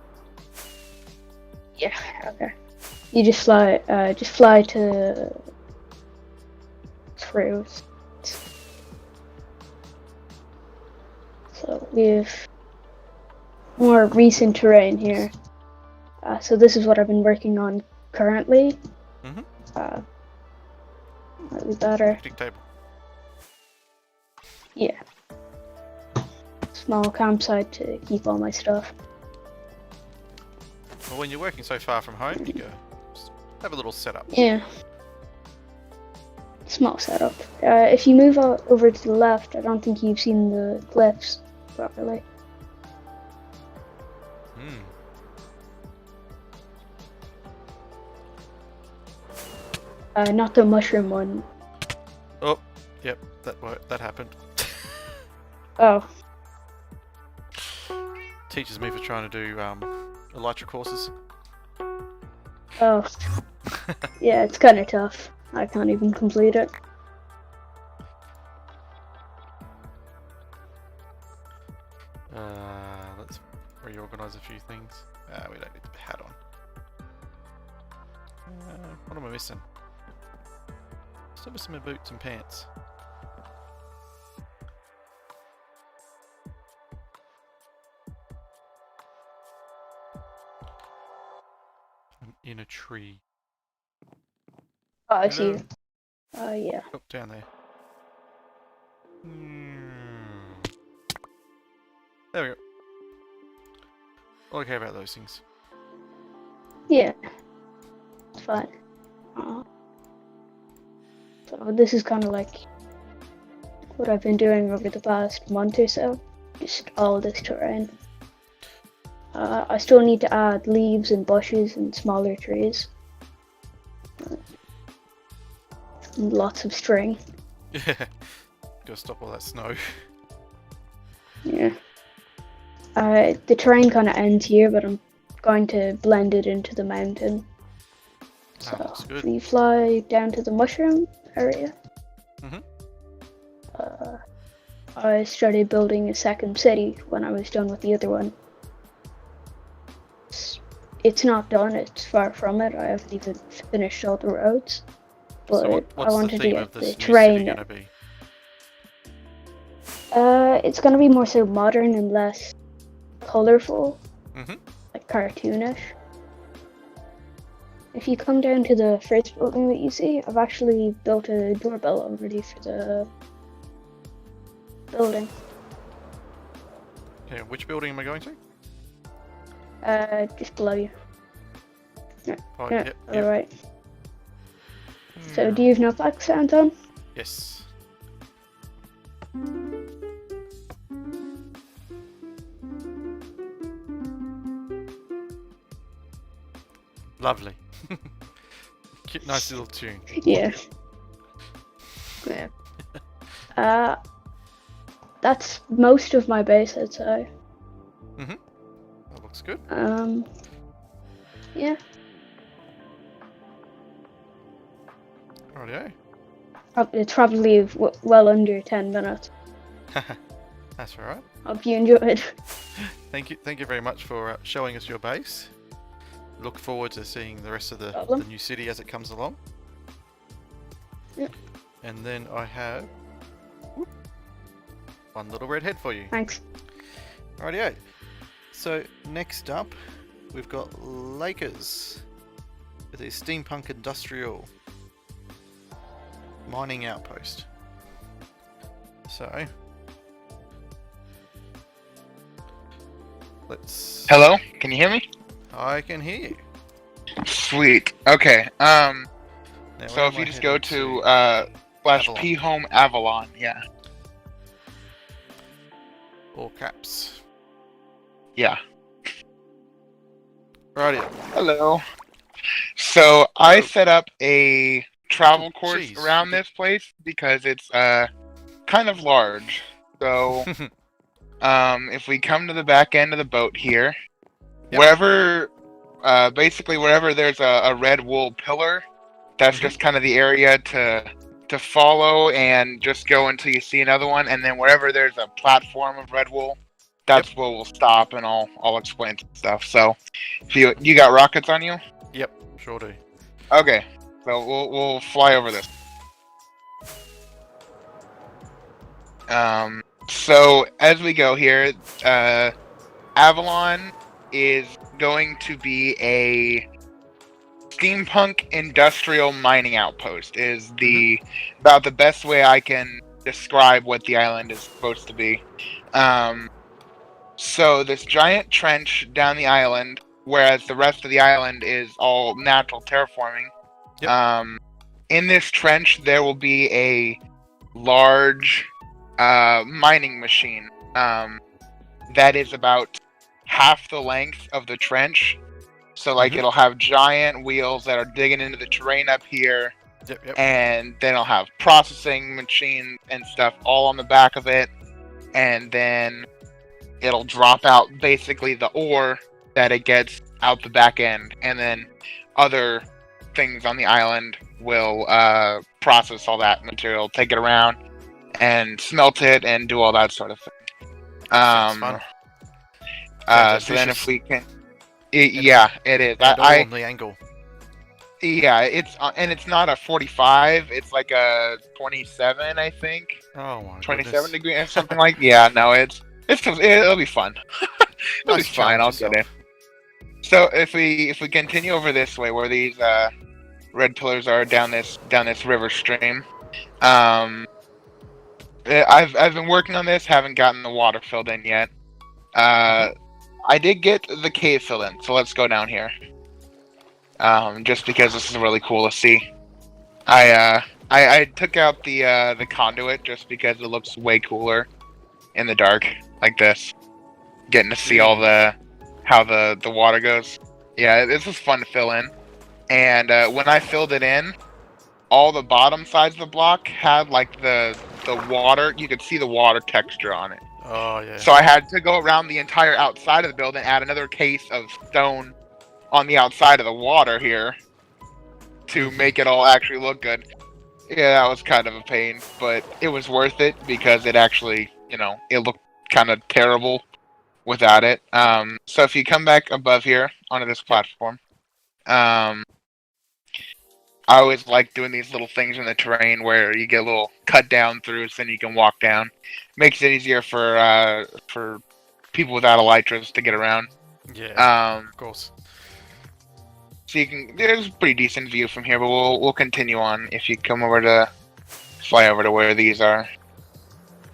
Yeah, okay. You just fly to through. So we have more recent terrain here. So this is what I've been working on currently. Mm-hmm. Might be better. Picnic table. Yeah. Small campsite to keep all my stuff. Well, when you're working so far from home, you go have a little setup. Yeah. Small setup. If you move out over to the left, I don't think you've seen the cliffs properly. Not the mushroom one. Oh, yep, that happened. Oh. Teaches me for trying to do elytra courses. Oh. Yeah, it's kind of tough. I can't even complete it. Let's reorganize a few things. We don't need the hat on. What am I missing? Still missing my boots and pants. I'm in a tree. Oh, I see you. Yeah. Oh, down there. There we go. Okay about those things. Yeah. It's fine. So this is kind of like what I've been doing over the past month or so. Just all this terrain. I still need to add leaves and bushes and smaller trees. And lots of string. Yeah. Gotta stop all that snow. Yeah. The terrain kind of ends here, but I'm going to blend it into the mountain. So if we fly down to the mushroom area. I started building a second city when I was done with the other one. It's not done, it's far from it. I haven't even finished all the roads. But So what's I wanted the theme to of get this the new terrain. city gonna be? It's gonna be more so modern and less colorful, like cartoonish. If you come down to the first building that you see, I've actually built a doorbell already for the building. Okay, which building am I going to? Just below you. No, Oh, no, yep, other right. So, do you have knockback sounds on? Yes. Lovely. Cute, nice little tune. Yeah. Yeah. That's most of my base, I'd say. That looks good. Yeah. Rightio. It's probably well under 10 minutes. That's alright. Hope you enjoyed. Thank you very much for showing us your base. Look forward to seeing the rest of the new city as it comes along. Yep. And then I have one little red head for you. Thanks. Rightio. So next up, we've got Lakers with a steampunk industrial mining outpost. So let's. Hello, can you hear me? I can hear you. Sweet. Okay. Now, so if you just go to /p home Avalon, yeah. All caps. Yeah. Rightio. Hello. So I set up a travel course around this place because it's kind of large. So if we come to the back end of the boat here, wherever basically wherever there's a red wool pillar, that's just kind of the area to follow and just go until you see another one, and then wherever there's a platform of red wool, that's where we'll stop and I'll explain stuff. So if you got rockets on you? Yep, sure do. Okay, so we'll fly over this. So as we go here, Avalon is going to be a steampunk industrial mining outpost is about the best way I can describe what the island is supposed to be. So this giant trench down the island, whereas the rest of the island is all natural terraforming. Yep. In this trench, there will be a large mining machine that is about half the length of the trench. So, like, it'll have giant wheels that are digging into the terrain up here. Yep. And then it'll have processing machines and stuff all on the back of it. And then it'll drop out basically the ore that it gets out the back end. And then other things on the island will process all that material, take it around, and smelt it, and do all that sort of thing. Fun. So then if we can... yeah, it is. On the angle. Yeah, it's not a 45. It's like a 27, I think. Oh my 27 degree or something like. Yeah, no, it'll be fun. It'll be fine. I'll get in. So if we continue over this way, where these red pillars are down this river stream, I've been working on this. Haven't gotten the water filled in yet. I did get the cave filled in, so let's go down here. Just because this is really cool to see. I took out the conduit just because it looks way cooler in the dark like this. Getting to see all how the water goes. Yeah, this was fun to fill in. And when I filled it in, all the bottom sides of the block had like the water. You could see the water texture on it. Oh yeah. So I had to go around the entire outside of the building, add another case of stone on the outside of the water here to make it all actually look good. Yeah, that was kind of a pain, but it was worth it because it actually, it looked kind of terrible without it. So if you come back above here onto this platform, I always like doing these little things in the terrain where you get a little cut down through, so then you can walk down. Makes it easier for people without elytras to get around. Yeah, of course. So there's a pretty decent view from here, but we'll continue on. If you come over to fly over to where these are,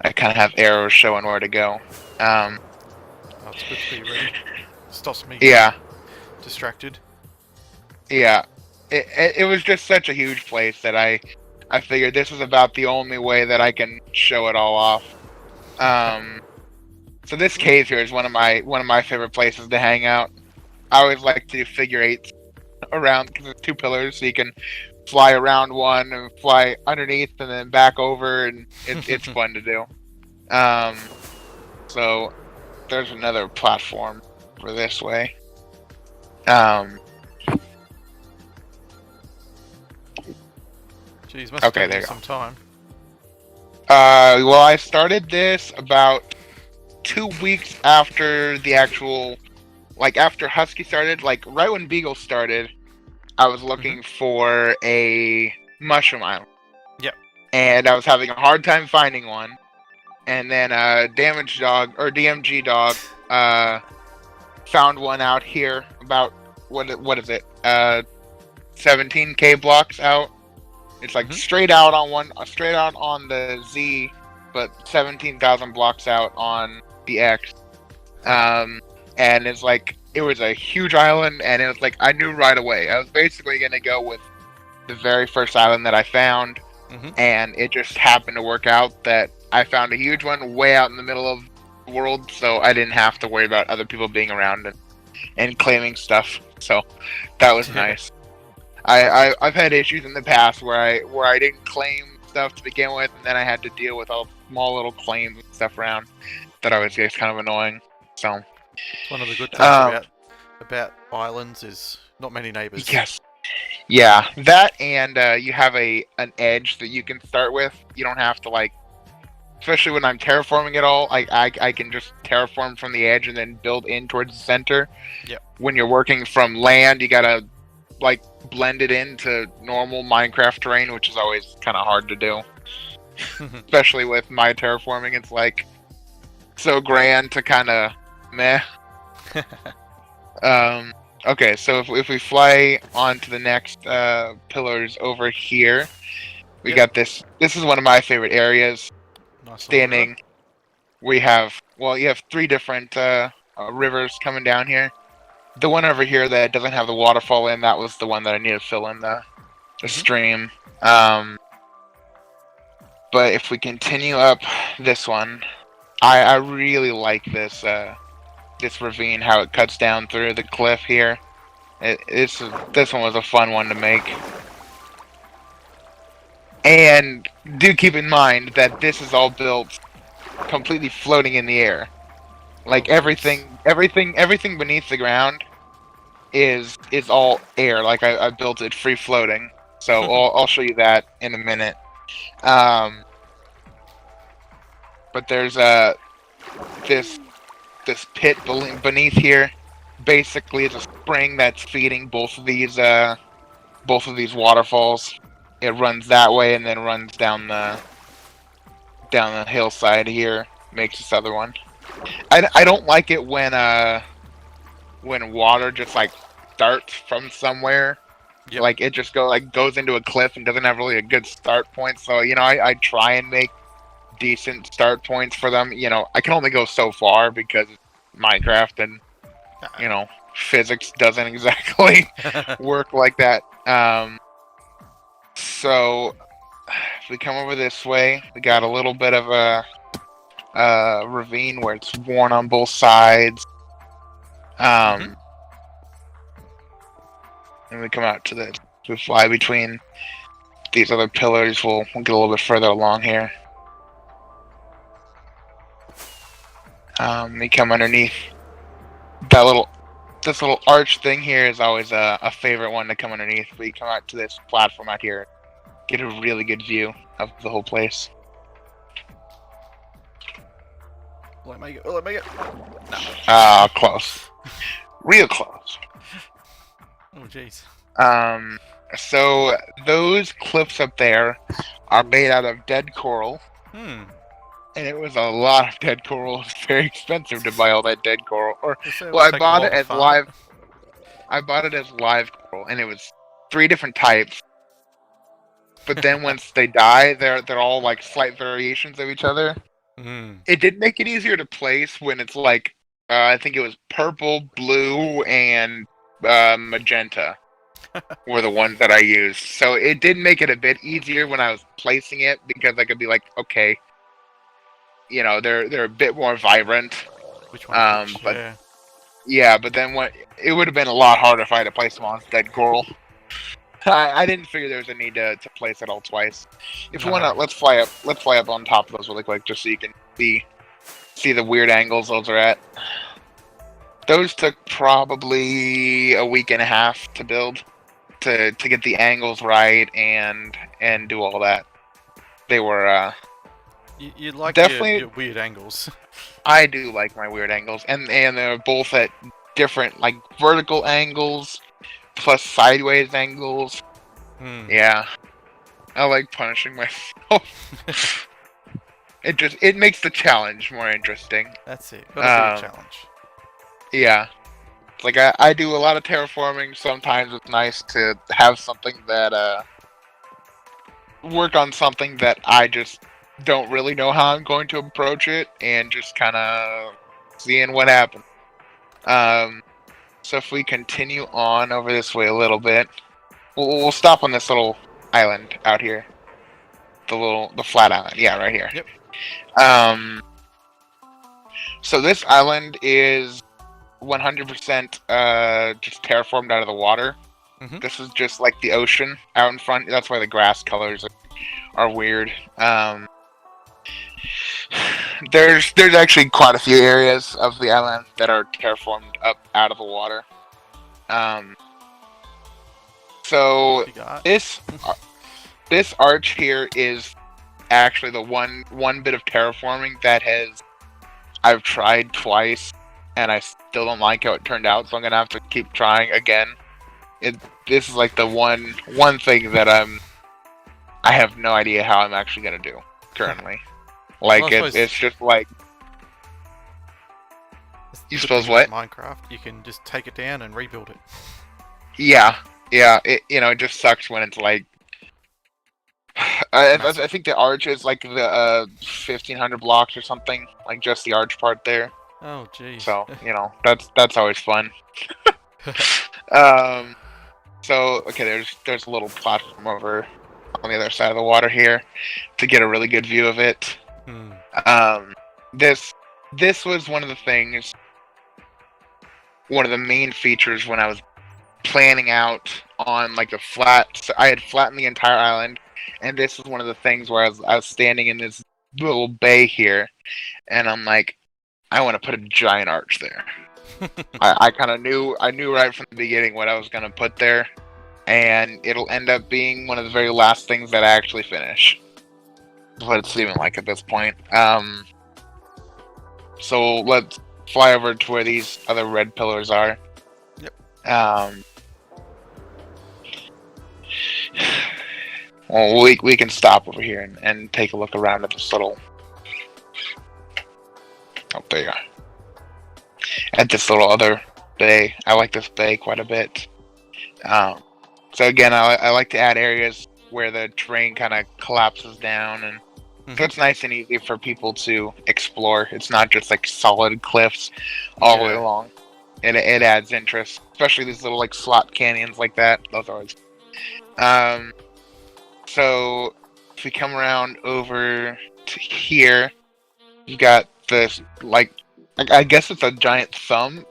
I kind of have arrows showing where to go. That's good to be ready. Stops me. Yeah. Distracted. Yeah. It was just such a huge place that I figured this was about the only way that I can show it all off. So this cave here is one of my favorite places to hang out. I always like to do figure eights around because there's two pillars, so you can fly around one and fly underneath and then back over, and it's fun to do. So there's another platform for this way. Jeez, must have taken some time. Well, I started this about 2 weeks after the actual, after Husky started, right when Beagle started, I was looking for a mushroom island. Yep. And I was having a hard time finding one. And then Damage Dog, or DMG Dog, found one out here about, what is it, 17k blocks out. It's straight out on the Z, but 17,000 blocks out on the X. And it's it was a huge island, and it was I knew right away. I was basically going to go with the very first island that I found, and it just happened to work out that I found a huge one way out in the middle of the world, so I didn't have to worry about other people being around and claiming stuff. So that was nice. I've had issues in the past where I didn't claim stuff to begin with, and then I had to deal with all small little claims and stuff around that always gets kind of annoying. So one of the good things about islands is not many neighbors. Yes. Yeah, that, and you have an edge that you can start with. You don't have to especially when I'm terraforming it all. I can just terraform from the edge and then build in towards the center. Yep. When you're working from land, you gotta blend it into normal Minecraft terrain, which is always kind of hard to do. Especially with my terraforming, it's so grand to kind of meh. Okay, so if we fly on to the next pillars over here, we got this. This is one of my favorite areas. Nice Standing, we have, well, you have 3 different rivers coming down here. The one over here that doesn't have the waterfall in, that was the one that I need to fill in the stream. But if we continue up this one, I really like this this ravine, how it cuts down through the cliff here. This one was a fun one to make. And do keep in mind that this is all built completely floating in the air. Like everything beneath the ground is all air. Like I built it free floating. So I'll show you that in a minute. But there's this pit beneath here. Basically, it's a spring that's feeding both of these waterfalls. It runs that way and then runs down the hillside here. Makes this other one. I don't like it when water just like starts from somewhere. Yep. Like it just goes into a cliff and doesn't have really a good start point. So I try and make decent start points for them. I can only go so far because it's Minecraft and physics doesn't exactly work like that. So if we come over this way, we got a little bit of a ravine where it's worn on both sides. And we come out to this. We fly between these other pillars. We'll get a little bit further along here. We come underneath this little arch thing here is always a favorite one to come underneath. We come out to this platform out here, get a really good view of the whole place. Will I make it? Will I make it? No. Close. Real close. Oh, jeez. So those cliffs up there are made out of dead coral. And it was a lot of dead coral. It's very expensive to buy all that dead coral. I bought it as live. I bought it as live coral, and it was 3 different types. But then once they die, they're all like slight variations of each other. It did make it easier to place when it's like I think it was purple, blue, and magenta were the ones that I used. So it did make it a bit easier when I was placing it because I could be like, okay. They're a bit more vibrant. Which one? But but then it would have been a lot harder if I had to place them on dead coral. I didn't figure there was a need to place it all twice. If we want to, let's fly up on top of those really quick, just so you can see the weird angles those are at. Those took probably a week and a half to build, to get the angles right and do all that. They were. You like definitely your weird angles. I do like my weird angles, and they're both at different like vertical angles plus sideways angles. Yeah, I like punishing myself. It makes the challenge more interesting. That's it. Gotta be a challenge. Yeah, like I do a lot of terraforming. Sometimes it's nice to have something that work on something that I just don't really know how I'm going to approach it, and just kind of seeing what happens. So if we continue on over this way a little bit, we'll stop on this little island out here. The flat island, yeah, right here. Yep. So this island is 100% just terraformed out of the water. This is just like the ocean out in front. That's why the grass colors are weird. There's actually quite a few areas of the island that are terraformed up out of the water. So this arch here is actually the one bit of terraforming that I've tried twice, and I still don't like how it turned out. So I'm gonna have to keep trying again. This is like the one thing that I have no idea how I'm actually gonna do currently. Like it's just like You suppose what? Minecraft, you can just take it down and rebuild it. Yeah. It just sucks when it's like. I think the arch is like the 1,500 blocks or something, like just the arch part there. Oh, jeez. So that's always fun. So okay, there's a little platform over on the other side of the water here to get a really good view of it. This was one of the things, one of the main features when I was planning out on like the flat. So I had flattened the entire island, and this was one of the things where I was standing in this little bay here, and I'm like, I want to put a giant arch there. I kind of knew right from the beginning what I was going to put there, and it'll end up being one of the very last things that I actually finish. That's what it's seeming like at this point. So let's fly over to where these other red pillars are. Yep. Well, we can stop over here and take a look around at this little. Oh, there you are. At this little other bay. I like this bay quite a bit. So again, I like to add areas where the terrain kind of collapses down, and so it's nice and easy for people to explore. It's not just like solid cliffs all the way along. It adds interest, especially these little like slot canyons like that. Those are always. So if we come around over to here, you got this like. I guess it's a giant thumb.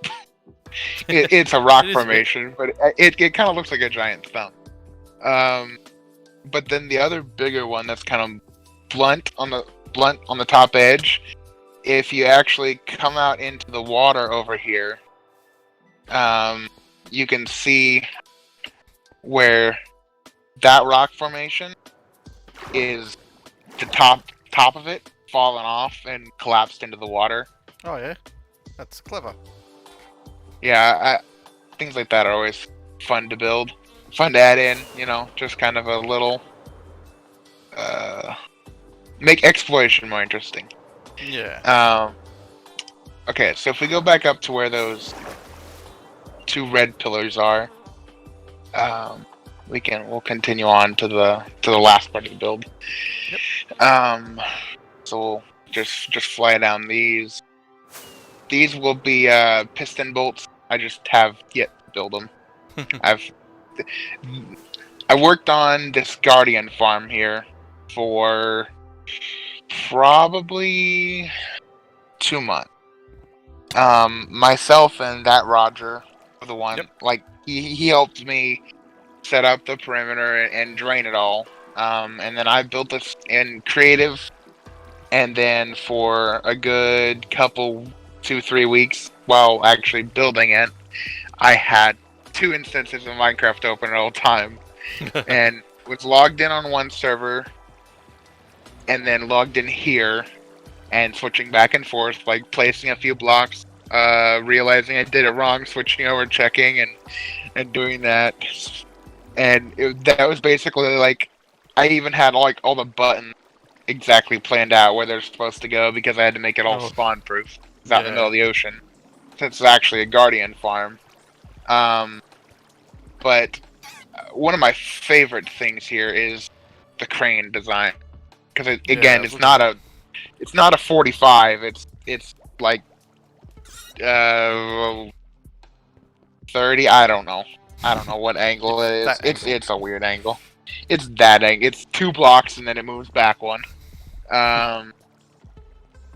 It's a rock formation, but it kind of looks like a giant thumb. But then the other bigger one that's kind of blunt on the top edge. If you actually come out into the water over here, you can see where that rock formation is the top of it fallen off and collapsed into the water. Oh yeah, that's clever. Yeah, things like that are always fun to build, fun to add in. Just kind of a little make exploration more interesting. Yeah. Okay, so if we go back up to where those two red pillars are, we'll continue on to the last part of the build. Yep. So we'll just fly down these. These will be piston bolts. I just have yet to build them. I worked on this Guardian farm here for probably 2 months. Myself and that Roger were the one. Yep. Like he helped me set up the perimeter and drain it all. And then I built this in creative, and then for a good couple 2-3 weeks while actually building it, I had 2 instances of Minecraft open at all time, and was logged in on one server, and then logged in here, and switching back and forth, like placing a few blocks, realizing I did it wrong, switching over, checking, and doing that, and that was basically like, I even had like all the buttons exactly planned out where they're supposed to go because I had to make it all spawn proof. It's out in the middle of the ocean. So it's actually a Guardian farm. But one of my favorite things here is the crane design, because it's not a 45. It's like 30. I don't know what angle it is. It's a weird angle. It's that angle. It's 2 blocks and then it moves back 1.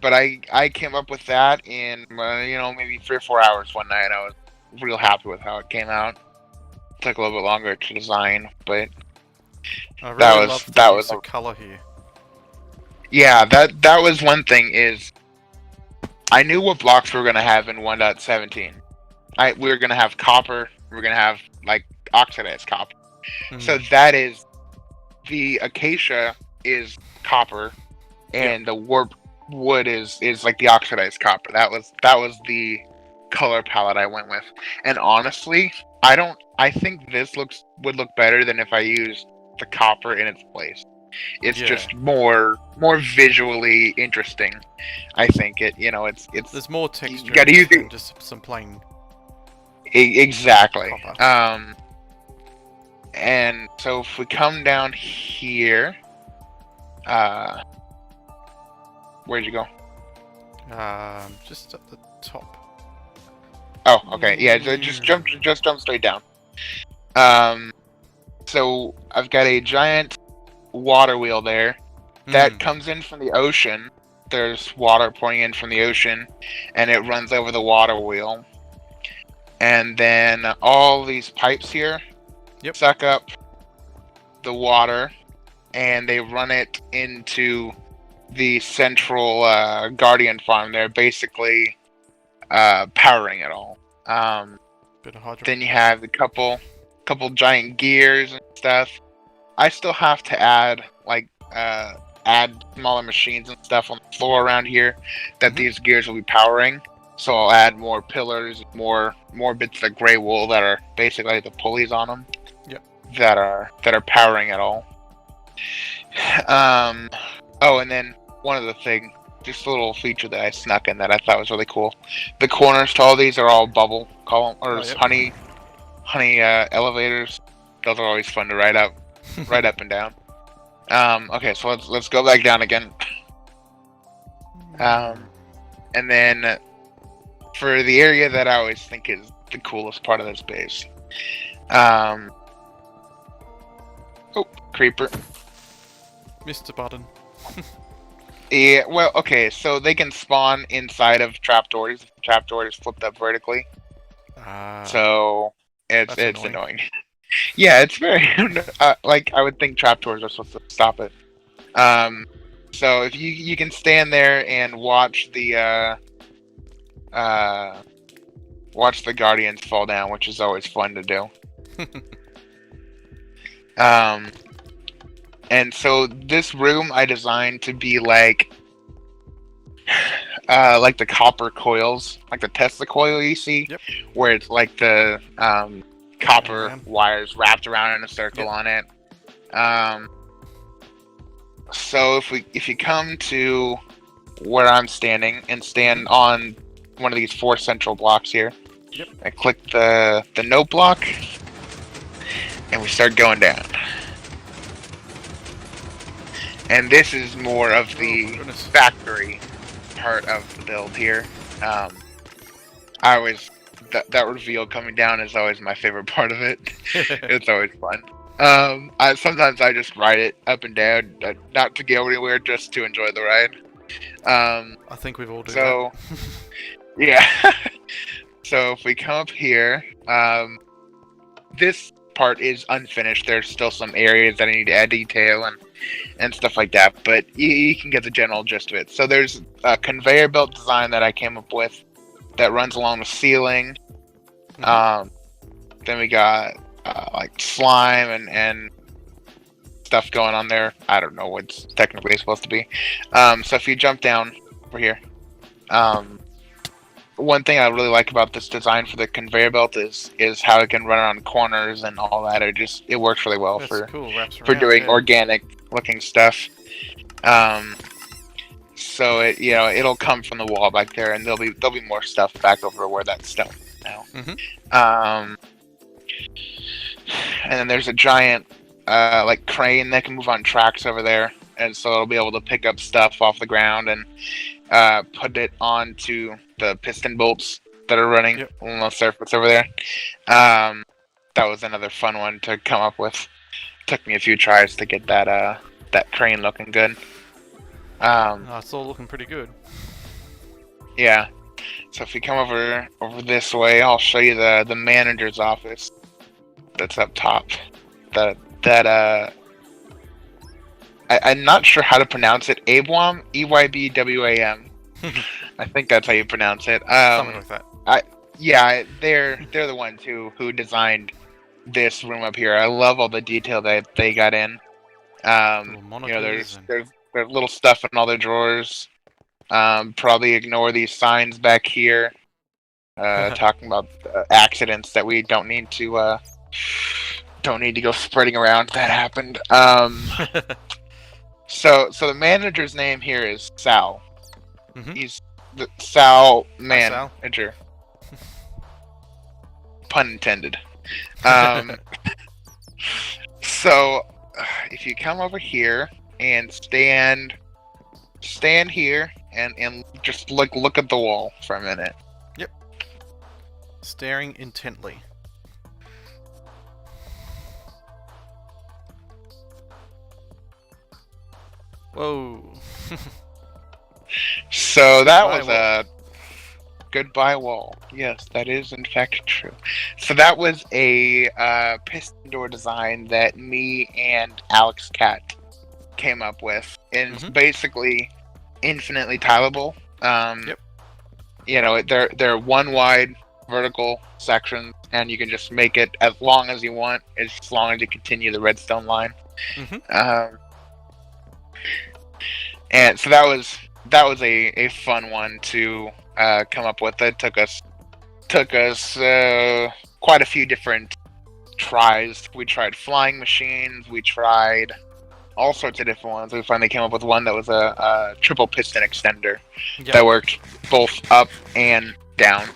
But I came up with that in maybe 3 or 4 hours one night. I was real happy with how it came out. It took a little bit longer to design, but that was the color here. Yeah, that was one thing. Is I knew what blocks we were gonna have in 1.17. We were gonna have copper. We were gonna have like oxidized copper. So that is the acacia is copper, and the warp wood is like the oxidized copper. That was the color palette I went with. And honestly, I think this would look better than if I used the copper in its place. It's just more visually interesting. I think it's there's more texture. You gotta use than just some plain. Exactly. Copper. And so if we come down here, where'd you go? Just at the top. Oh, okay. Yeah, just jump straight down. So I've got a giant water wheel there that comes in from the ocean. There's water pouring in from the ocean, and it runs over the water wheel. And then all these pipes here suck up the water, and they run it into the central Guardian farm. They're basically powering it all. Then you have a couple giant gears and stuff. I still have to add add smaller machines and stuff on the floor around here that these gears will be powering. So I'll add more pillars, more bits of gray wool that are basically the pulleys on them. That are powering it all. Oh, and then one other thing, just a little feature that I snuck in that I thought was really cool. The corners to all these are all bubble column or honey elevators. Those are always fun to ride up and down. Okay, so let's go back down again. And then for the area that I always think is the coolest part of this base. Oh, creeper. Mr. Button. Yeah, well, okay, so they can spawn inside of trapdoors if the trapdoor is flipped up vertically. So it's annoying. Yeah, it's very I would think trapdoors are supposed to stop it. So if you can stand there and watch the Guardians fall down, which is always fun to do. And so this room I designed to be like the copper coils, like the Tesla coil you see, where it's like the copper wires wrapped around in a circle on it. So if you come to where I'm standing and stand on one of these 4 central blocks here, I click the note block, and we start going down. And this is more of the factory part of the build here. I always that reveal coming down is always my favorite part of it. It's always fun. Sometimes I just ride it up and down, not to go anywhere, just to enjoy the ride. I think we've all done that. Yeah. So if we come up here, this part is unfinished. There's still some areas that I need to add detail and stuff like that, but you can get the general gist of it. So there's a conveyor belt design that I came up with that runs along the ceiling. Then we got like slime and stuff going on there. I don't know what's technically supposed to be. So if you jump down over here, one thing I really like about this design for the conveyor belt is how it can run around corners and all that. It works really well for doing organic looking stuff. So it'll come from the wall back there, and there'll be more stuff back over where that stone is now. And then there's a giant like crane that can move on tracks over there, and so it'll be able to pick up stuff off the ground and put it onto the piston bolts that are running on the surface over there. That was another fun one to come up with. Took me a few tries to get that crane looking good. It's all looking pretty good. Yeah. So if we come over this way, I'll show you the manager's office that's up top. I'm not sure how to pronounce it. Eybwam, EYBWAM. I think that's how you pronounce it. Something like that. They're the ones who designed this room up here. I love all the detail that they got in. There's little stuff in all the drawers. Probably ignore these signs back here, talking about accidents that we don't need to go spreading around. That happened. So the manager's name here is Sal. Mhm. He's the Sal Sal. manager. Pun intended. So if you come over here and stand here and just look at the wall for a minute. Yep. Staring intently. Whoa. So that Goodbye was wall. a goodbye wall. Yes, that is in fact true. So that was a piston door design that me and Alex Cat came up with. And it's basically infinitely tileable. Yep. You know, they're one wide vertical sections, and you can just make it as long as you want, as long as you continue the redstone line. And so that was a fun one to come up with. It took us quite a few different tries. We tried flying machines. We tried all sorts of different ones. We finally came up with one that was a triple piston extender that worked both up and down.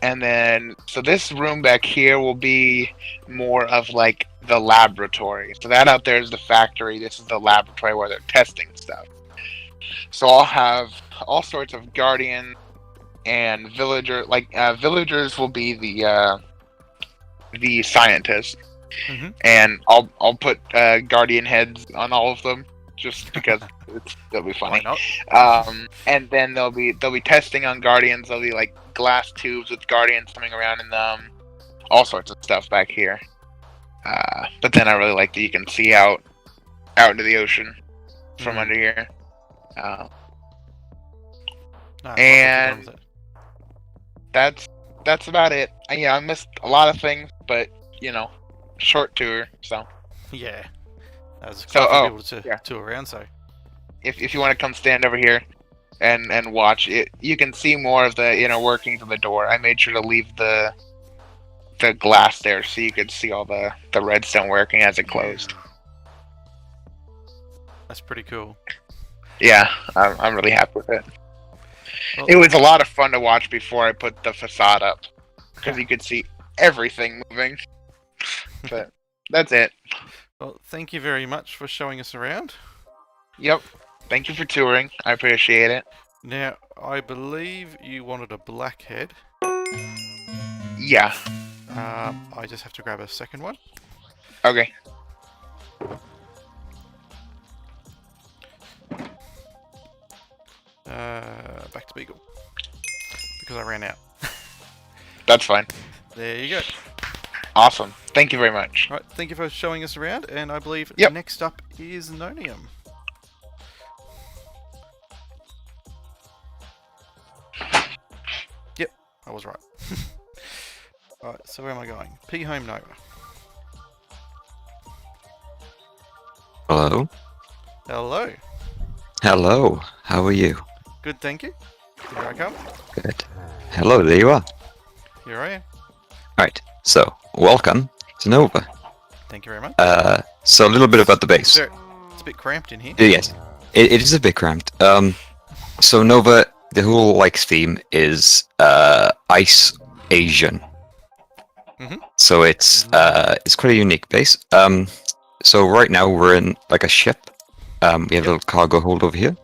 And then, so this room back here will be more of like the laboratory. So that out there is the factory. This is the laboratory where they're testing stuff. So I'll have all sorts of guardian and villager. Like villagers will be the scientists, and I'll put guardian heads on all of them just because it'll be funny. And then they'll be testing on guardians. There'll be like glass tubes with guardians coming around in them, all sorts of stuff back here. But then I really like that you can see out into the ocean from under here. And that's about it. Yeah, I missed a lot of things, but you know, short tour. So yeah, that was so able to tour around. So if you want to come stand over here and watch it, you can see more of the inner workings of the door. I made sure to leave the glass there so you could see all the redstone working as it closed. That's pretty cool. Yeah, I'm really happy with it. Well, it was a lot of fun to watch before I put the facade up, because you could see everything moving. But that's it. Well, thank you very much for showing us around. Yep. Thank you for touring. I appreciate it. Now, I believe you wanted a blackhead. Yeah. I just have to grab a second one. Okay. Back to Beagle. Because I ran out. That's fine. There you go. Awesome. Thank you very much. Alright, thank you for showing us around, and I believe next up is Nonium. Yep, I was right. Alright, so where am I going? P Home Nova. Hello. Hello. Hello. How are you? Good, thank you. Here I come. Good. Hello, there you are. Here I am. Right, so, welcome to Nova. Thank you very much. So a little bit about the base. It's a bit cramped in here. Yes, it is a bit cramped. So Nova, the whole like theme is Ice Asian. So it's quite a unique base. So right now we're in like a ship. We have a little cargo hold over here,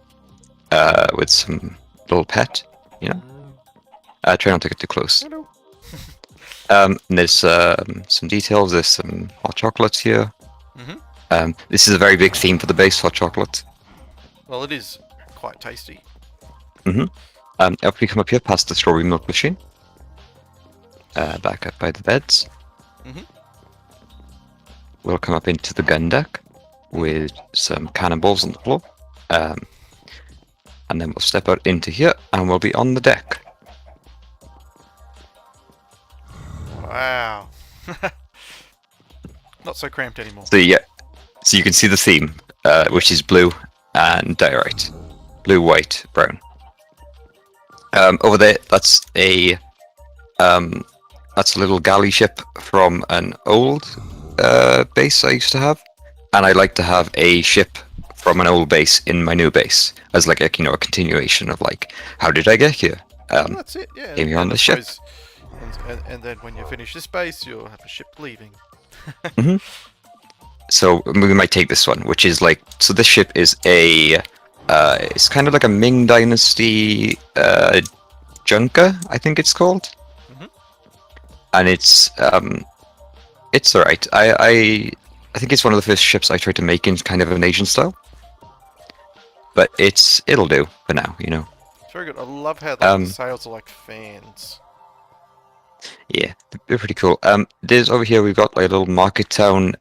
with some little pet, you know. Try not to get too close. Hello. And there's some details. There's some hot chocolates here. This is a very big theme for the base, hot chocolate. Well, it is quite tasty. After we come up here past the strawberry milk machine, back up by the beds, we'll come up into the gun deck with some cannonballs on the floor, and then we'll step out into here and we'll be on the deck. Wow. Not so cramped anymore. So yeah, so you can see the theme, which is blue and diorite. Blue, white, brown. Over there, that's a little galley ship from an old base I used to have. and I like to have a ship from an old base in my new base as like a a continuation of like how did I get here? That's it. Yeah. Came here on the ship. And then when you finish this base, you'll have a ship leaving. So we might take this one, which is like this ship is it's kind of like a Ming Dynasty junker, I think it's called, and it's alright. I think it's one of the first ships I tried to make in kind of an Asian style, but it'll do for now, It's very good. I love how the sails are like fans. Yeah, they're pretty cool. There's over here we've got like a little market town,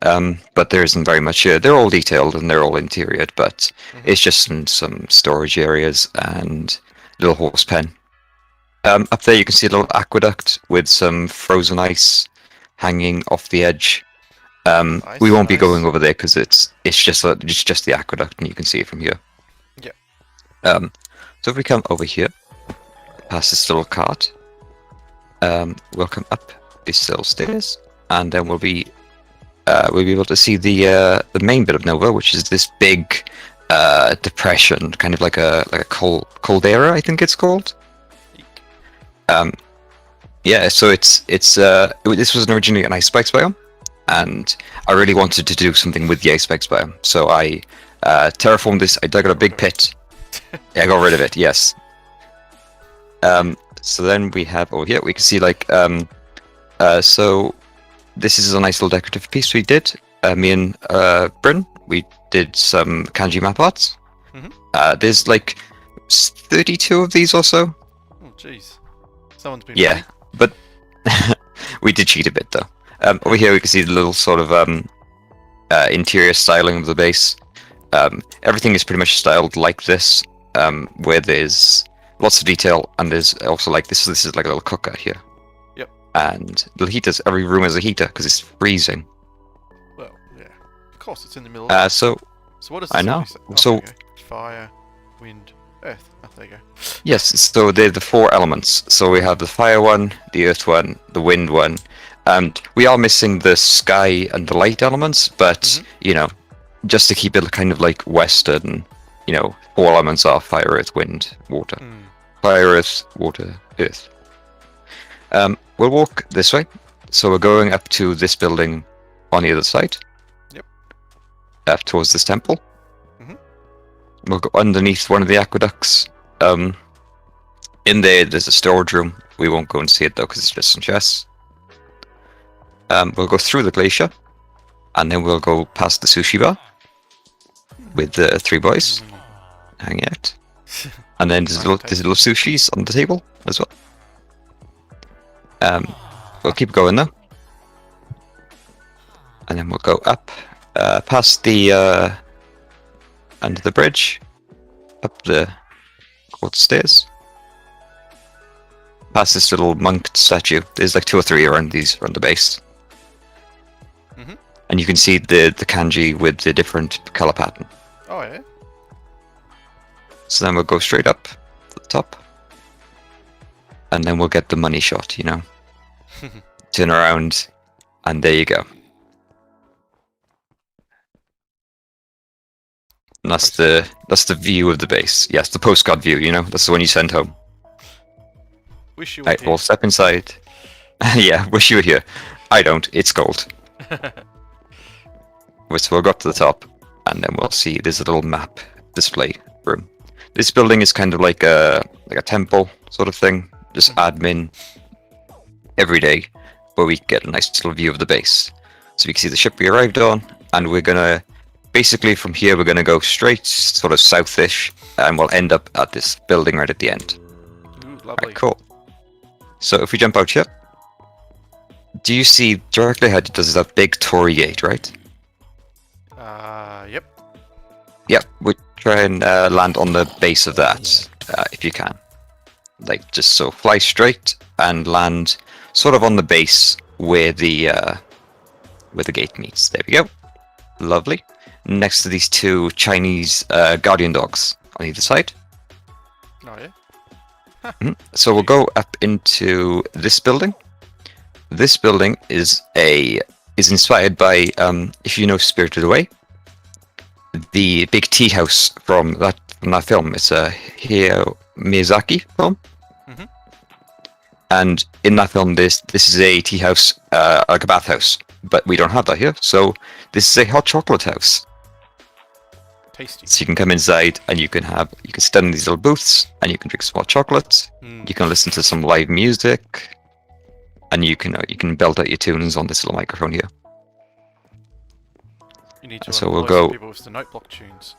but there isn't very much here. They're all detailed and they're all interior, but it's just some storage areas and little horse pen. Up there you can see a little aqueduct with some frozen ice hanging off the edge. We won't be going over there because it's just the aqueduct and you can see it from here. Yeah. So if we come over here, past this little cart. We'll come up these little stairs, and then we'll be able to see the main bit of Nova, which is this big depression, kind of like a caldera, I think it's called. Yeah, so this was originally an ice spikes biome, and I really wanted to do something with the ice spikes biome, so I terraformed this. I dug out a big pit. Yeah, I got rid of it. Yes. So then we have over here, we can see like, so this is a nice little decorative piece we did. Me and Bryn, we did some kanji map arts. There's like 32 of these or so. Oh, jeez. Someone's been funny. But we did cheat a bit though. Over here we can see the little sort of interior styling of the base. Everything is pretty much styled like this, where there's lots of detail, and there's also like this is like a little cooker here. Yep. And little heaters. Every room has a heater because it's freezing. Well, yeah. Of course, it's in the middle. So what does this I know. Oh, so fire, wind, earth. Oh, there you go. Yes. So they're the 4 elements. So we have the fire one, the earth one, the wind one, and we are missing the sky and the light elements. But just to keep it kind of like Western, 4 elements are fire, earth, wind, water. Fire, earth, water, earth. We'll walk this way. So we're going up to this building on the other side. Yep. Up towards this temple. We'll go underneath one of the aqueducts. In there's a storage room. We won't go and see it though because it's just some chests. We'll go through the glacier. And then we'll go past the sushi bar. With the 3 boys. Hanging out. And then there's little sushis on the table as well. We'll keep going though. And then we'll go up past the under the bridge, up the quartz stairs, past this little monk statue. There's like 2 or 3 around the base. And you can see the kanji with the different color pattern. Oh yeah. So then we'll go straight up to the top. And then we'll get the money shot, Turn around, and there you go. And that's the view of the base. Yes, the postcard view, That's the one you send home. Wish you were here. We'll step inside. Yeah, wish you were here. I don't. It's gold. So we'll go up to the top, and then we'll see there's a little map display room. This building is kind of like a temple sort of thing, just admin every day, where we get a nice little view of the base. So we can see the ship we arrived on, and we're gonna basically from here we're gonna go straight, sort of southish, and we'll end up at this building right at the end. Ooh, lovely. Right, cool. So if we jump out here, do you see directly ahead? There's that big Torii gate, right? Yep. Yep, we try and land on the base of that, if you can. Like, just so fly straight and land sort of on the base where the gate meets. There we go. Lovely. Next to these 2 Chinese guardian dogs on either side. Oh yeah. So we'll go up into this building. This building is inspired by, if you know Spirited Away, the big tea house from that film. It's a Hayao Miyazaki film. Mhm. And in that film, this is a tea house, like a bathhouse, but we don't have that here. So this is a hot chocolate house. Tasty. So you can come inside and you can stand in these little booths and you can drink some hot chocolate. You can listen to some live music, and you can belt out your tunes on this little microphone here. You need to So we'll employ some go. people with the note block tunes.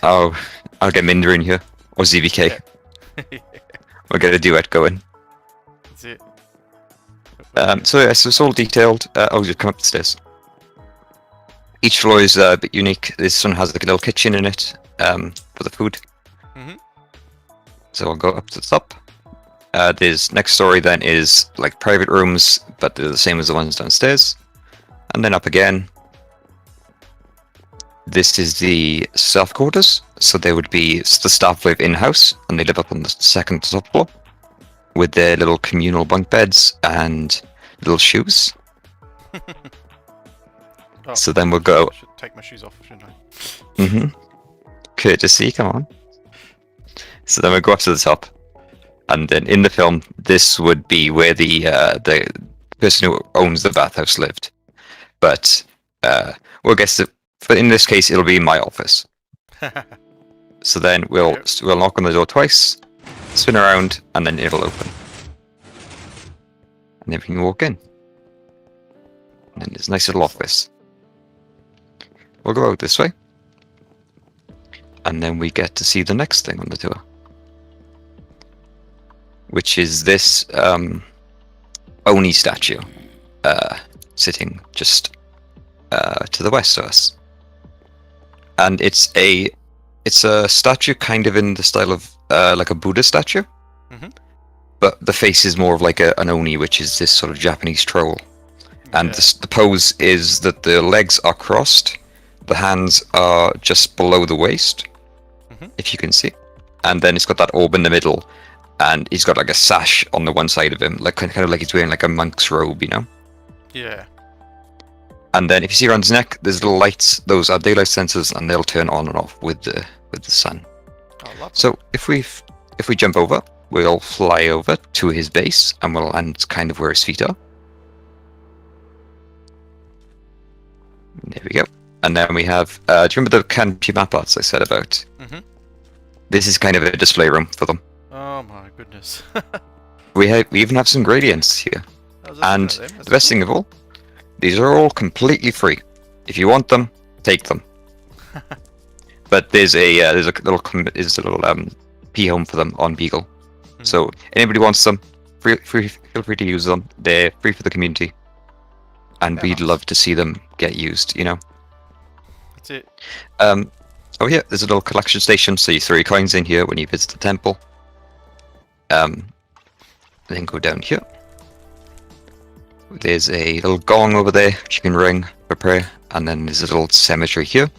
Oh, I'll get Minder in here or ZBK. Yeah. We'll get a duet going. That's it. So yeah, so it's all detailed. I'll just come up the stairs. Each floor is a bit unique. This one has like a little kitchen in it for the food. Mhm. So I'll go up to the top. This next story then is like private rooms, but they're the same as the ones downstairs. And then up again. This is the staff quarters. So they would be the staff live in-house, and they live up on the second top floor with their little communal bunk beds and little shoes. Oh, So then we'll go. I should take my shoes off, shouldn't I? Courtesy, come on. So then we go up to the top, and then in the film, this would be where the person who owns the bathhouse lived. But we'll guess that. But in this case, it'll be my office. So then we'll knock on the door twice, spin around, and then it'll open, and then we can walk in. And then there's a nice little office. We'll go out this way, and then we get to see the next thing on the tour, which is this Oni statue sitting just to the west of us. And it's a statue kind of in the style of like a Buddha statue, but the face is more of like an Oni, which is this sort of Japanese troll. And the pose is that the legs are crossed, the hands are just below the waist, if you can see, and then it's got that orb in the middle, and he's got like a sash on the one side of him, like kind of like he's wearing like a monk's robe, you know? Yeah. And then if you see around his neck, there's little lights. Those are daylight sensors, and they'll turn on and off with the sun. Oh, so if we jump over, we'll fly over to his base, and we'll land kind of where his feet are. There we go. And then we have. Do you remember the canopy map arts I said about? This is kind of a display room for them. Oh my goodness. We even have some gradients here, and the best thing of all. These are all completely free. If you want them, take them. But there's a little P home for them on Beagle. So anybody wants them, feel free to use them. They're free for the community, and we'd love to see them get used. You know. That's it. Oh yeah, there's a little collection station. So you throw your coins in here when you visit the temple. Then go down here. There's a little gong over there which you can ring for prayer, and then there's a little cemetery here.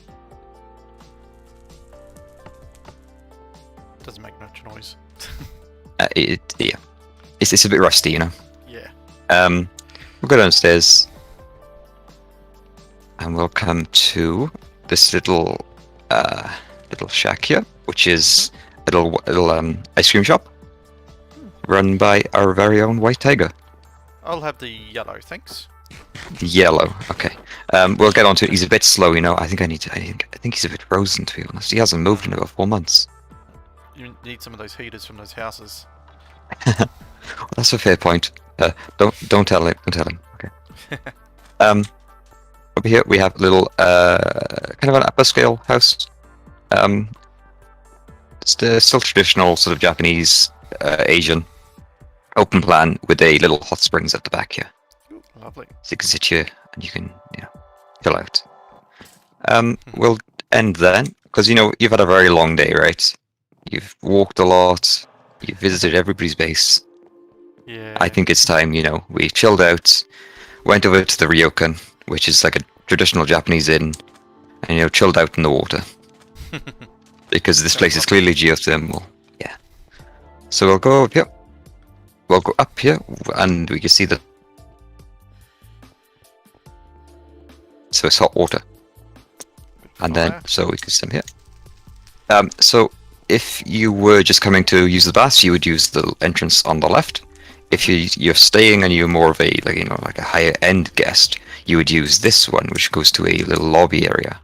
Doesn't make much noise. Yeah, it's a bit rusty, you know. Yeah. We'll go downstairs, and we'll come to this little shack here, which is a little ice cream shop run by our very own White Tiger. I'll have the yellow, thanks. Yellow, okay. We'll get onto it. He's a bit slow, you know. I think he's a bit frozen, to be honest. He hasn't moved in about 4 months. You need some of those heaters from those houses. Well, that's a fair point. Don't tell him. Don't tell him. Okay. Over here we have a little kind of an upper scale house. It's still traditional sort of Japanese, Asian. Open plan with a little hot springs at the back here. Ooh, lovely. So you can sit here and you can, chill out. We'll end then, because you've had a very long day, right? You've walked a lot. You've visited everybody's base. Yeah. I think it's time, we chilled out, went over to the ryokan, which is like a traditional Japanese inn, and chilled out in the water. Because this place is clearly geothermal. Yeah. So we'll go up here. We'll go up here, and we can see the. So it's hot water. And then, so we can sim here. So if you were just coming to use the baths, you would use the entrance on the left. If you're staying and you're more of a like a higher end guest, you would use this one, which goes to a little lobby area.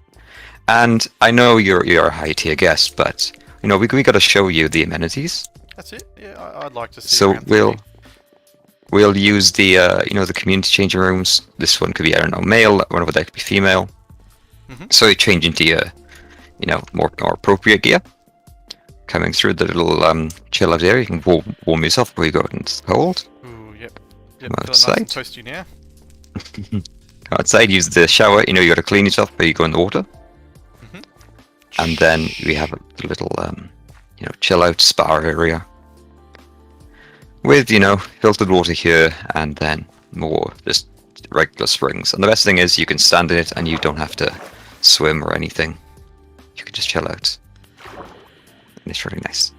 And I know you're a high tier guest, but we got to show you the amenities. That's it. Yeah, I'd like to see. So we'll use the the community changing rooms. This one could be, I don't know, male. One over there could be female. So you change into your more appropriate gear. Coming through the little chill out area, you can warm yourself before you go out into the cold. Ooh, yep. Outside. Nice and toasty now. Outside, use the shower. You got to clean yourself before you go in the water. And then we have a little chill out spa area with filtered water here, and then more just regular springs. And the best thing is you can stand in it and you don't have to swim or anything. You can just chill out. And it's really nice.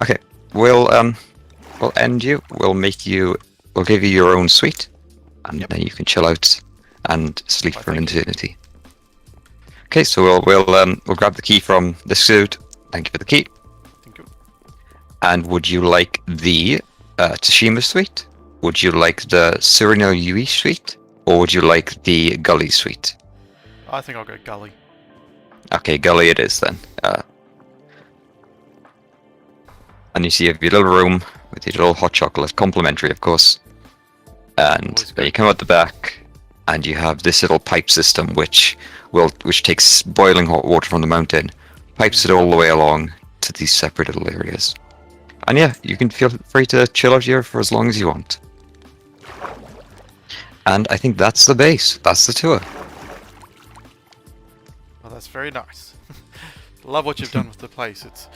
Okay, we'll end you. We'll give you your own suite, and then you can chill out and sleep for an eternity. Okay, so we'll grab the key from this suit. Thank you for the key. Thank you. And would you like the Tsushima suite? Would you like the Surinel Yui suite? Or would you like the Gully suite? I think I'll go Gully. Okay, Gully it is then. And you see you have your little room with your little hot chocolate, complimentary of course. And then you come out the back and you have this little pipe system which takes boiling hot water from the mountain, pipes it all the way along to these separate little areas. And yeah, you can feel free to chill out here for as long as you want. And I think that's the base. That's the tour. Well, that's very nice. Love what you've done with the place. It's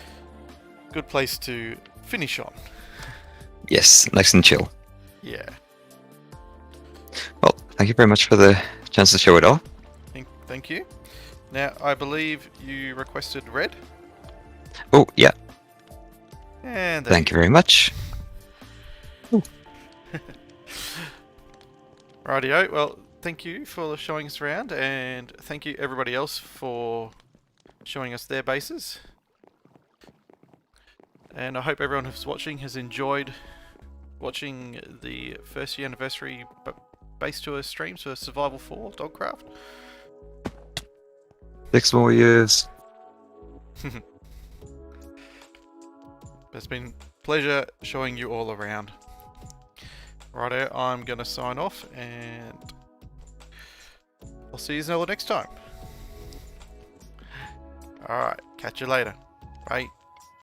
a good place to finish on. Yes, nice and chill. Yeah. Well, thank you very much for the chance to show it all. Thank you. Now, I believe you requested red. Oh, yeah. And thank you very much. Rightio. Well, thank you for showing us around, and thank you everybody else for showing us their bases. And I hope everyone who's watching has enjoyed watching the first year anniversary base tour streams for Survival 4 Dogcraft. 6 more years. It's been a pleasure showing you all around. Righto, I'm going to sign off, and I'll see you all next time. Alright, catch you later. Bye.